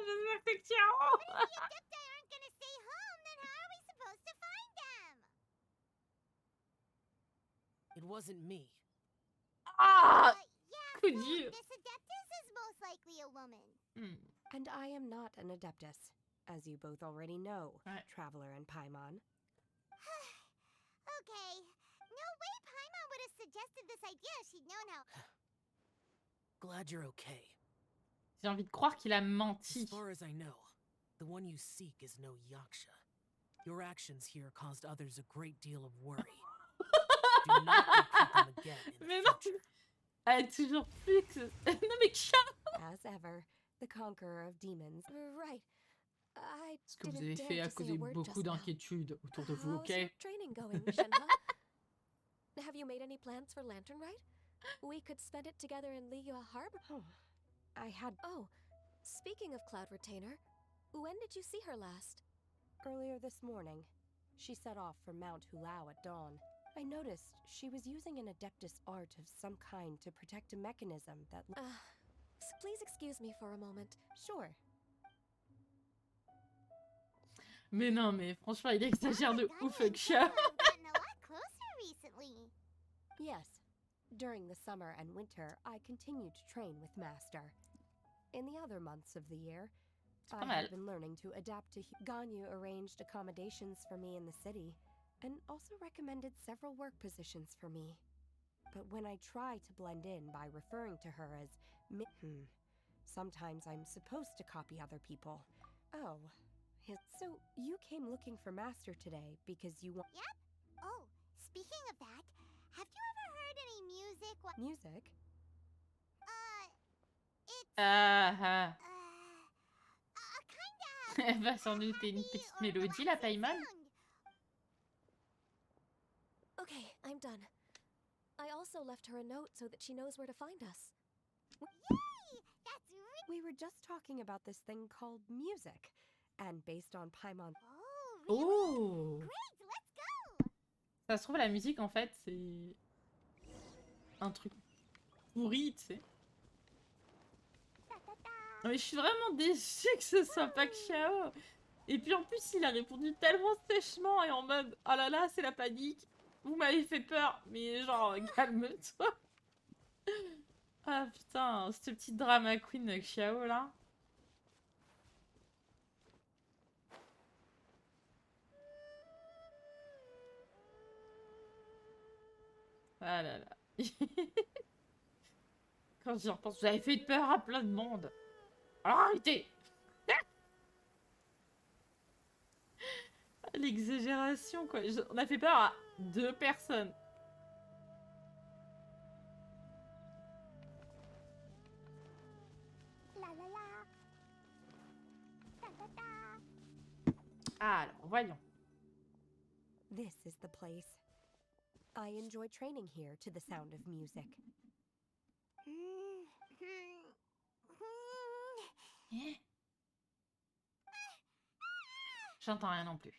J'espère que tu as But if the Adepti aren't gonna stay home, then how are we supposed to find them? It wasn't me. Ah! Yeah, Coup well, dur. this Adeptus is most likely a woman. And I am not an Adeptus, as you both already know, Traveler and Paimon. Okay. No way Paimon would have suggested this idea if she'd known how. Glad you're okay. J'ai envie de croire qu'il a menti. As far as I know, the one you seek is no Yaksha. Your actions here caused others a great deal of worry. Do not repeat them again in Mais the non, future. elle est toujours fixe. Non mais As ever, the Conqueror of Demons. Right. I Ce que vous didn't avez dare fait a to say causé a word beaucoup just now. d'inquiétudes autour de vous, How's your ok? training going, Shenhe? Have you made any plans for Lantern Rite? We could spend it together in Liyue Harbor. I had. Oh, speaking of Cloud Retainer, when did you see her last? Earlier this morning. She set off for Mount Hulao at dawn. I noticed she was using an adeptus art of some kind to protect a mechanism that... Please excuse me for a moment. Sure. Mais non, mais franchement, il exagère de ouf avec Xiao. Gotten a lot closer recently. Yes. During the summer and winter, I continued to train with Master. In the other months of the year, I have been learning to adapt to... Ganyu arranged accommodations for me in the city, and also recommended several work positions for me. But when I try to blend in by referring to her as sometimes I'm supposed to copy other people. Oh, so you came looking for Master today because you want... Yep. Oh, speaking of that, have you ever heard any music? Music? Ah. Elle va s'en douter une petite mélodie, la Paimon. Okay, I'm done. I also left her a note so that she knows where to find us. Yay! That's really... We were just talking about this thing called music, and based on Paimon... Oh, really? Oh. Great, let's go! Ça se trouve, la musique, en fait, c'est un truc pourri, tu sais. Mais je suis vraiment déçue que ce soit pas que Xiao. Et puis en plus, il a répondu tellement sèchement et en mode « Oh là là, c'est la panique. Vous m'avez fait peur. » Mais genre, calme-toi. Ah putain, cette petite drama queen avec Xiao, là. Ah là là. Quand j'y repense, vous avez fait peur à plein de monde. Alors arrêtez. L'exagération, quoi. On a fait peur à 2 personnes. Alors, voyons. This is the place. I enjoy training here to the sound of music. J'entends rien non plus.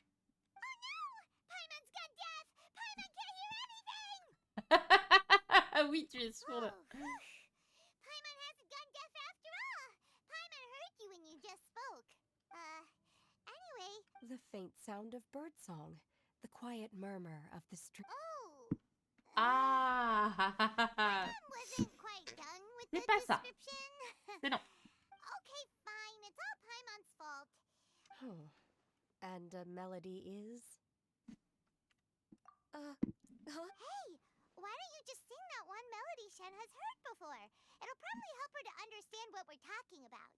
Ah oui, tu es sourde. Paimon hasn't gone deaf after all. Paimon heard you when you just spoke. Anyway. The faint sound of birdsong. The quiet murmur of the stream. Oh. Ah. Paimon wasn't quite done with the description. C'est non. Okay, fine. It's all Paimon's fault. Oh. And a melody is... Hey, why don't you just sing that one melody Shen has heard before? It'll probably help her to understand what we're talking about.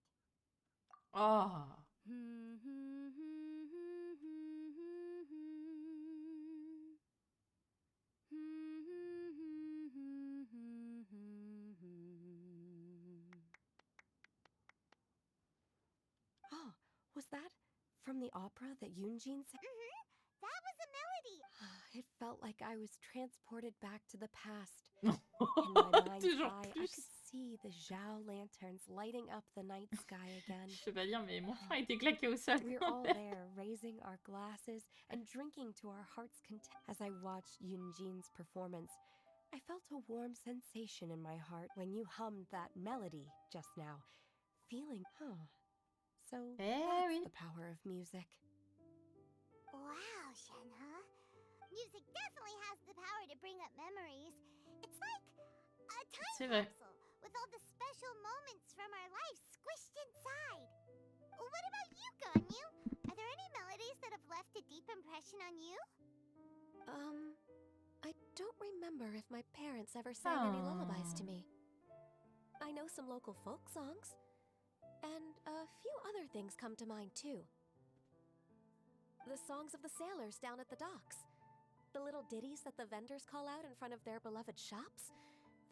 Oh. Oh, was that from the opera that Yoonjin sang? That was a melody. It felt like I was transported back to the past. In my mind's eye, I could see the Zhao lanterns lighting up the night sky again. Je sais pas dire, mais mon frère était claqué au sol. We're all there, raising our glasses and drinking to our heart's content. As I watched Yoonjin's performance, I felt a warm sensation in my heart when you hummed that melody just now. Feeling, so that's the power of music. Wow, Shen, huh? Music definitely has the power to bring up memories. It's like a time capsule with all the special moments from our lives squished inside. What about you, Ganyu? Are there any melodies that have left a deep impression on you? I don't remember if my parents ever sang any lullabies to me. I know some local folk songs, and a few other things come to mind too. The songs of the sailors down at the docks. The little ditties that the vendors call out in front of their beloved shops.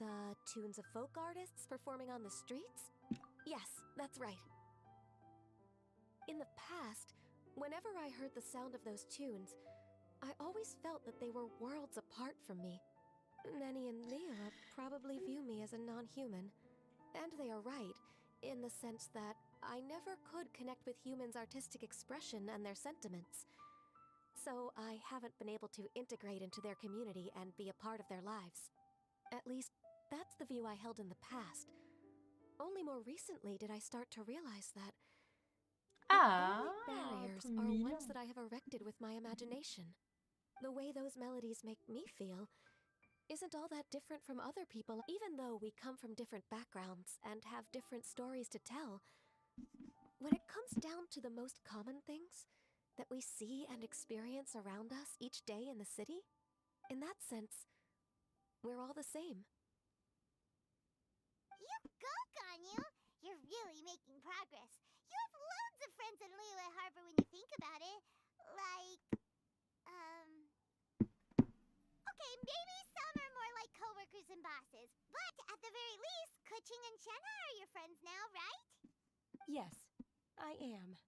The tunes of folk artists performing on the streets. Yes, that's right. In the past, whenever I heard the sound of those tunes, I always felt that they were worlds apart from me. Nenny and Leah probably view me as a non-human. And they are right, in the sense that I never could connect with humans' artistic expression and their sentiments. so I haven't been able to integrate into their community and be a part of their lives. At least, that's the view I held in the past. Only more recently did I start to realize that the only barriers are ones that I have erected with my imagination. The way those melodies make me feel isn't all that different from other people, even though we come from different backgrounds and have different stories to tell. When it comes down to the most common things that we see and experience around us each day in the city, in that sense, we're all the same. You go, Ganyu! You're really making progress. You have loads of friends in Liyue Harbor when you think about it. Like, okay, maybe some are more like coworkers and bosses. But at the very least, Kuching and Shenna are your friends now, right? Yes, I am.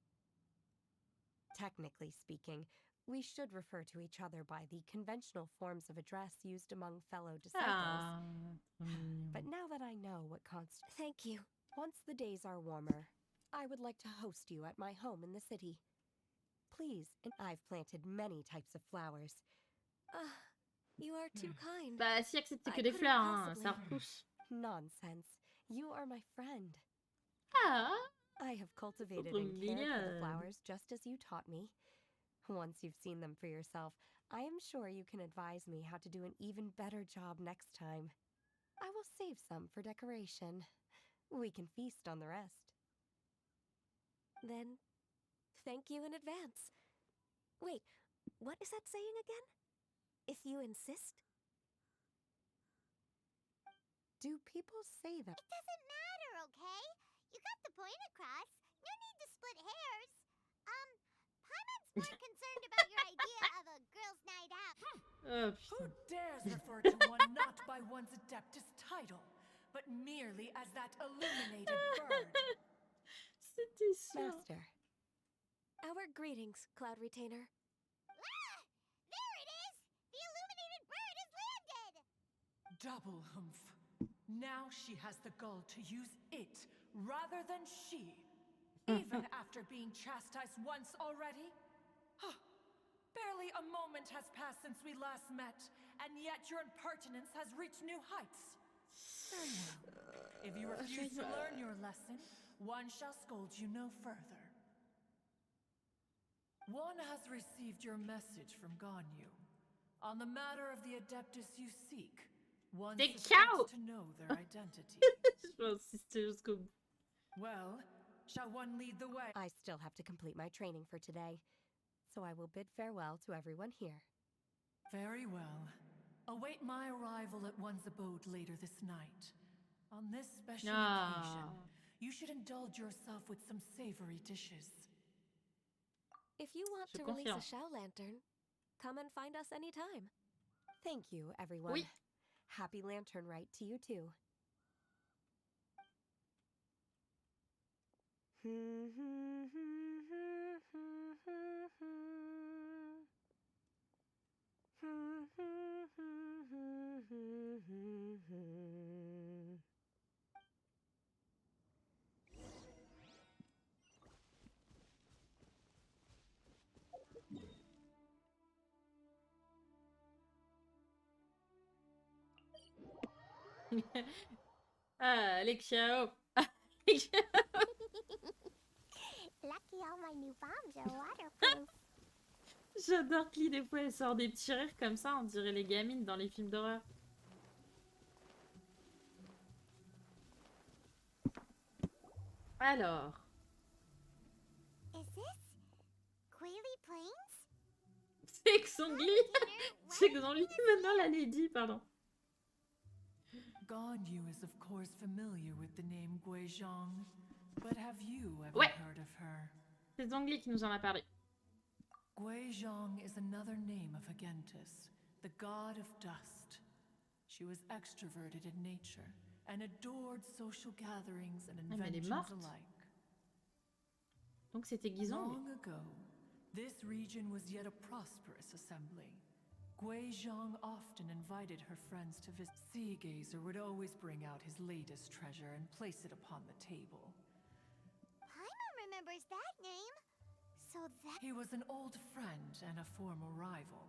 Technically speaking, we should refer to each other by the conventional forms of address used among fellow disciples. But now that I know what Thank you. Once the days are warmer, I would like to host you at my home in the city. Please, and I've planted many types of flowers. You are too kind. Bah, si accepter que des fleurs, hein, ça repousse. Nonsense. You are my friend. Ah, I have cultivated and cared for the flowers just as you taught me. Once you've seen them for yourself, I am sure you can advise me how to do an even better job next time. I will save some for decoration. We can feast on the rest. Then, thank you in advance. Wait, what is that saying again? If you insist? Do people say that? It doesn't matter, okay? You got the point across. No need to split hairs. Paimon's more concerned about your idea of a girls' night out. Who dares refer to one not by one's Adeptus title, but merely as that illuminated bird? C'était sûr. Master. Our greetings, Cloud Retainer. Ah! There it is! The illuminated bird has landed! Double humph. Now she has the gall to use it rather than she. Even after being chastised once already? Barely a moment has passed since we last met, and yet your impertinence has reached new heights. Very well. If you refuse to learn your lesson, one shall scold you no further. One has received your message from Ganyu. On the matter of the Adeptus you seek, one suspects to know their identity. Je vais insister jusqu'au bout. Well, shall one lead the way? I still have to complete my training for today, so I will bid farewell to everyone here. Very well. Await my arrival at one's abode later this night. On this special occasion, you should indulge yourself with some savory dishes. If you want to release a Shao Lantern, come and find us anytime. Thank you, everyone. Oui. Happy Lantern Rite to you too. Ah, les Xiao. Lucky all my new bombs are waterproof. J'adore Klee, des fois elle sort des petits rires comme ça, on dirait les gamines dans les films d'horreur. Alors. Is this Quaily Plains? C'est que son glis. C'est que son glis maintenant la lady, pardon. Ganyu is of course familiar with the name Guizhong, but have you ever heard of her? C'est Zhongli qui nous en a parlé. Guizhong is another name of Agentis, the god of dust. She was extroverted in nature and adored social gatherings and inventions alike. Donc c'était Guizhong. Long ago, this region was yet a prosperous assembly. Guizhong often invited her friends to visit. Seagazer would always bring out his latest treasure and place it upon the table. Paimon remembers that name. So So that... He was an old friend and a former rival.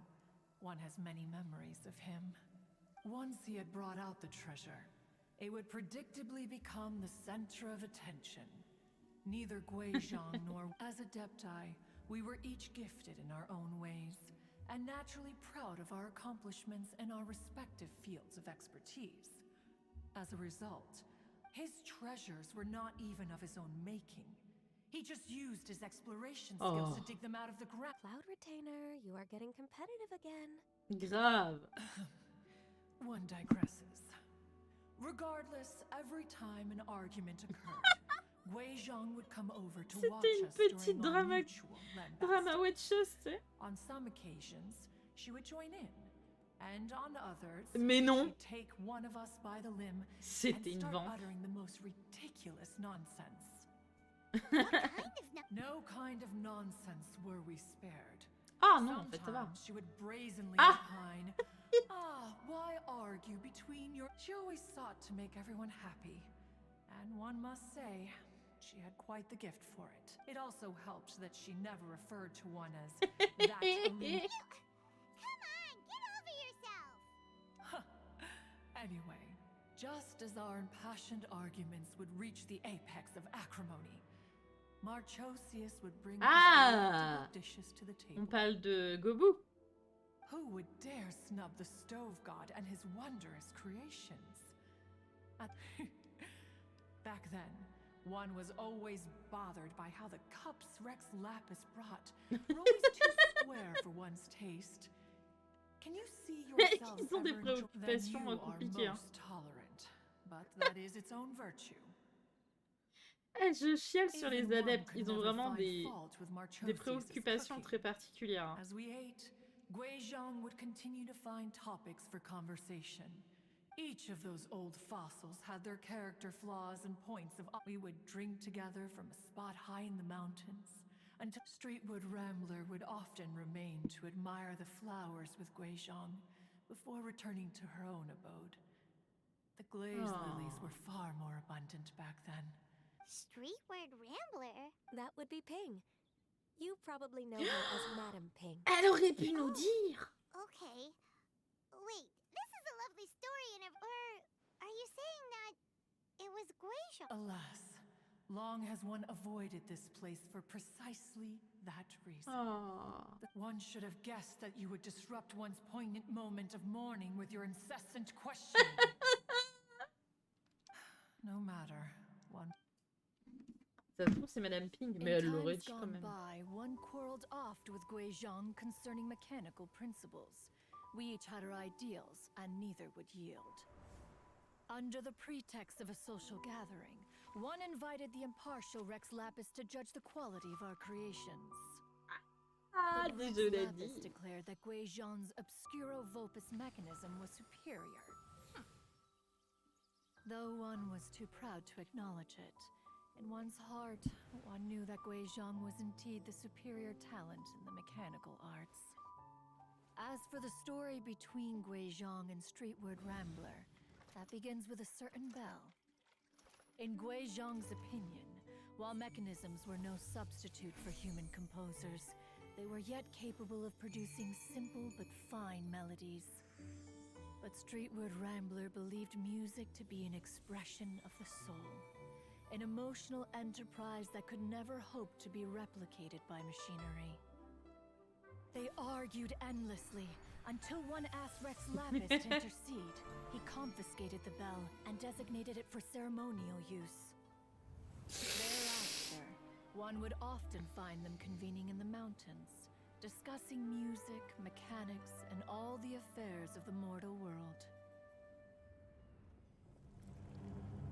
One has many memories of him. Once he had brought out the treasure, it would predictably become the center of attention. Neither Guizhong nor as Adepti, we were each gifted in our own ways, and naturally proud of our accomplishments in our respective fields of expertise. As a result, his treasures were not even of his own making. He just used his exploration skills to dig them out of the ground. Cloud Retainer, you are getting competitive again. Grave. One digresses. Regardless, every time an argument occurred, Guizhong would come over to watch us during our mutual drama watcheuse, tu sais. On some occasions, she would join in, and on others, Mais non. she'd take one of us by the limb and C'était une start vente. uttering the most ridiculous nonsense. What kind of No kind of nonsense were we spared. Ah non, en fait, ça va. Sometimes she would brazenly Ah. opine, why argue between your... She always sought to make everyone happy. And one must say, she had quite the gift for it. It also helped that she never referred to one as that elite. Come on, get over yourself! Anyway, just as our impassioned arguments would reach the apex of acrimony, Marchosius would bring Ah! dishes to the table. On parle de Gobu. Who would dare snub the stove god and his wondrous creations? Back then, one was always bothered by how the cups Rex Lapis brought were always too square for one's taste. Can you see yourself Ils ont des ever enjoy... Then you préoccupations are compliquées. most tolerant, but that is its own virtue. Eh, je chiale sur les Even one adeptes. could Ils ont never vraiment find des fault with Marchosius's préoccupations cooking. très particulières. Hein. As we ate, Guizhong would continue to find topics for conversation. Each of those old fossils had their character flaws and points of... We would drink together from a spot high in the mountains, until Streetwood Rambler would often remain to admire the flowers with Guizhong before returning to her own abode. The glazed lilies were far more abundant back then. Streetward Rambler? That would be Ping. You probably know her as Madame Ping. Elle aurait pu nous dire. Okay. Wait, this is a lovely story and are you saying that it was Guizhong? Alas, long has one avoided this place for precisely that reason. One should have guessed that you would disrupt one's poignant moment of mourning with your incessant questioning. No matter, one... Ça se trouve, c'est Madame Ping, mais elle l'aurait dit quand même. By, one quarreled oft with Guizhong concerning mechanical principles. We each had our ideals, and neither would yield. Under the pretext of a social gathering, one invited the impartial Rex Lapis to judge the quality of our creations. But Rex Lapis declared that Guizhong's Obscuro Vopus mechanism was superior. Though one was too proud to acknowledge it, in one's heart, one knew that Guizhong was indeed the superior talent in the mechanical arts. As for the story between Guizhong and Streetward Rambler, that begins with a certain bell. In Guizhong's opinion, while mechanisms were no substitute for human composers, they were yet capable of producing simple but fine melodies. But Streetward Rambler believed music to be an expression of the soul. An emotional enterprise that could never hope to be replicated by machinery. They argued endlessly, until one asked Rex Lapis to intercede. He confiscated the bell and designated it for ceremonial use. Thereafter, one would often find them convening in the mountains, discussing music, mechanics, and all the affairs of the mortal world.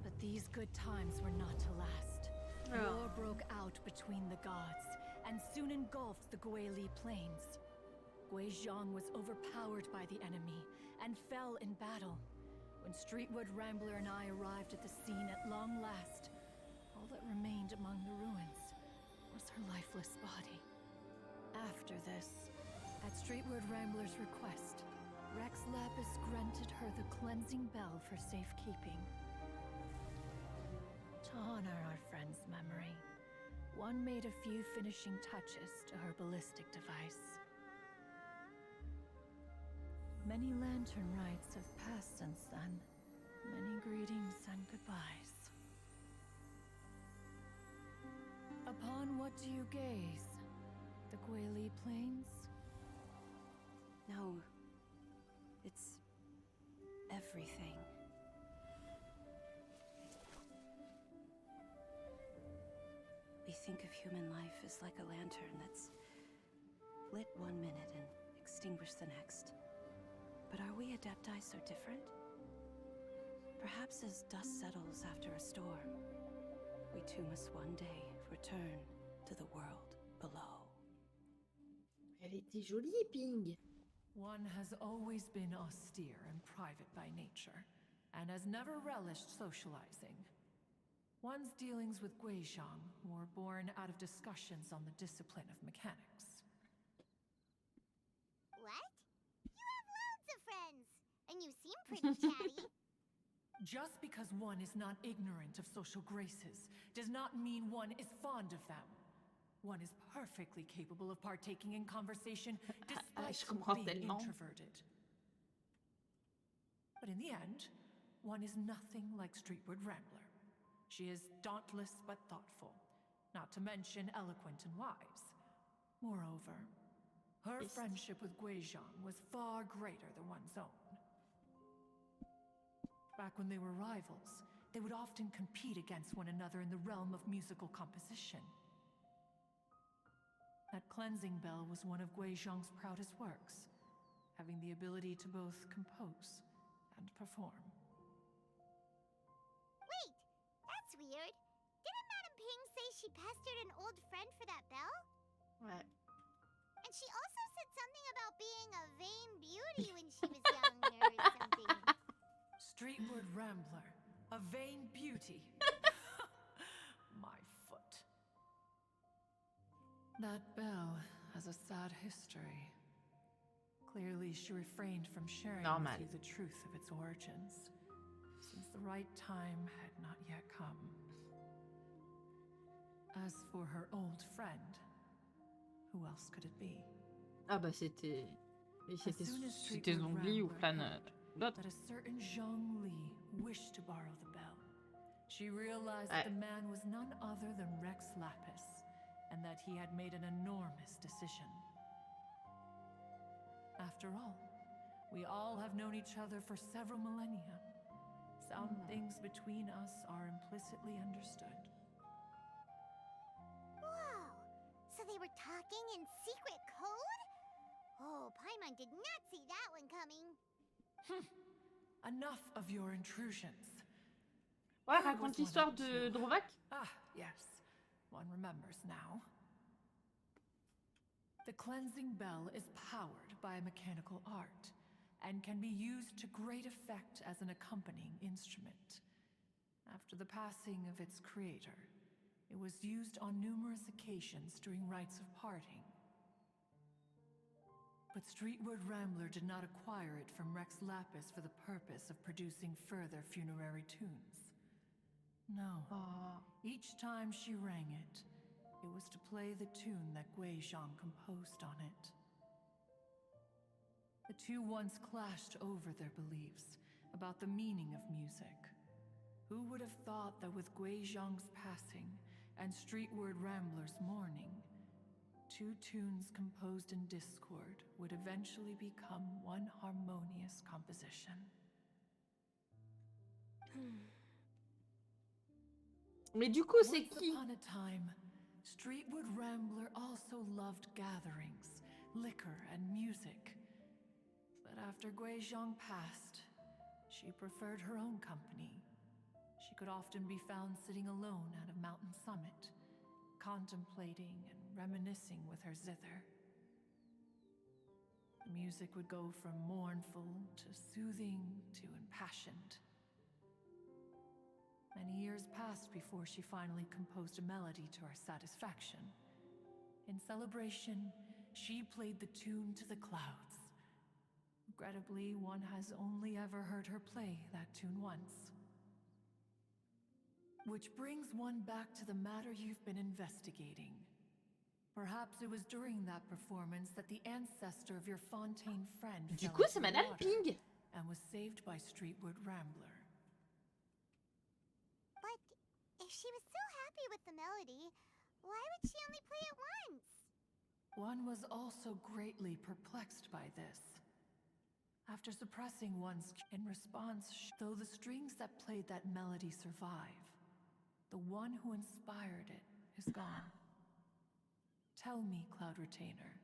But these good times were not to last. War broke out between the gods, and soon engulfed the Guiley plains. Guizhong was overpowered by the enemy, and fell in battle. When Streetwood Rambler and I arrived at the scene at long last, all that remained among the ruins was her lifeless body. After this, at Streetwood Rambler's request, Rex Lapis granted her the cleansing bell for safekeeping. To honor our friend's memory, one made a few finishing touches to her ballistic device. Many lantern rites have passed since then. Many greetings and goodbyes. Upon what do you gaze? The Guili Plains? No. It's everything. We think of human life as like a lantern that's lit 1 minute and extinguished the next. But are we Adepti so different? Perhaps as dust settles after a storm, we too must one day return to the world below. Elle était jolie, Ping. One has always been austere and private by nature, and has never relished socializing. One's dealings with Guizhang were born out of discussions on the discipline of mechanics. What? You have loads of friends, and you seem pretty chatty. Just because one is not ignorant of social graces does not mean one is fond of them. One is perfectly capable of partaking in conversation despite being introverted. But in the end, one is nothing like Streetward Rambler. She is dauntless but thoughtful, not to mention eloquent and wise. Moreover, her friendship with Guizhang was far greater than one's own. Back when they were rivals, they would often compete against one another in the realm of musical composition. That cleansing bell was one of Guizhang's proudest works, having the ability to both compose and perform. Wait, that's weird. Didn't Madame Ping say she pestered an old friend for that bell? Ouais. And she also said something about being a vain beauty when she was younger or something. Streetward Rambler, a vain beauty. My foot. That bell has a sad history. Clearly, she refrained from sharing with you the truth of its origins, since the right time had not yet come. As for her old friend, who else could it be? Ah bah c'était Zongli ou plein d'autres. That a certain Zhang Li wished to borrow the bell. She realized that the man was none other than Rex Lapis, and that he had made an enormous decision. After all, we all have known each other for several millennia. Some things between us are implicitly understood. Whoa! So they were talking in secret code? Oh, Paimon did not see that one coming. Enough of your intrusions. Ouais, raconte l'histoire de Drovac. Ah, yes. One remembers now. The cleansing bell is powered by a mechanical art, and can be used to great effect as an accompanying instrument. After the passing of its creator, it was used on numerous occasions during rites of parting. But Streetward Rambler did not acquire it from Rex Lapis for the purpose of producing further funerary tunes. No. Each time she rang it, it was to play the tune that Guizhang composed on it. The two once clashed over their beliefs about the meaning of music. Who would have thought that with Guizhang's passing and Streetward Rambler's mourning, two tunes composed in discord would eventually become one harmonious composition. Mais du coup, c'est qui? Once upon a time, Streetward Rambler also loved gatherings, liquor, and music. But after Guizhang passed, she preferred her own company. She could often be found sitting alone at a mountain summit, contemplating and reminiscing with her zither. The music would go from mournful to soothing to impassioned. Many years passed before she finally composed a melody to her satisfaction. In celebration, she played the tune to the clouds. Regrettably, one has only ever heard her play that tune once. Which brings one back to the matter you've been investigating. Perhaps it was during that performance that the ancestor of your Fontaine friend Du fell coup, into c'est the Madame water Ping. and was saved by Streetwood Rambler. But if she was so happy with the melody, why would she only play it once? One was also greatly perplexed by this. After suppressing one's in response, though the strings that played that melody survive, the one who inspired it is gone. Tell me, Cloud Retainer,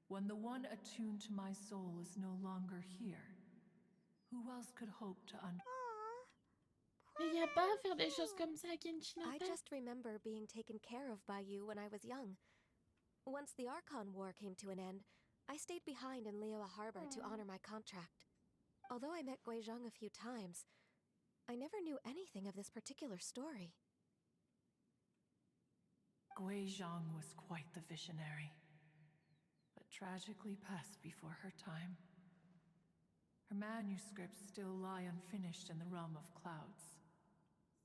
when the one attuned to my soul is no longer here, who else could hope to Mais y a pas à faire des choses comme ça à Genshin I Impact. just remember being taken care of by you when I was young. Once the Archon War came to an end, I stayed behind in Liyue Harbor to honor my contract. Although I met Guizhong a few times, I never knew anything of this particular story. Guizhong was quite the visionary, but tragically passed before her time. Her manuscripts still lie unfinished in the realm of clouds.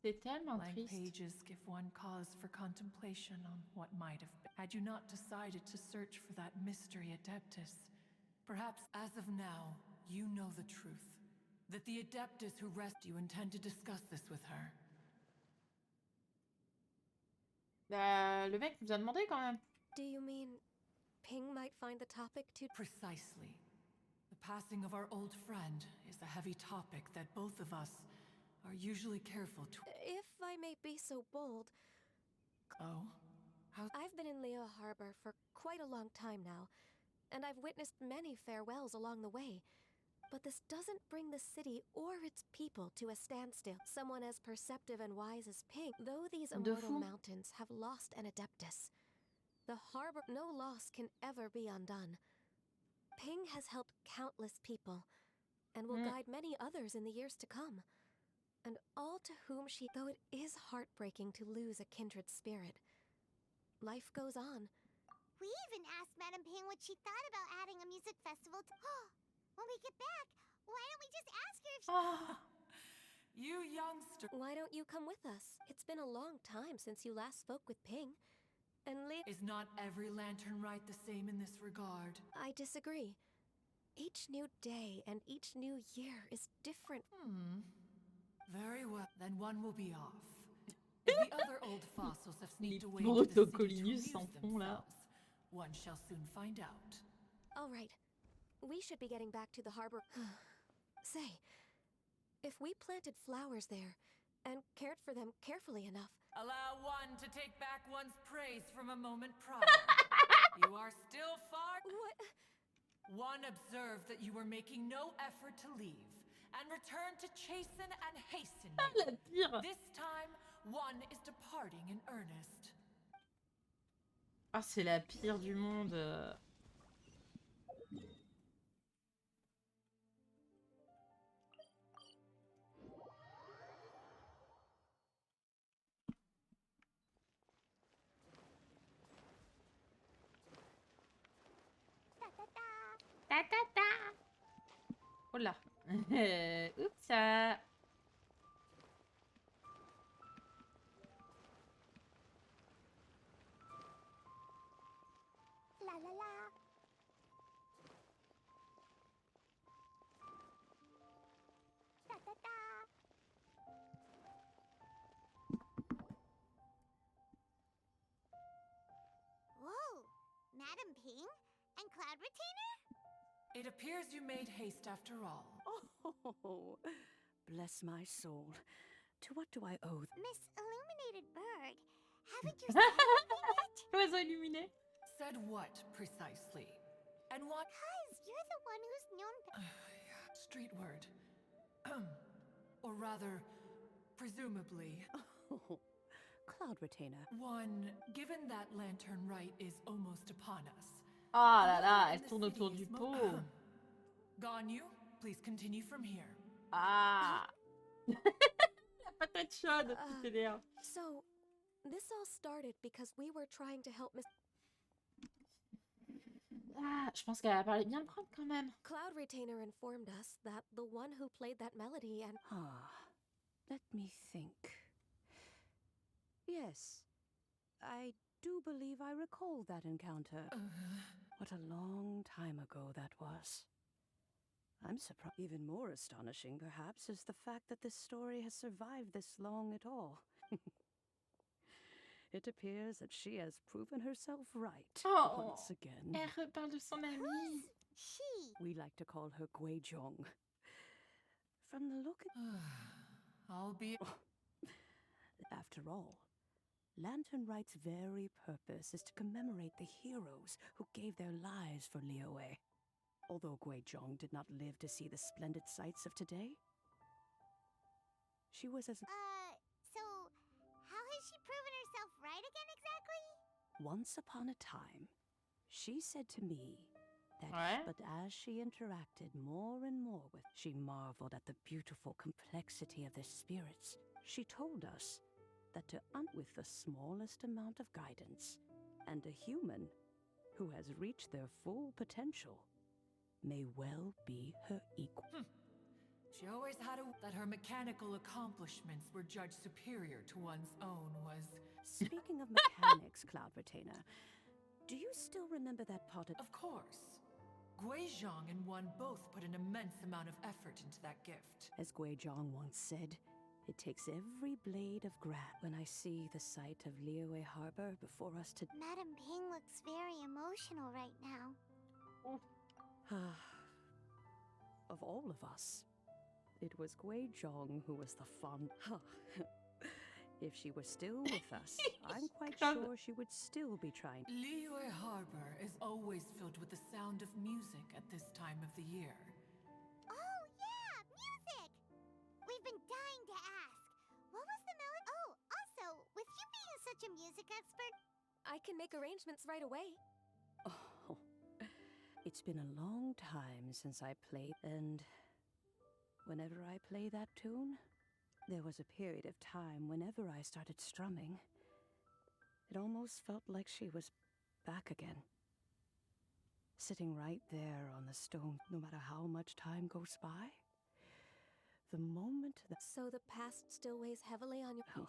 C'est tellement Blank triste. pages give one cause for contemplation on what might have been. Had you not decided to search for that mystery Adeptus, perhaps as of now, you know the truth. That the Adeptus who rescued you intend to discuss this with her. Le mec nous a demandé quand même. Do you mean Ping might find the topic too... Precisely. The passing of our old friend is a heavy topic that both of us are usually careful to... If I may be so bold... Oh? How... I've been in Liyue Harbor for quite a long time now, and I've witnessed many farewells along the way. But this doesn't bring the city or its people to a standstill. Someone as perceptive and wise as Ping, though these immortal mountains have lost an Adeptus, the harbor, no loss can ever be undone. Ping has helped countless people, and will guide many others in the years to come. And all to whom she, though it is heartbreaking to lose a kindred spirit, life goes on. We even asked Madame Ping what she thought about adding a music festival to... When we get back, why don't we just ask her if she... You youngster... Why don't you come with us? It's been a long time since you last spoke with Ping. And Is not every lantern rite the same in this regard? I disagree. Each new day and each new year is different. Very well, then one will be off. If the other old fossils have sneaked away to the city to amuse themselves, one shall soon find out. All right. We should be getting back to the harbor. Say, if we planted flowers there and cared for them carefully enough... Allow one to take back one's praise from a moment prior. You are still far... What? One observed that you were making no effort to leave, and returned to chasten and hasten you. This time, one is departing in earnest. Ah, c'est la pire du monde. Oh là. Oups. La la la. Da da da. Whoa, Madame Ping and Cloud Retainer? It appears you made haste after all. Oh, bless my soul. To what do I owe? Miss Illuminated Bird, haven't you said anything yet? Oiseau illuminé. Said what, precisely? And what? Because you're the one who's known... Street word. Or rather, presumably... Oh, Cloud Retainer. One, given that lantern rite is almost upon us. Ah là là, elle tourne autour du pot. Ganyu, please continue from here. Ah. La patate chaude, tu t'énerves. So, this all started because we were trying to help Miss... Ah, je pense qu'elle a parlé bien le prendre quand même. Cloud Retainer informed us that the one who played that melody and... Let me think. Yes. I do believe I recall that encounter. What a long time ago that was. I'm surprised. Even more astonishing, perhaps, is the fact that this story has survived this long at all. It appears that she has proven herself right once again. Elle reparle de son amie. She. We like to call her Guizhong. From the look I'll be. After all, Lantern Right's very purpose is to commemorate the heroes who gave their lives for Liyue. Although Guizhong did not live to see the splendid sights of today, she was as... So, how has she proven herself right again exactly? Once upon a time, she said to me that, but as she interacted more and more with, she marveled at the beautiful complexity of their spirits. She told us that to with the smallest amount of guidance, and a human who has reached their full potential may well be her equal. She always had that her mechanical accomplishments were judged superior to one's own was... Speaking of mechanics, Cloud Retainer, do you still remember that part of... Of course. Guizhong and one both put an immense amount of effort into that gift. As Guizhong once said, it takes every blade of grass. When I see the sight of Liyue Harbor before us to... Madame Ping looks very emotional right now. Of all of us, it was Guizhong who was the fond... If she was still with us, I'm quite sure she would still be trying... Liyue Harbor is always filled with the sound of music at this time of the year. Oh, yeah! Music! We've been dying to ask. What was the melody? Oh, also, with you being such a music expert... I can make arrangements right away. Oh, it's been a long time since I played, and whenever I play that tune, there was a period of time whenever I started strumming, it almost felt like she was back again. Sitting right there on the stone, no matter how much time goes by. The moment that... So the past still weighs heavily on your... Oh,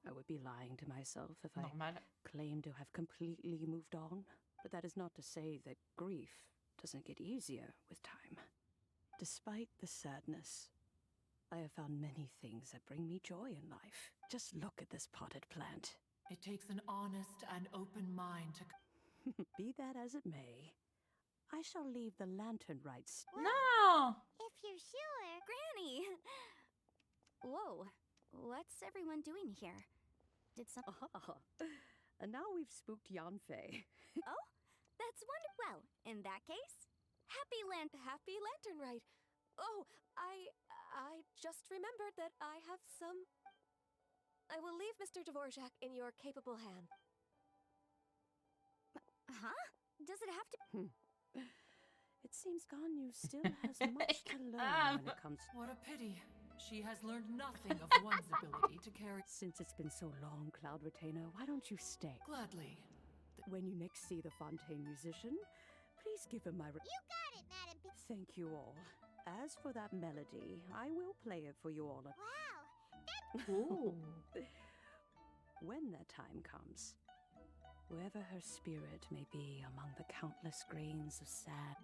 I would be lying to myself if I claimed to have completely moved on. But that is not to say that grief doesn't get easier with time. Despite the sadness, I have found many things that bring me joy in life. Just look at this potted plant. It takes an honest and open mind to... Be that as it may, I shall leave the Lantern Rights... No! If you're sure... Granny! Whoa, what's everyone doing here? Did some... And now we've spooked Janvier. Oh, that's wonderful. Well, in that case, Happy Lantern Right. Oh, I just remembered that I have some... I will leave Mr. Dvorak in your capable hand. Huh? Does it have to... It seems Ganyu still has much to learn when it comes... What a pity. She has learned nothing of one's ability to carry... Since it's been so long, Cloud Retainer, why don't you stay? Gladly. When you next see the Fontaine musician, please give him my... You got it, Madam P... Thank you all. As for that melody, I will play it for you all. Wow! Ooh. When that time comes, wherever her spirit may be among the countless grains of sand...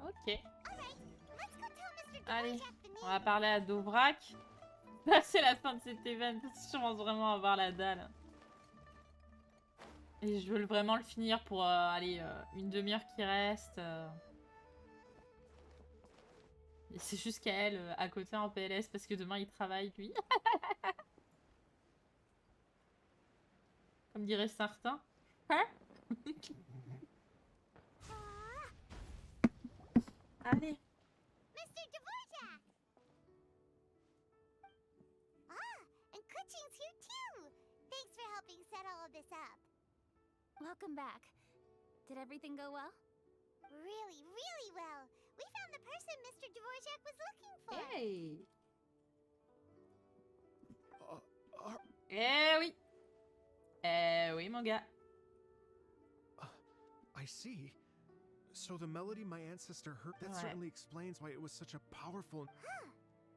Ok. Alright, let's go tell Mr. Allez, Dvorak the on va parler à Dvorak. Là, c'est la fin de cet event. Je commence vraiment à avoir la dalle. Et je veux vraiment le finir pour, allez, une demi-heure qui reste. Et c'est juste qu'à elle, à côté en PLS, parce que demain il travaille, lui. Comme dirait certains. Hein? Allez. Mr. Dvorak! Ah, and Kuchin's here too! Thanks for helping set all of this up. Welcome back. Did everything go well? Really, really well. We found the person Mr. Dvorak was looking for. Hey! Eh oui! Eh oui, mon gars. I see. So the melody my ancestor heard, that certainly explains why it was such a powerful... Huh.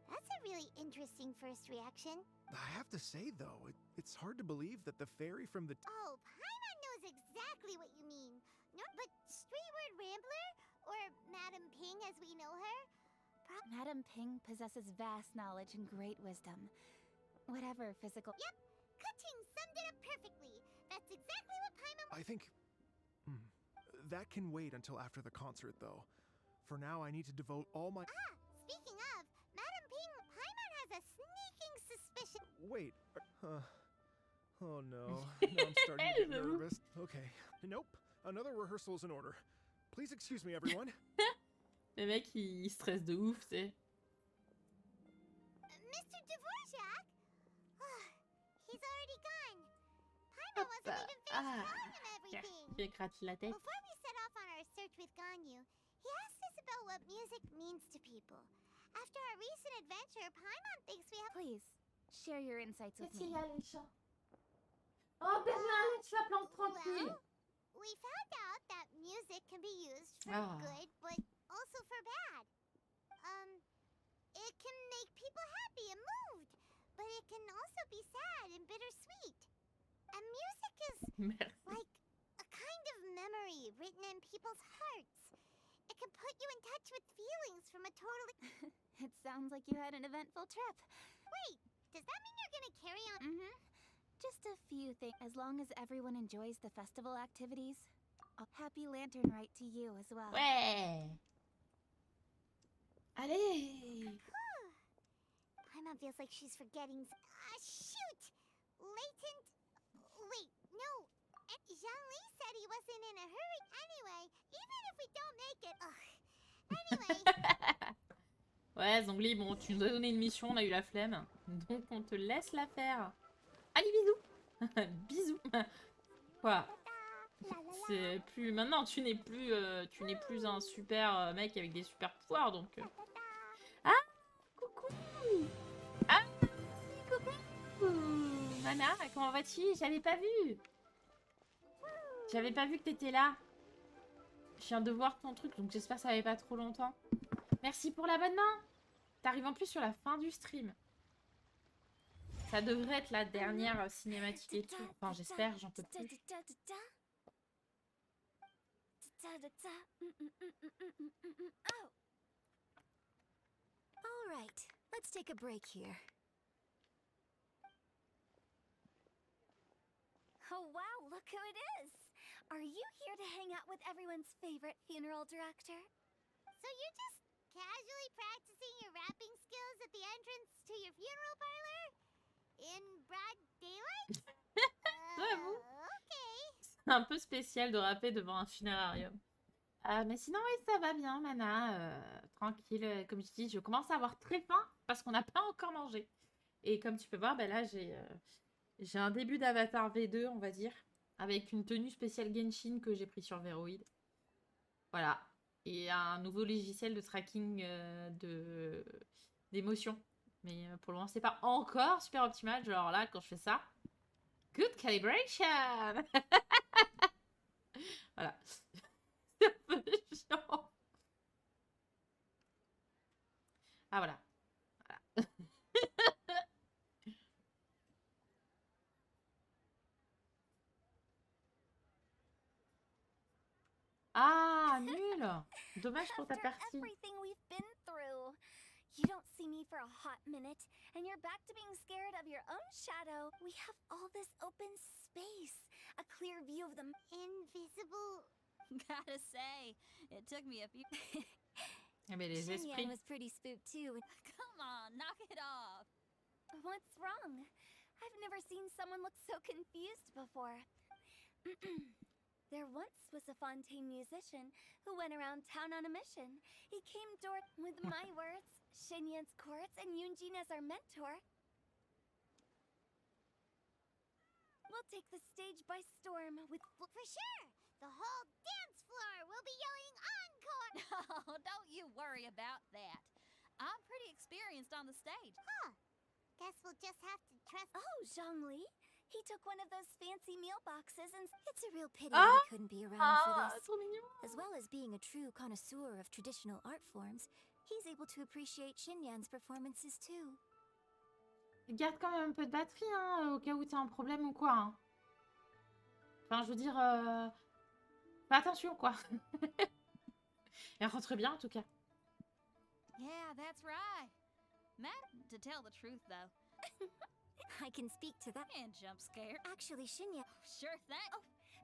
That's a really interesting first reaction. I have to say, though, it's hard to believe that the fairy from the... Oh, Paimon knows exactly what you mean. No, but Streetward Rambler, or Madame Ping as we know her, Madame Ping possesses vast knowledge and great wisdom. Whatever physical... Yep, Kuching summed it up perfectly. That's exactly what Paimon... I think... that can wait until after the concert, though. For now, I need to devote all my... Speaking of, Madame Ping, Paimon has a sneaking suspicion... Wait, oh no, now I'm starting to get nervous. Okay, nope, another rehearsal's in order. Please excuse me, everyone. Le mec, il stresse de ouf, tu sais. Mr. Dvorak? He's already gone. Paimon wasn't even finished telling him everything. Il écrase la tête. Before we set off on our search with Ganyu, he asked us about what music means to people. After our recent adventure, Paimon thinks we have... Please, share your insights with me. Oh, Berlin, laisse la plante tranquille. Well, we found out that music can be used for good, but also for bad. It can make people happy and moved, but it can also be sad and bittersweet. And music is like a kind of memory written in people's hearts. It can put you in touch with feelings from a totally... It sounds like you had an eventful trip. Wait, does that mean you're gonna carry on? Just a few things. As long as everyone enjoys the festival activities. A happy lantern rite to you as well. Ouais. Allez. Paimon feels like she's forgetting... shoot! Latent... Wait, no. Zhangli said he wasn't in a hurry anyway, even if we don't make it. Anyway. Ouais, Zhangli, bon, tu nous as donné une mission, on a eu la flemme. Donc on te laisse la faire. Allez, bisous. Bisous. Quoi? C'est plus... Maintenant, tu n'es plus un super mec avec des super pouvoirs, donc... Ah, coucou. Ah, coucou. Mana, comment vas-tu? J'avais pas vu. J'avais pas vu que t'étais là. Je viens de voir ton truc, donc j'espère que ça avait pas trop longtemps. Merci pour l'abonnement. T'arrives en plus sur la fin du stream. Ça devrait être la dernière cinématique et tout. Enfin, j'espère, j'en peux plus. All right, let's take a break here. Oh wow, look who it is! Are you here to hang out with everyone's favorite funeral director? So you're just casually practicing your rapping skills at the entrance to your funeral parlor? In broad daylight? Okay. C'est un peu spécial de rapper devant un funérarium. Mais sinon, oui, ça va bien, Mana. Tranquille. Comme je dis, je commence à avoir très faim parce qu'on n'a pas encore mangé. Et comme tu peux voir, ben là, j'ai un début d'Avatar V2, on va dire. Avec une tenue spéciale Genshin que j'ai pris sur Veroid. Voilà. Et un nouveau logiciel de tracking d'émotions. Mais pour le moment, c'est pas encore super optimal. Genre là, quand je fais ça... Good calibration. Voilà. C'est un peu chiant. Ah, voilà. Voilà. Ah, nul. Dommage pour ta partie. Everything we've been through. You don't see me for a hot minute, and you're back to being scared of your own shadow. We have all this open space, a clear view of the invisible. Gotta say, it took me a few. Ah, mais les esprits. Shinyan was pretty spooked too. Come on, knock it off. What's wrong? I've never seen someone look so confused before. There once was a Fontaine musician who went around town on a mission. He came with my words, Shinyan's chords, and Yunjin as our mentor. We'll take the stage by storm with... For sure! The whole dance floor will be yelling encore! Oh, don't you worry about that. I'm pretty experienced on the stage. Huh. Guess we'll just have to trust... Oh, Zhangli. He took one of those fancy meal boxes and... It's a real pity he couldn't be around for this. As well as being a true connoisseur of traditional art forms, he's able to appreciate Shinyan's performances too. garde quand même un peu de batterie, hein, au cas où t'as un problème ou quoi. Hein. Enfin, je veux dire, fais attention, quoi. Elle rentre bien, en tout cas. Yeah, that's right. Matt, to tell the truth, though. I can speak to that. And jump scare. Actually, Shinya. Sure thing. Oh,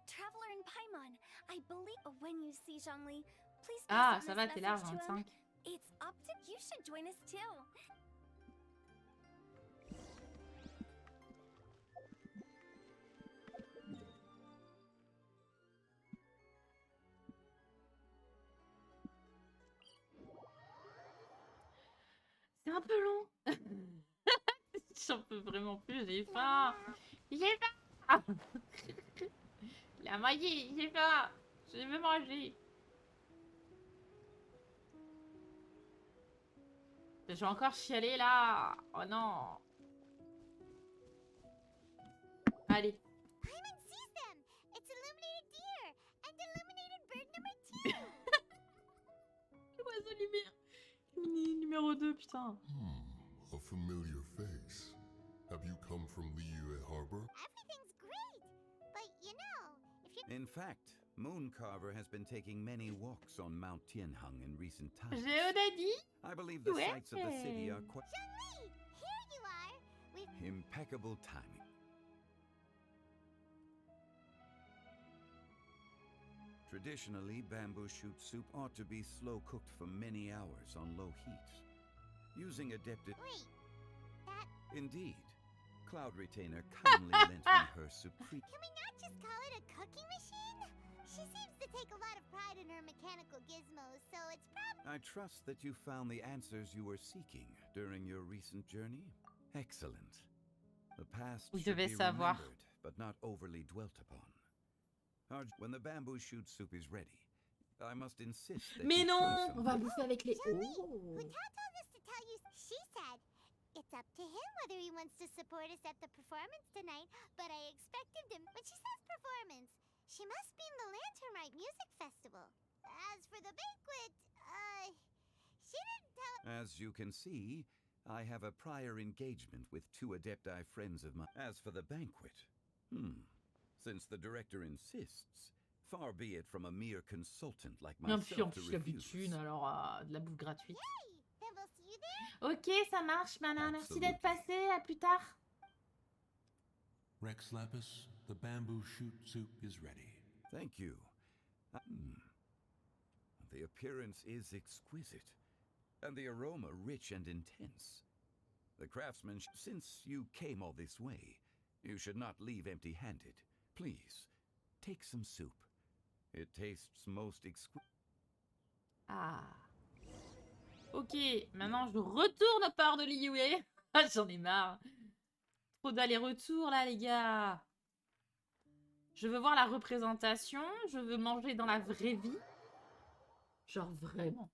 Traveler in Paimon. I believe when you see Zhongli, please Ah, pass ça on va, this t'es large, message to him. 25. It's up to you. Should join us too. C'est un peu long. J'en peux vraiment plus, j'ai faim. J'ai faim. La moitié, j'ai faim. Je veux manger. Je vais encore chialer là. Oh non. Allez. Paimon sees them. It's illuminated deer and illuminated bird number 2. L'oiseau lumière. Numéro 2, putain. A familiar face. Have you come from Liyue Harbor? Everything's great, but you know, if you. In fact, Mooncarver has been taking many walks on Mount Tianheng in recent times. J'ai I believe the sights of the city are quite. Janvier, here you are. We've. Impeccable timing. Traditionally, bamboo shoot soup ought to be slow cooked for many hours on low heat. Using adepted. Wait, that. Indeed. Cloud Retainer kindly lent me her supreme. Can we not just call it a cooking machine? She seems to take a lot of pride in her mechanical gizmos, so it's probably. I trust that you found the answers you were seeking during your recent journey. Excellent. The past should be remembered, but not overly dwelt upon. When the bamboo shoot soup is ready, I must insist that Mais you non, try some. on va bouffer avec les. Janvier, Huta told us to tell you. She said it's up to him whether he wants to support us at the performance tonight, but I expect him to. When she says performance, she must mean the Lantern Rite Music Festival. As for the banquet, she didn't tell. As you can see, I have a prior engagement with 2 Adepti friends of mine. As for the banquet, since the director insists, far be it from a mere consultant like myself to refuse. Alors de la bouffe gratuite. Hey, then we'll see you there. Ok, ça marche, Mana. Merci d'être passé. À plus tard. Rex Lapis, the bamboo shoot soup is ready. Thank you. The appearance is exquisite, and the aroma rich and intense. The craftsmanship. Since you came all this way, you should not leave empty-handed. Please, take some soup. It tastes most exquisite. Ah. Ok, maintenant je retourne au port de Liyue. J'en ai marre. Trop d'aller-retour là, les gars. Je veux voir la représentation. Je veux manger dans la vraie vie. Genre vraiment.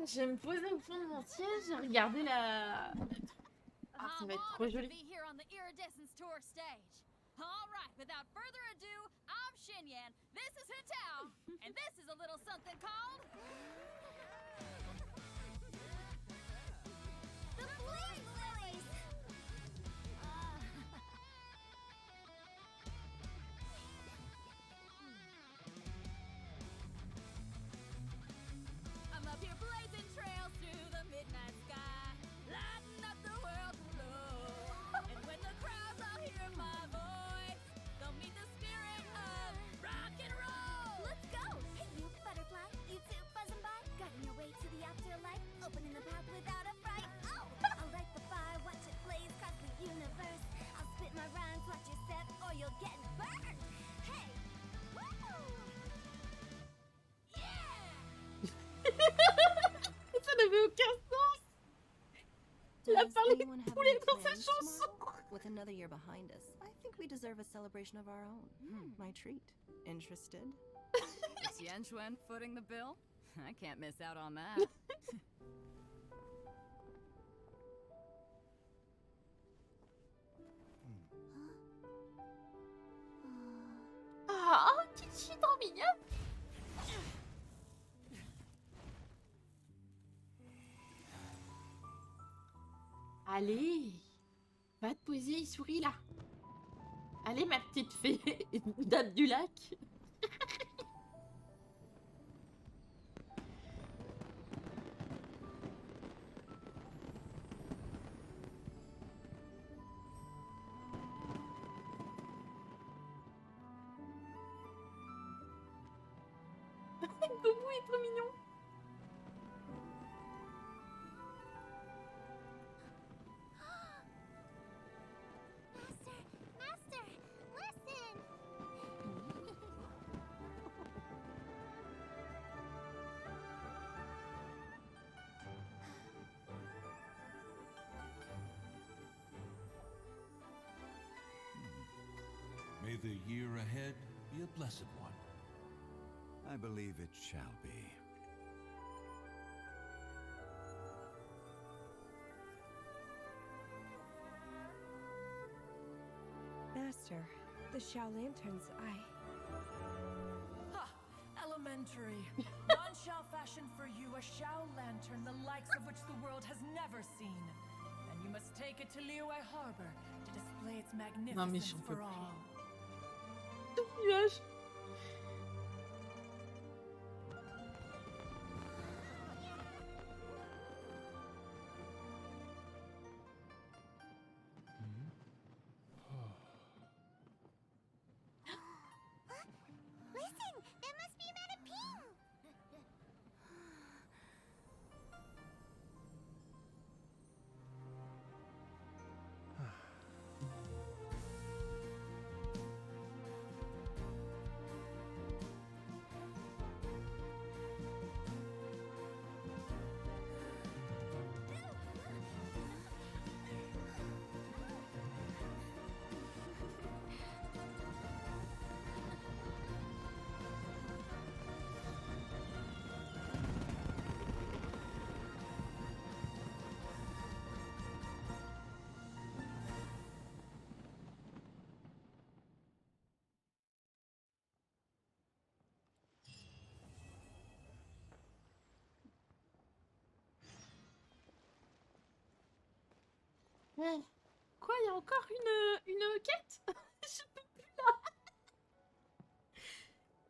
Je vais me poser au fond de mon siège, j'ai regardé la... Ah, ça va être trop joli. All right, without further ado, I'm Xinyan, this is Hitao, and this is a little something called... The Blaze Lilies! I'm up here blazing trails through the midnight sky, lighting up the world below. And when the crowds all hear my voice, they'll meet the spirit of rock and roll. Let's go! Hey, you butterfly, you too buzzing by, guiding your way to the afterlife, opening the path without a fright. Oh! I'll light the fire, watch it blaze across the universe. I'll spit my rhymes, watch you set, or you'll get burned. Hey! Woo! Ça n'avait aucun sens. Il a parlé de poulet dans sa chanson. With another year behind us, I think we deserve a celebration of our own. My treat. Interested? Is Yanchuan footing the bill? I can't miss out on that. Allez, va te poser, souris là. Allez, ma petite fée, dame du lac. Beaucoup est trop mignon. Master, listen! May the year ahead be a blessed one. I believe it shall be. Master, the Shao lanterns, Ha! Elementary. One shall fashion for you a Shao lantern the likes of which the world has never seen. And you must take it to Liyue Harbor to display its magnificence for all. Nuage. Listen, that must be Madame Ping! Ouais. Quoi, il y a encore une quête? Je peux plus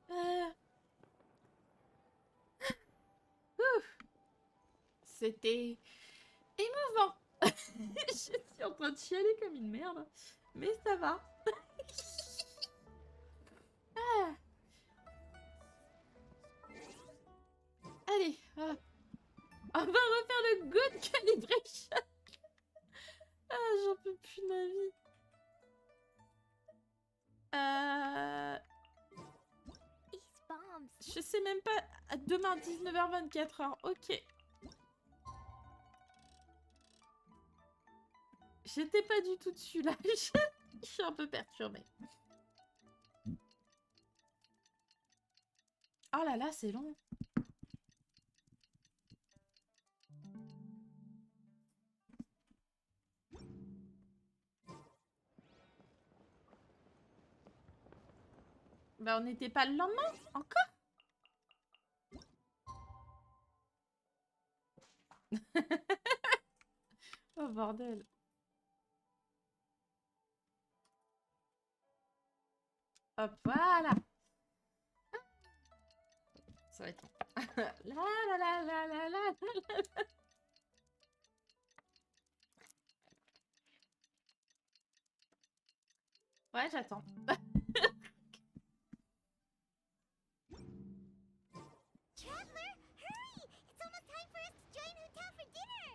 là. Ouf. C'était émouvant. Je suis en train de chialer comme une merde. Mais ça va. Ah. Allez, hop. On va refaire le good calibration. Ah, j'en peux plus de ma vie. Je sais même pas. Demain, 19h, 24h. Ok. J'étais pas du tout dessus là. Je suis un peu perturbée. Oh là là, c'est long. Bah on n'était pas le lendemain, encore. Oh bordel. Hop, voilà. Ça va être long. La la la la la la la. Ouais, j'attends. Traveler, hurry! It's almost time for us to join Hotel for dinner!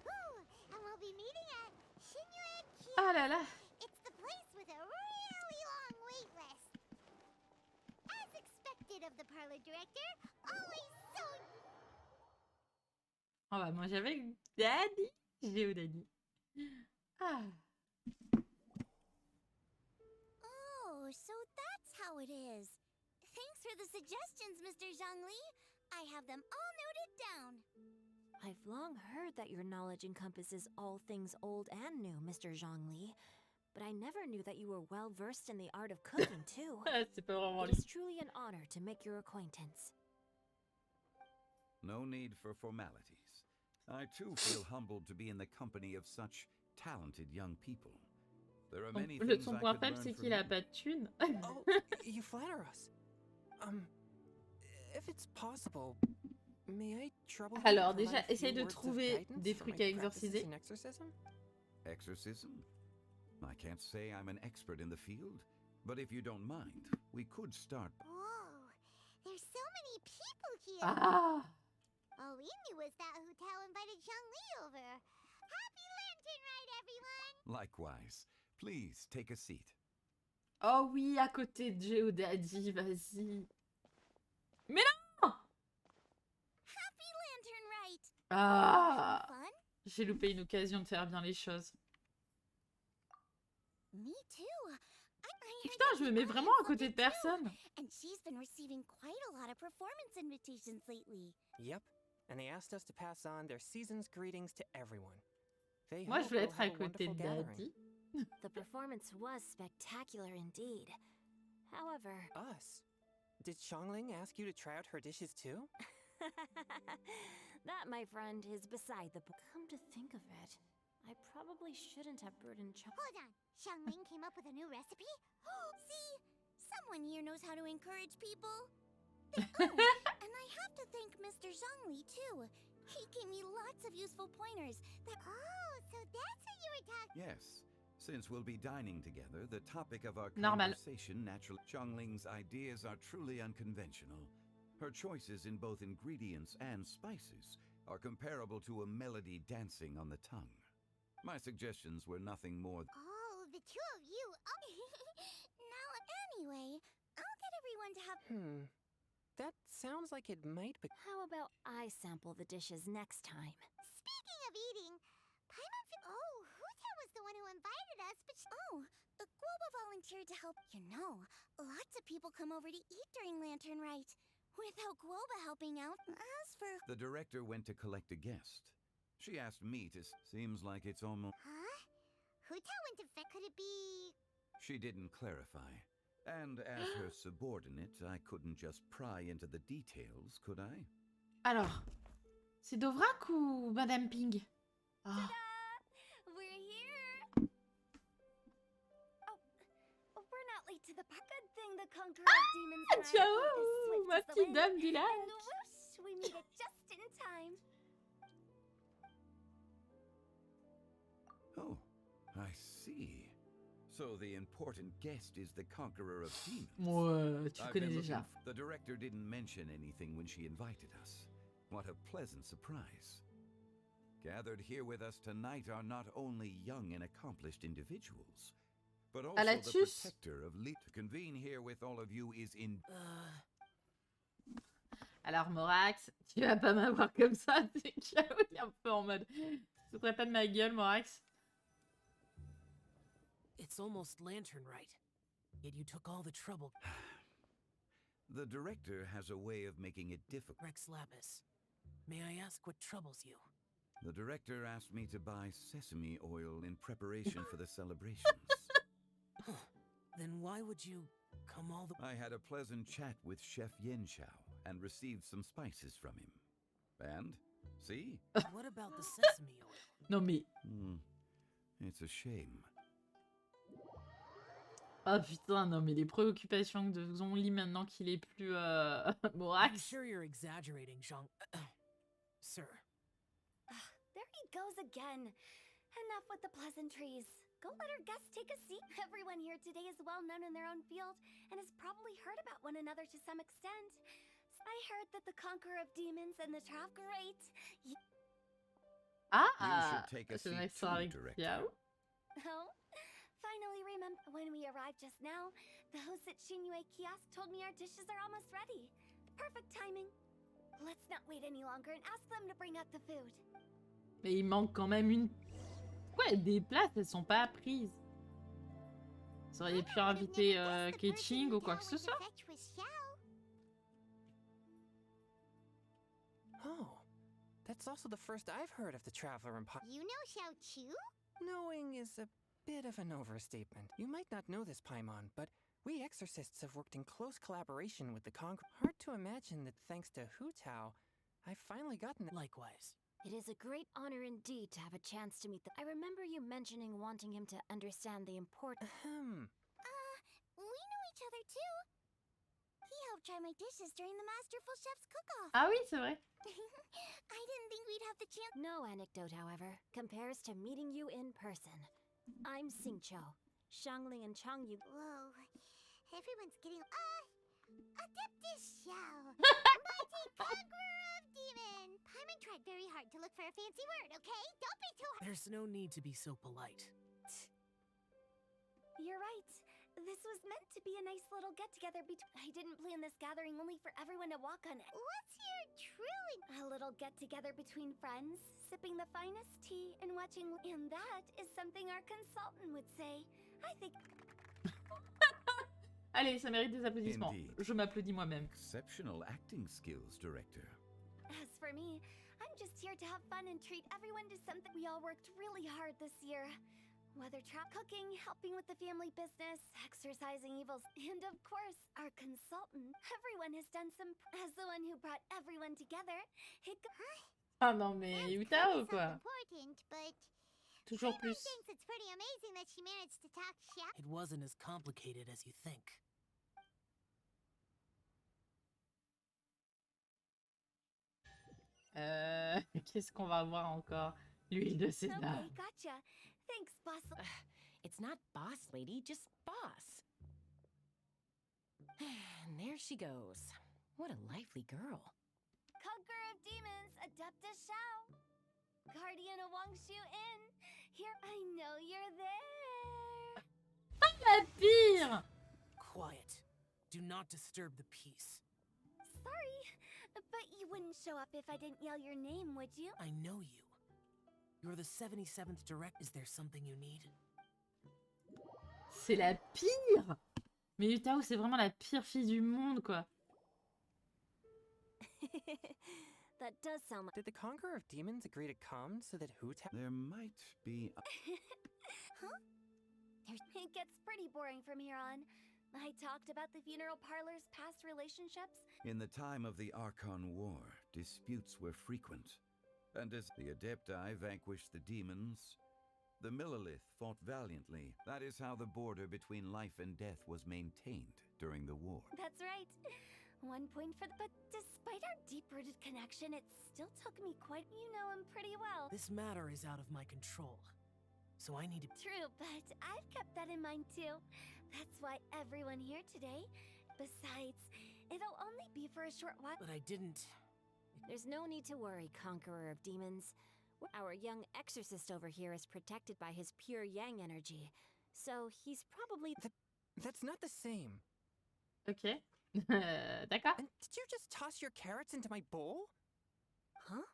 Ooh, and we'll be meeting at Shinue. Oh là là. It's the place with a really long wait list. As expected of the parlor director, always so... On va manger avec Daddy. J'ai Daddy. Ah. Oh, so that's how it is. Thanks for the suggestions, Mr. Zhongli. I have them all noted down. I've long heard that your knowledge encompasses all things old and new, Mr. Zhongli. But I never knew that you were well versed in the art of cooking, too. C'est pas vraiment It is truly an honor to make your acquaintance. No need for formalities. I too feel humbled to be in the company of such talented young people. There are many things Son I point could faible, learn c'est from qu'il a you. pas de thunes. Oh, you flatter us. If it's possible, may I trouble you Alors, to déjà, provide a few essaye de words of trouver guidance des for trucs my à practices exorciser. in exorcism? Exorcism? I can't say I'm an expert in the field, but if you don't mind, we could start. Whoa, there's so many people here. Ah! All we knew was that Hotel invited Zhongli over. Happy Lantern Ride, everyone! Likewise. Please take a seat. Oh oui, à côté de Geodaddy, vas-y. Mais non! Happy Lantern Ride! Ah! Fun? J'ai loupé une occasion de faire bien les choses. Me too. Putain, je me mets vraiment à côté de personne. And she's been receiving quite a lot of performance invitations lately. Yep, and they asked us to pass on their season's greetings to everyone. They Moi, je hope voulais we'll être à have a côté wonderful de gathering. Daddy. The performance was spectacular indeed. However... Us? Did Xiangling ask you to try out her dishes too? That, my friend, is beside the point. Come to think of it, I probably shouldn't have burdened Hold on. Xiangling came up with a new recipe? See? Someone here knows how to encourage people. And I have to thank Mr. Zhongli, too. He gave me lots of useful pointers. Oh, so that's what you were talking... Yes. Since we'll be dining together, the topic of our Normal. conversation naturally... Zhongling's ideas are truly unconventional. Her choices in both ingredients and spices are comparable to a melody dancing on the tongue. My suggestions were nothing more... Oh, the two of you. Now, anyway, I'll get everyone to have... That sounds like it might be... How about I sample the dishes next time? Speaking of eating, Paimon... Oh, Huta was the one who invited us, but... Guoba volunteered to help. You know, lots of people come over to eat during Lantern Rite, without Guoba helping out. As for... The director went to collect a guest. She asked me to... Seems like it's almost... Huh? Huta went to... Could it be... She didn't clarify. And as her subordinate, I couldn't just pry into the details, could I? Alors, c'est Dovrak ou Madame Ping? Ah. We're here! Oh, we're not late to the park. Good thing the conqueror of demons and I Ciao, are both as swift ma as the petite wind. dame du lac. And whoosh, we made it just in time. Oh, I see. So the important guest is the conqueror of demons. Ouais, tu I've connais been déjà. looking the director didn't mention anything when she invited us. What a pleasant surprise. Gathered here with us tonight are not only young and accomplished individuals, but also the Alatus. protector of Lee. To convene here with all of you is in... Alors, Morax, tu vas pas m'avoir comme ça, t'es KO, il est un peu en mode... Tu te ferais pas de ma gueule, Morax. It's almost Lantern Rite, yet you took all the trouble. The director has a way of making it difficult. Rex Lapis, may I ask what troubles you? The director asked me to buy sesame oil in preparation for the celebrations. Then why would you come all the... I had a pleasant chat with Chef Yenshao and received some spices from him. And, see? What about the sesame oil? Non mais... It's a shame. Oh putain, non mais les préoccupations de Zhongli maintenant qu'il est plus I'm Morax. sure you're exaggerating, Zhang... Sir. There he goes again. Enough with the pleasantries. Go let our guests take a seat. Everyone here today is well known in their own field and has probably heard about one another to some extent. I heard that the conqueror of demons and the Trav Great... Ah, You should take a c'est seat vrai que ça too, avec director. Yao. Oh, finally remember when we arrived just now, the host at Shinue Kiosk told me our dishes are almost ready. Perfect timing. Let's not wait any longer and ask them to bring out the food. Mais il manque quand même une... Ouais, des places, elles sont pas prises. Vous auriez pu inviter Keqing ou quoi que ce soit. Oh, that's also the first I've heard of the Traveler in You know Xiao Chu? Knowing is a bit of an overstatement. You might not know this, Paimon, but we exorcists have worked in close collaboration with the Conqueror. Hard to imagine that thanks to Hu Tao, I've finally gotten... Likewise. It is a great honor indeed to have a chance to meet the— I remember you mentioning wanting him to understand the importance. We know each other too. He helped try my dishes during the Masterful Chef's cook-off. Ah oui, c'est vrai. I didn't think we'd have the chance. No anecdote, however, compares to meeting you in person. I'm Xingqiu. Shangling and Changyu. Whoa. Everyone's getting... Adeptus Shell. Mighty Conqueror of Demons. Paimon tried very hard to look for a fancy word, okay? Don't be too hard. There's no need to be so polite. You're right. This was meant to be a nice little get-together between... I didn't plan this gathering only for everyone to walk on it. What's your truly... A little get-together between friends, sipping the finest tea, and watching... And that is something our consultant would say. I think... Allez, ça mérite des applaudissements. Indeed. Je m'applaudis moi-même. Exceptional acting skills, Director. As for me, I'm just here to have fun and treat everyone to something. We all worked really hard this year. Whether cooking, helping with the family business, exercising evils, and of course, our consultant. Everyone has done some... As the one who brought everyone together, it... Ah non mais Yuta ou quoi? Important, but... Toujours Paimon plus. thinks it's pretty amazing that she managed to talk Chef. It wasn't as complicated as you think. Qu'est-ce qu'on va voir encore? L'huile de sésame. Okay, gotcha. Thanks, boss. It's not boss lady, just boss. And there she goes. What a lively girl. Conqueror of Demons, Adeptus Shao. Guardian of Wangshu Inn. Here, I know you're there. La pire! Quiet. Do not disturb the peace. Sorry, but you wouldn't show up if I didn't yell your name, would you? I know you. You're the 77th direct. Is there something you need? C'est la pire! Mais Yutao, c'est vraiment la pire fille du monde, quoi. That does sound like... Did the Conqueror of Demons agree to come so that There might be... Huh? It gets pretty boring from here on. I talked about the funeral parlor's past relationships. In the time of the Archon War, disputes were frequent. And as the Adepti vanquished the demons, the Millelith fought valiantly. That is how the border between life and death was maintained during the war. That's right. 1 point for the... But despite our deep-rooted connection, it still took me quite... You know him pretty well. This matter is out of my control. So I need to... True, but I've kept that in mind too. That's why everyone here today. Besides, it'll only be for a short while. But I didn't... There's no need to worry, Conqueror of Demons. Our young exorcist over here is protected by his pure yang energy. So he's probably... That's not the same. Ok. D'accord. And did you just toss your carrots into my bowl? Huh?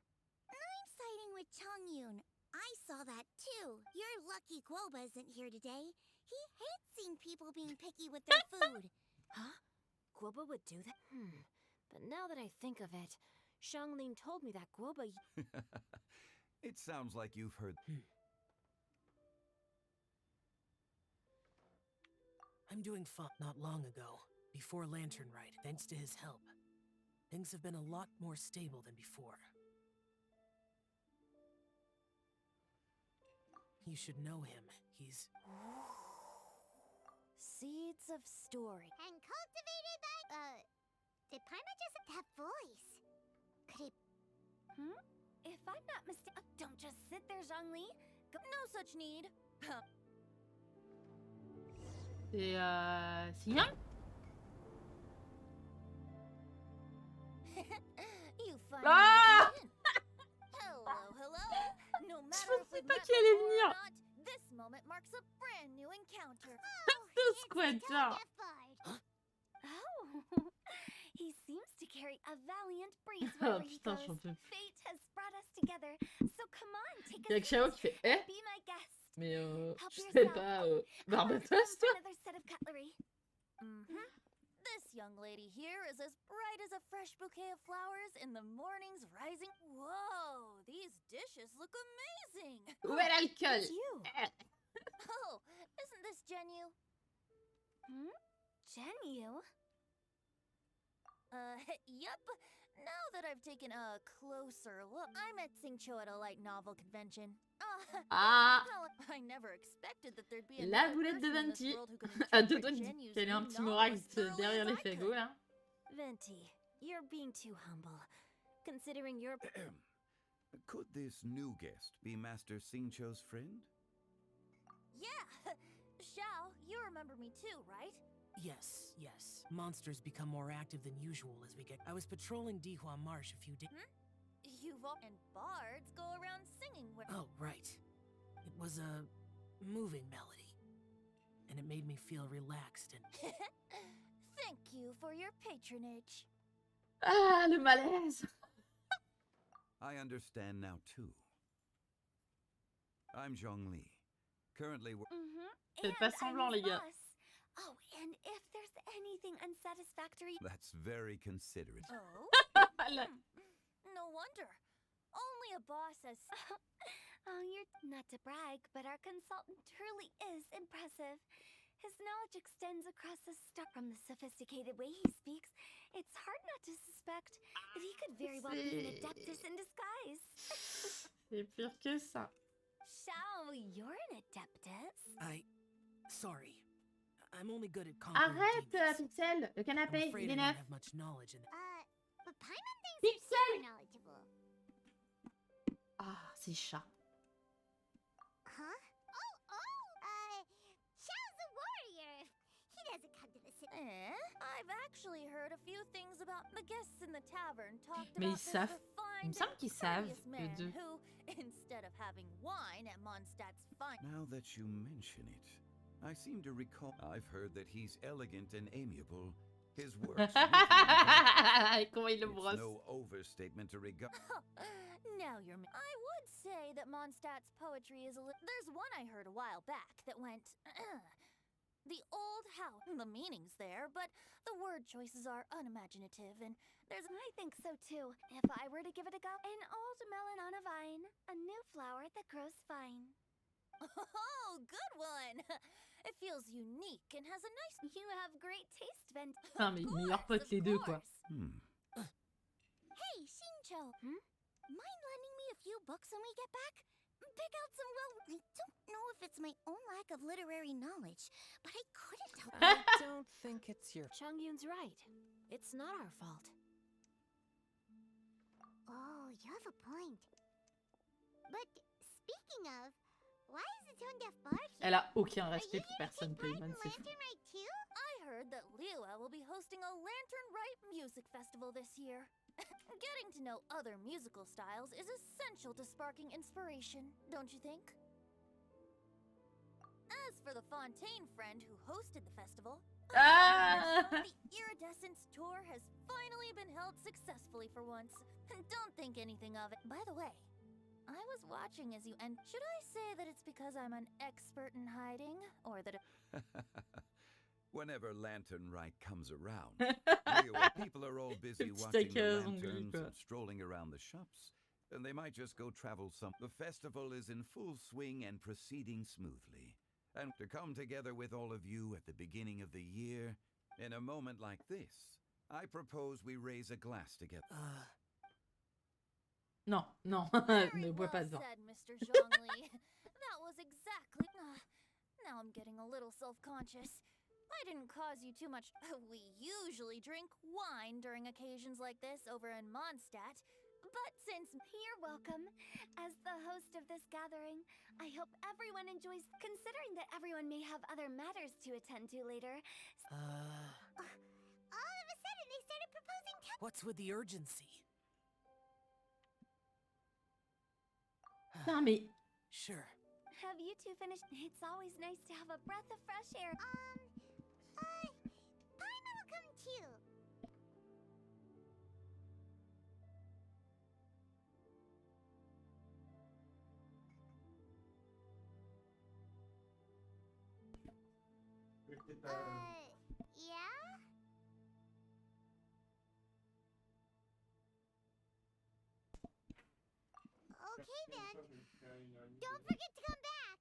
I'm siding with Chongyun. I saw that too. You're lucky Guoba isn't here today. He hates seeing people being picky with their food. Huh? Guoba would do that? But now that I think of it, Xianglin told me that Guoba... It sounds like you've heard... I'm doing fine. Not long ago, before Lantern Rite, thanks to his help, things have been a lot more stable than before. You should know him. He's... Seeds of story. And cultivated by... Did Paimon just have that voice? Could it... If I'm not mistaken... don't just sit there, Zhongli. No such need. C'est Yang? You find Ah! Hello. No Je matter if pensais we've pas met qu'il allait before or venir. not, this moment marks a brand new encounter. Ce squatter. Oh, he seems to carry a valiant breeze wherever he Putain, goes. j'en peux. Fate has brought us together, so come on, take Il y a a que Xiao qui seat. fait Be my guest. Mais Help je sais yourself. pas, I'll Barbatos, return for toi? another set of cutlery. This young lady here is as bright as a fresh bouquet of flowers in the morning's rising. Whoa, these dishes look amazing. Où est l'alcool? It's you. Oh, isn't this Genyu? Genyu? Yup. Now that I've taken a closer look, I met Singcho at a light novel convention. Ah. I never expected that there'd be La another boulette de person in this Venti. world who could À deux interpret doigts Genyu's qu'elle ait un new petit novel Morax as thoroughly derrière as les I fagots, could. là. Venti, you're being too humble. Considering your... Could this new guest be Master Singcho's friend? Yeah! Xiao, you remember me too, right? Yes, yes. Monsters become more active than usual as we get. I was patrolling Dihua Marsh a few days. You've all... And bards go around singing where... Oh, right. It was a moving melody. And it made me feel relaxed and... Thank you for your patronage. Ah, le malaise. I understand now too. I'm Zhongli. Currently Faites pas semblant, les gars. Oh, and if there's anything unsatisfactory... That's very considerate. Oh? No wonder. Only a boss has... Oh, you're not to brag, but our consultant truly is impressive. His knowledge extends across the from the sophisticated way he speaks. It's hard not to suspect that he could very well be an adeptus in disguise. C'est pire que ça. Xiao, you're an adeptus. Sorry. I'm only good at conquering Arrête, demons. Pixel. Le canapé, I'm afraid il est I don't neuf. have much knowledge in But Paimon thinks you're super knowledgeable. Ah, c'est chat. Huh? Xiao's a warrior. He doesn't come to the city. I've actually heard a few things about the guests in the tavern talked Mais about ils savent. this Il me refined semble qu'ils and savent, courteous les man deux. who, instead of having wine at Mondstadt's fine... Now that you mention it, I seem to recall I've heard that he's elegant and amiable. His works Comment il le It's brosse. no overstatement to regard. Now you're... I would say that Mondstadt's poetry is a There's one I heard a while back that went... The old house. The meaning's there, but the word choices are unimaginative, and there's... I think so too. If I were to give it a go, an old melon on a vine, a new flower that grows fine. Oh, good one! It feels unique and has a nice... You have great taste, Vent. Ah, mais meilleurs potes les deux, quoi. Hey, Shincho. Mind lending me a few books when we get back? Pick out some I don't know if it's my own lack of literary knowledge, but I couldn't help I don't think it's your... Changyun's right. It's not our fault. Oh, you have a point. But speaking of, why is the tone deaf bar here? Elle a aucun respect pour personne, Paimon, c'est fou. Lantern Rite too? I heard that Liyue will be hosting a Lantern Rite music festival this year. Getting to know other musical styles is essential to sparking inspiration, don't you think? As for the Fontaine friend who hosted the festival, the Iridescence tour has finally been held successfully for once. Don't think anything of it. By the way, I was watching as you and should I say that it's because I'm an expert in hiding, or that Whenever Lantern Rite comes around, people are all busy watching the lanterns and strolling around the shops, and they might just go travel some. The festival is in full swing and proceeding smoothly. And to come together with all of you at the beginning of the year, in a moment like this, I propose we raise a glass together. Non, non, ne bois pas de vin. said, Mr. Zhongli. That was exactly... now I'm getting a little self-conscious. I didn't cause you too much... We usually drink wine during occasions like this over in Mondstadt. But since... You're welcome. As the host of this gathering, I hope everyone enjoys... Considering that everyone may have other matters to attend to later... All of a sudden, they started proposing... What's with the urgency? Non, mais... Sure. Have you two finished? It's always nice to have a breath of fresh air. Paimon will come too. Yeah? Okay then. Don't forget to come back.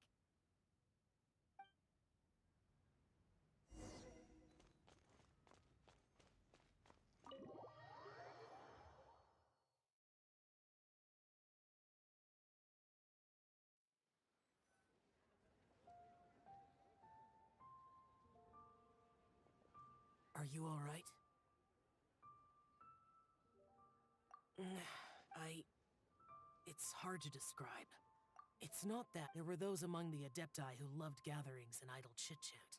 Are you all right? It's hard to describe. It's not that. There were those among the Adepti who loved gatherings and idle chit-chat.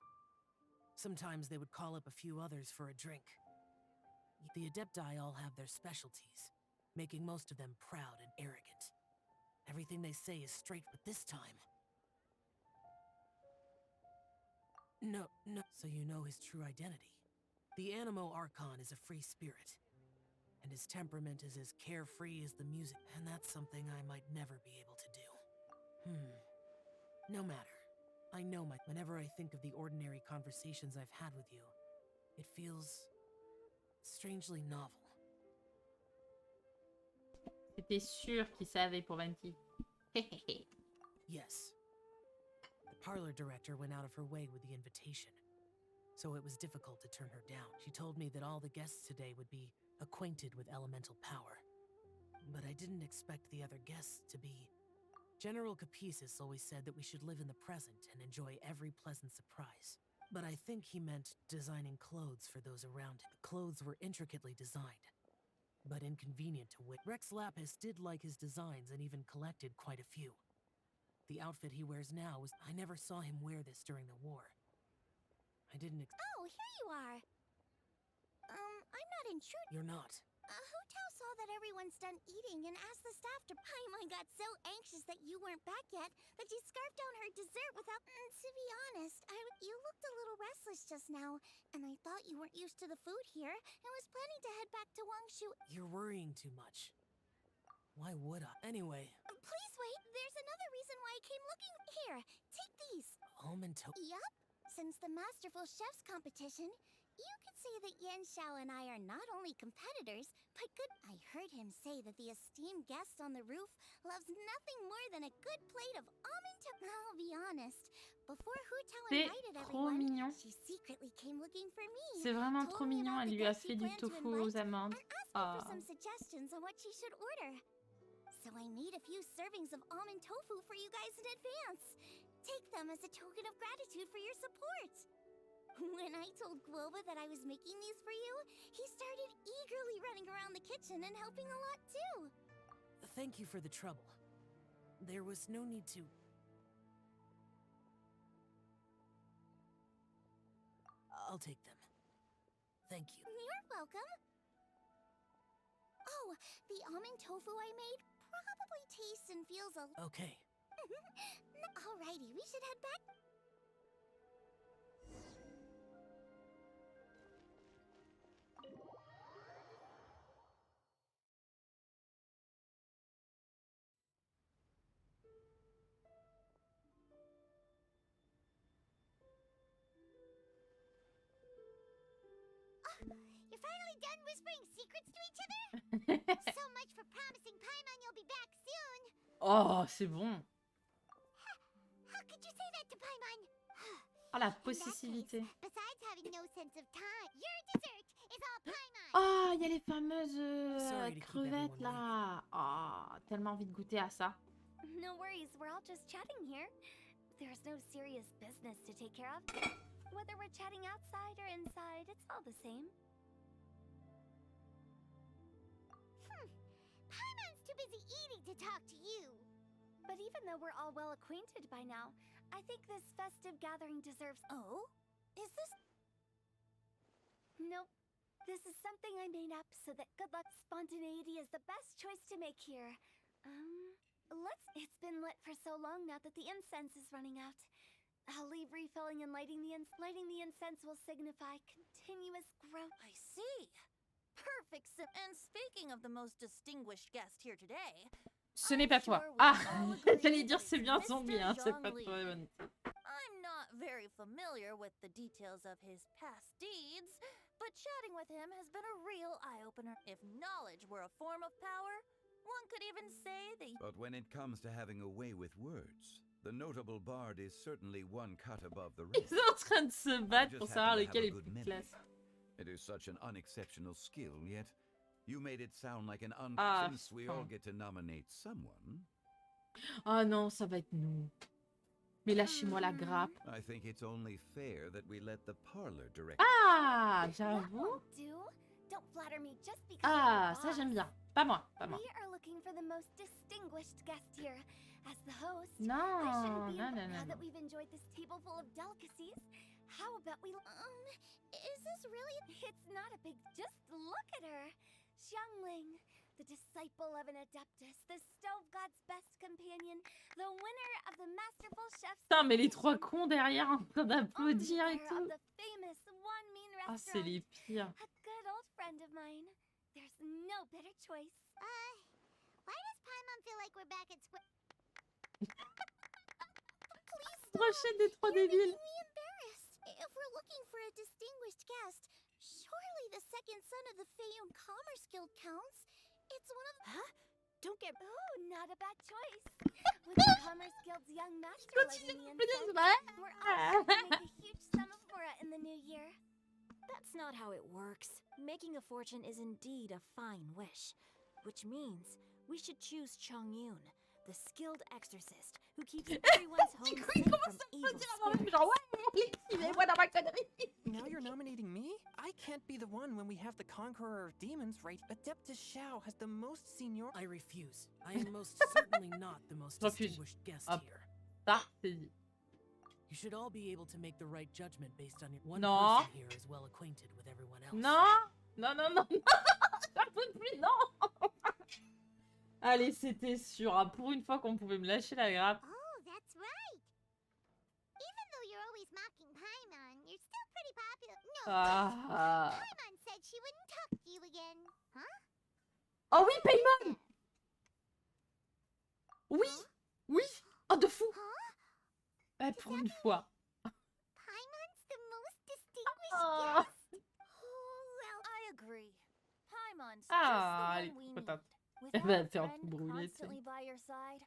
Sometimes they would call up a few others for a drink. The Adepti all have their specialties, making most of them proud and arrogant. Everything they say is straight, but this time... No. So you know his true identity. The Animo Archon is a free spirit, and his temperament is as carefree as the music, and that's something I might never be able to do. No matter. I know whenever I think of the ordinary conversations I've had with you, it feels strangely novel. C'était sûr qu'il savait pour 20. Yes. The parlor director went out of her way with the invitation, so it was difficult to turn her down. She told me that all the guests today would be acquainted with elemental power, but I didn't expect the other guests to be. General Capisis always said that we should live in the present and enjoy every pleasant surprise. But I think he meant designing clothes for those around him. The clothes were intricately designed, but inconvenient to wear. Rex Lapis did like his designs and even collected quite a few. The outfit he wears now was... I never saw him wear this during the war. I didn't Oh, here you are. I'm not intruding. You're not. Hu Tao saw that everyone's done eating and asked the staff to... Paimon got so anxious that you weren't back yet that she scarfed down her dessert without... to be honest, you looked a little restless just now, and I thought you weren't used to the food here and was planning to head back to Wangshu. You're worrying too much. Why would I? Anyway... Please wait, there's another reason why I came looking... Here, take these. Almond Yup. Since the Masterful Chef's competition, you could say that Yan Xiao and I are not only competitors, but good... I heard him say that the esteemed guest on the roof loves nothing more than a good plate of almond tofu. I'll be honest, before Hu Tao invited everyone, she secretly came looking for me. C'est vraiment trop mignon, elle lui a fait du tofu aux amandes. For some suggestions on what she should order. So I made a few servings of almond tofu for you guys in advance. Take them as a token of gratitude for your support. When I told Guoba that I was making these for you, he started eagerly running around the kitchen and helping a lot too. Thank you for the trouble. There was no need to... I'll take them. Thank you. You're welcome. Oh, the almond tofu I made probably tastes and feels a... Okay. Alrighty, we should head back. You're finally done whispering secrets to each other? So much for promising Paimon you'll be back soon. Oh, c'est bon. How could you say that to Paimon? Oh, la possessivité. Besides having no sense of time, your dessert is all Paimon. Oh, il y a les fameuses crevettes là. Oh, tellement envie de goûter à ça. No worries, we're all just chatting here. There's no serious business to take care of. Whether we're chatting outside or inside, it's all the same. Paimon's too busy eating to talk to you. But even though we're all well acquainted by now, I think this festive gathering deserves... Oh? Is this... Nope. This is something I made up so that good luck spontaneity is the best choice to make here. It's been lit for so long now that the incense is running out. I'll leave refilling and lighting the incense will signify continuous growth. I see. Perfect. And speaking of the most distinguished guest here today... Ce n'est pas toi. Ah, j'allais dire c'est bien zombie, hein, c'est pas toi, Evan. I'm not very familiar with the details of his past deeds, but chatting with him has been a real eye-opener. If knowledge were a form of power, one could even say that... But when it comes to having a way with words, the notable bard is certainly one cut above the rest. Ils sont en train de se battre pour savoir lequel est le plus classe. It is such an unexceptional skill, yet you made it sound like an since we all get to nominate someone. Ah non, ça va être nous. Mais lâchez-moi la grappe. I think it's only fair that we let the parlor director. Ah, j'avoue. Don't flatter me just because Ah, ça j'aime bien. Pas moi, pas moi. We are looking for the most distinguished guest here. As the host, Non, I shouldn't be non, impressed non, now non. that we've enjoyed this table full of delicacies. How about we is this really? It's not a big just look at her. Xiangling, the disciple of an adeptus, the stove god's best companion, the winner of the masterful chef's Putain, mais les trois cons derrière en train d'applaudir et of tout. the famous One Mean Ah, c'est restaurant. les pires. A good old friend of mine. There's no better choice. Why does Paimon feel like we're back at square? Please stop. Prochaine des trois You're débiles. making me embarrassed. If we're looking for a distinguished guest, surely the second son of the Feyun Commerce Guild counts. It's one of Don't get. Oh, not a bad choice. With the Commerce Guild's young master lighting the incense, we're all going to make a huge sum of mora in the new year. That's not how it works. Making a fortune is indeed a fine wish, which means we should choose Chongyun, the skilled exorcist who keeps everyone's home safe from evil spirits. Now you're nominating me? I can't be the one when we have the conqueror of demons, right? Adeptus Xiao has the most senior. I refuse. I am most certainly not the most distinguished guest here. Ça, c'est dit. You should all be able to make the right judgment based on your one Non. person here is well acquainted with everyone else. Non, non, non, non, non. J'en peux plus, non. Allez, c'était sûr. Ah, pour une fois qu'on pouvait me lâcher la grappe. Oh, that's right. Even though you're always mocking Paimon, you're still pretty popular. No, Ah. Paimon said she wouldn't talk to you again. Huh? Oh oui, Paimon. Oui, oui. Oh, de fou. Pour une fois. Paimon's the most distinguished Ah. guest. Oh, well, I agree. Paimon's Ah, just elle the one we est need. contente. Elle Without va a faire friend tout brûler, tu sais. constantly by your side,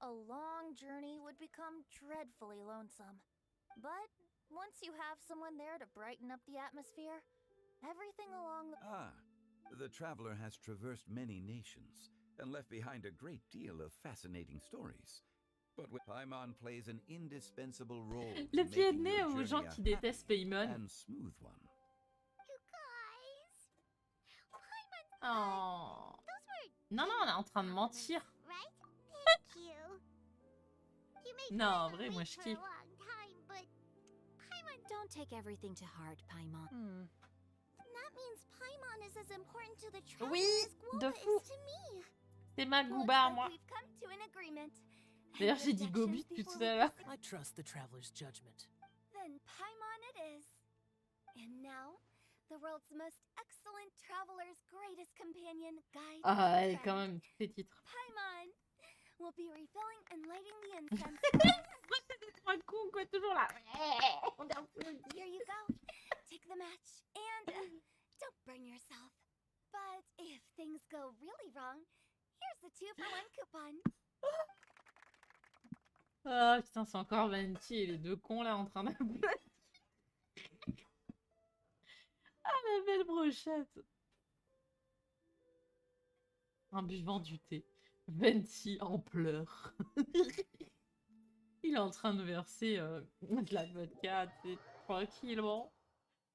a long journey would become dreadfully lonesome. But once you have someone there to brighten up the atmosphere, everything along the... Ah, the traveler has traversed many nations and left behind a great deal of fascinating stories. But Paimon plays an indispensable role in Le pied de making nez your aux gens journey qui a détestent happy Paimon. and smooth one. you guys. Paimon's Oh. those were Non, non, on est en train de mentir. right? Thank you. You made Non, en Paimon vrai, moi wait je for a kiffe. long time, but Paimon Don't take everything to heart, Paimon. that means Paimon is as important to the traveler Oui, as de Guoba fou. is to me. C'est ma Looks gouba à like moi. we've come to an agreement. D'ailleurs, Any j'ai dit objections Gobus before tout we à l'heure. I trust the traveler's judgment. Then Paimon it is. And now, the world's most excellent traveler's greatest companion, guide, Ah, and elle est quand friend. même tous ces titres. Paimon will be refilling and lighting the incense. C'est des trois cons, quoi, toujours là. On est applaudi. Here you go. Take the match and don't burn yourself. But if things go really wrong, here's the 2-for-1 coupon. Ah, putain, c'est encore Venti et les deux cons là en train d'applaudir. Ah, la belle brochette. En buvant du thé. Venti en pleurs. Il est en train de verser de la vodka, tu sais, tranquillement.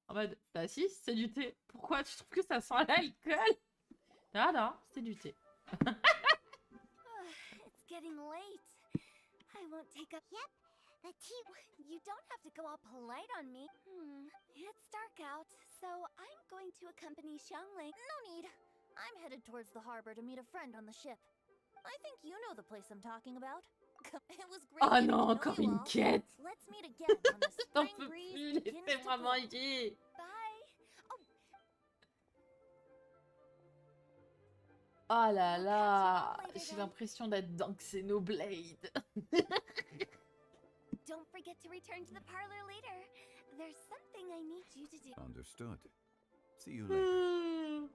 En mode, bah si, c'est du thé. Pourquoi tu trouves que ça sent l'alcool? Ah non, c'est du thé. It's getting late. I won't take up. Yep, the tea. You don't have to go all polite on me. It's dark out, so I'm going to accompany Xiangling. No need. I'm headed towards the harbor to meet a friend on the ship. I think you know the place I'm talking about. It was great Oh getting non, to know encore you une all. quête. Let's meet again when the J'en spring peux breeze plus, begins to laissez-moi blow. manger. Bye. Oh là là, j'ai l'impression d'être dans Xenoblade. Don't forget to return to the parlor later. There's something I need you to do. Understood. See you later.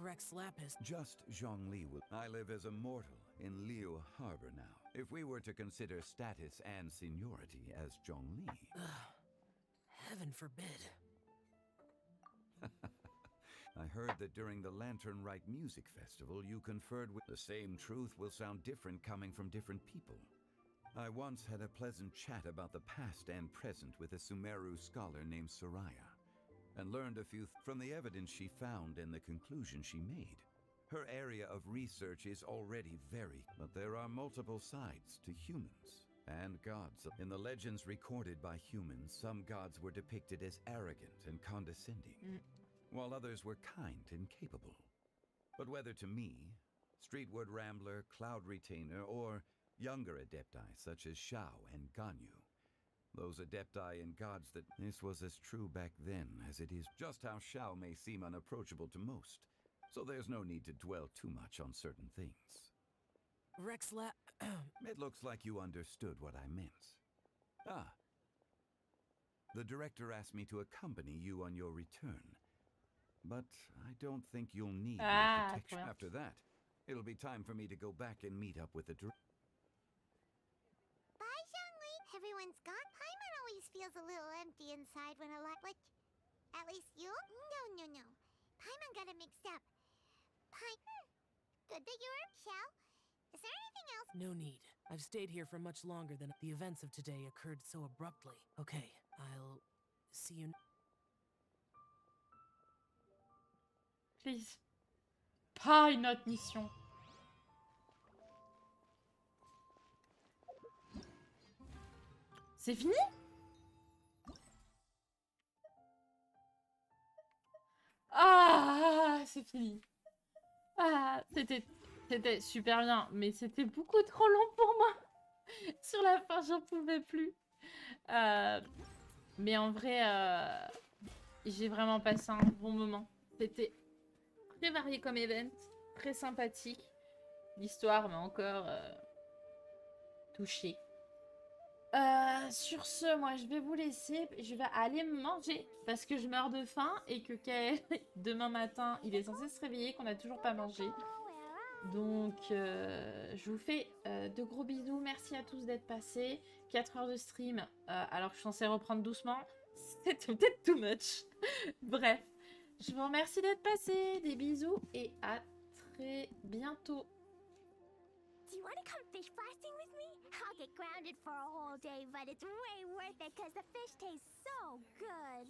Rex Lapis. Just Zhongli will. I live as a mortal in Liu Harbor now. If we were to consider status and seniority as Zhongli. Heaven forbid. I heard that during the Lantern Rite Music Festival, you conferred with the same truth will sound different coming from different people. I once had a pleasant chat about the past and present with a Sumeru scholar named Soraya, and learned a few from the evidence she found and the conclusion she made. Her area of research is already very, but there are multiple sides to humans and gods. In the legends recorded by humans, some gods were depicted as arrogant and condescending, while others were kind and capable. But whether to me, Streetwood Rambler, Cloud Retainer, or younger adepti such as Shao and Ganyu, those adepti and gods that this was as true back then as it is. Just how Shao may seem unapproachable to most, so there's no need to dwell too much on certain things. It looks like you understood what I meant. Ah. The director asked me to accompany you on your return, but I don't think you'll need your protection. After that, it'll be time for me to go back and meet up with the director. Bye, Janvier. Everyone's gone. Paimon always feels a little empty inside when like, at least you? No. Paimon got it mixed up. Good that you're Shao. Is there anything else? No need. I've stayed here for much longer than the events of today occurred so abruptly. Okay, I'll see you. Please. Pas une autre mission. C'est fini? Ah, c'est fini. Ah, c'était super bien, mais c'était beaucoup trop long pour moi. Sur la fin, j'en pouvais plus. Mais en vrai, j'ai vraiment passé un bon moment. C'était très varié comme event, très sympathique. L'histoire m'a encore touchée. Sur ce, moi, je vais vous laisser. Je vais aller manger parce que je meurs de faim et que demain matin, il est censé se réveiller, qu'on n'a toujours pas mangé. Donc, je vous fais de gros bisous. Merci à tous d'être passés. 4 heures de stream, alors que je suis censée reprendre doucement. C'était peut-être too much. Bref, je vous remercie d'être passés. Des bisous et à très bientôt. Do you want to come fish blasting with me? I'll get grounded for a whole day, but it's way worth it because the fish tastes so good.